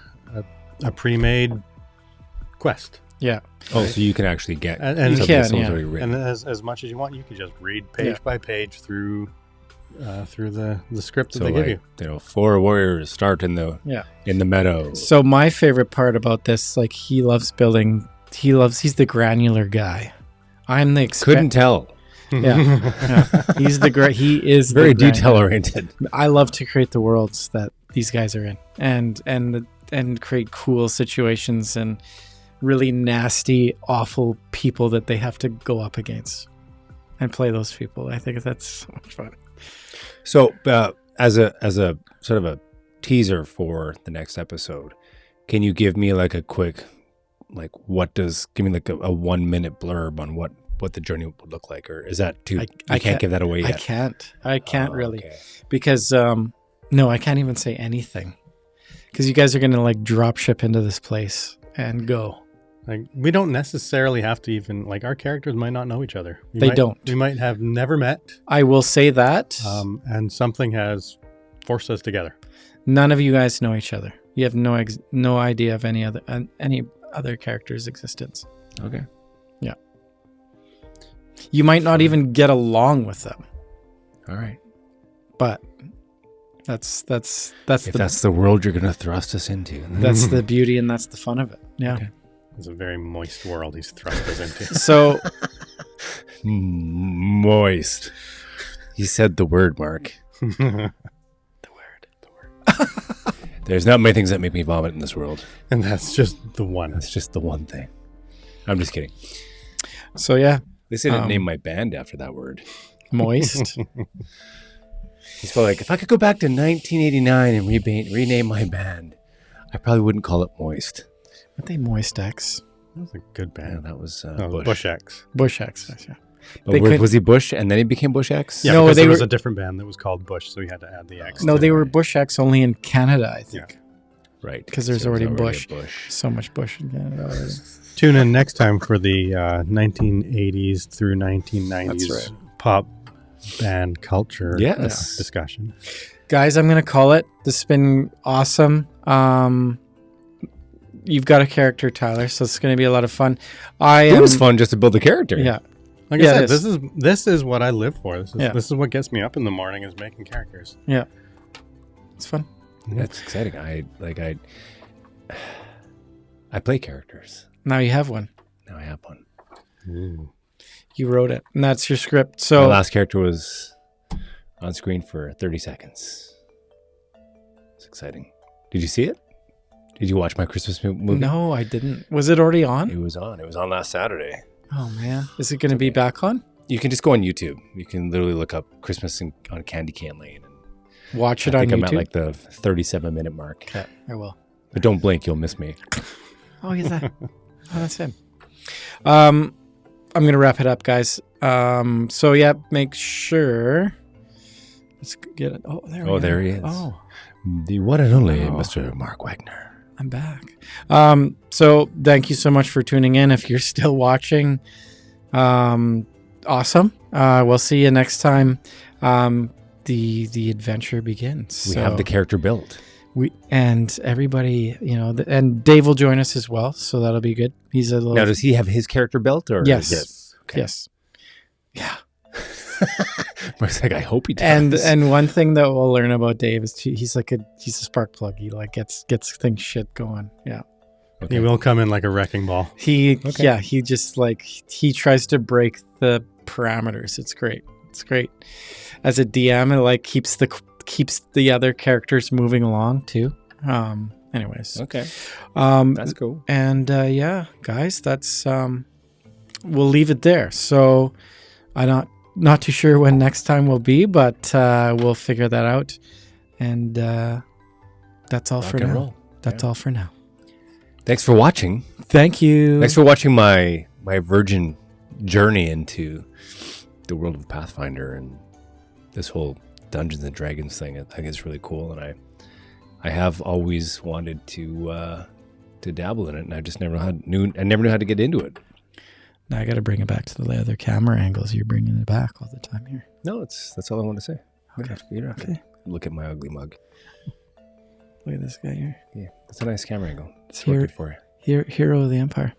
pre-made quest. Yeah. Oh, so you can actually get And something you can, someone's yeah. already written. And as much as you want, you can just read page Yeah. by page through the script that So they give you. 4 warriors start in the meadow. So my favorite part about this, like, he loves building. He's the granular guy. I'm the Couldn't tell. Yeah. He's he is Very the granular. detail oriented. I love to create the worlds that these guys are in, and create cool situations and really nasty, awful people that they have to go up against and play those people. I think that's so much fun. So, as a sort of a teaser for the next episode, can you give me like a quick, like, give me like a 1-minute blurb on what the journey would look like, or is that too? I can't give that away yet. I can't really, Okay. because no, I can't even say anything, because you guys are gonna like drop ship into this place and go. Like, we don't necessarily have to even, like, our characters might not know each other. They don't. We might have never met, I will say that and something has forced us together. none of you guys know each other. You have no idea of any other character's existence. Okay. You might not even get along with them, All right. but that's If that's the world you're going to thrust us into. that's the beauty and that's the fun of it. Yeah. Okay. It's a very moist world he's thrust us into. So Moist. You said the word, Mark. the word. There's not many things that make me vomit in this world. And that's just the one. That's just the one thing. I'm just kidding. So yeah, They said to name my band after that word. moist. He's probably like, if I could go back to 1989 and rename my band, I probably wouldn't call it Moist. Aren't they Moist X? That was a good Yeah, band. that was No, Bush. Bush X. Bush X. Yeah. But They could- was he Bush and then he became Bush X? Yeah, No, because they there was were- a different band that was called Bush, so we had to add the X. No, to they it. were Bush X only in Canada, I think. Right. 'Cause there's So it was already a Bush. Bush. So much Bush in Canada already. Tune in next time for the 1980s through 1990s That's pop band culture Yes. discussion. Guys, I'm gonna call it. This has been awesome. You've got a character, Tyler, so it's gonna be a lot of fun. It was fun just to build the character. Yeah. Like Yeah, I it said, this is what I live for. This is what gets me up in the morning, is making characters. Yeah. It's fun. That's exciting. I play characters. Now you have one. Now I have one. Ooh. You wrote it, and that's your script. My So last character was on screen for 30 seconds. It's exciting. Did you see it? Did you watch my Christmas movie? no, I didn't. Was it already on? It was on. It was on last Saturday. Oh man, is it going to be back on? You can just go on YouTube. You can literally look up Christmas on Candy Cane Lane. And Watch it I on think I'm YouTube. at like the 37-minute mark. Okay, I will. But don't blink, you'll miss me. Oh, is that? Oh, that's him. I'm gonna wrap it up, guys. So yeah, make sure. Let's get it. Oh, there. Oh, we there are. he is. Oh, The one and only Oh. Mr. Mark Wagner. I'm back. So thank you so much for tuning in. If you're still watching, awesome. We'll see you next time. The adventure begins. We So have the character built. and everybody, and Dave will join us as well. So that'll be good. He's a little. Now, does he have his character built? Or Yes. is it- Okay. Yes. Yeah. Mark's like, I hope he does. And one thing that we'll learn about Dave is he's a spark plug. He like gets things shit going. Yeah. Okay. He will come in like a wrecking ball. He Okay. he just like he tries to break the parameters. It's great. It's great. As a DM, it like keeps the keeps the other characters moving along too. Anyways, Okay, um, that's cool. and yeah, guys, that's we'll leave it there. So I'm not too sure when next time will be, but we'll figure that out. And that's all Rock for and now. roll. That's all for now. Thanks for watching. Thank you. Thanks for watching my virgin journey into the world of Pathfinder and this whole Dungeons and Dragons thing. I think it's really cool, and I have always wanted to dabble in it, and I just never knew how to get into it. Now I got to bring it back to the other camera angles. You're bringing it back all the time here. No, that's all I want to say. Okay. You don't have to look at my ugly mug. Look at this guy here. Yeah, that's a nice camera angle. It's Here- working for you. Hero of the Empire.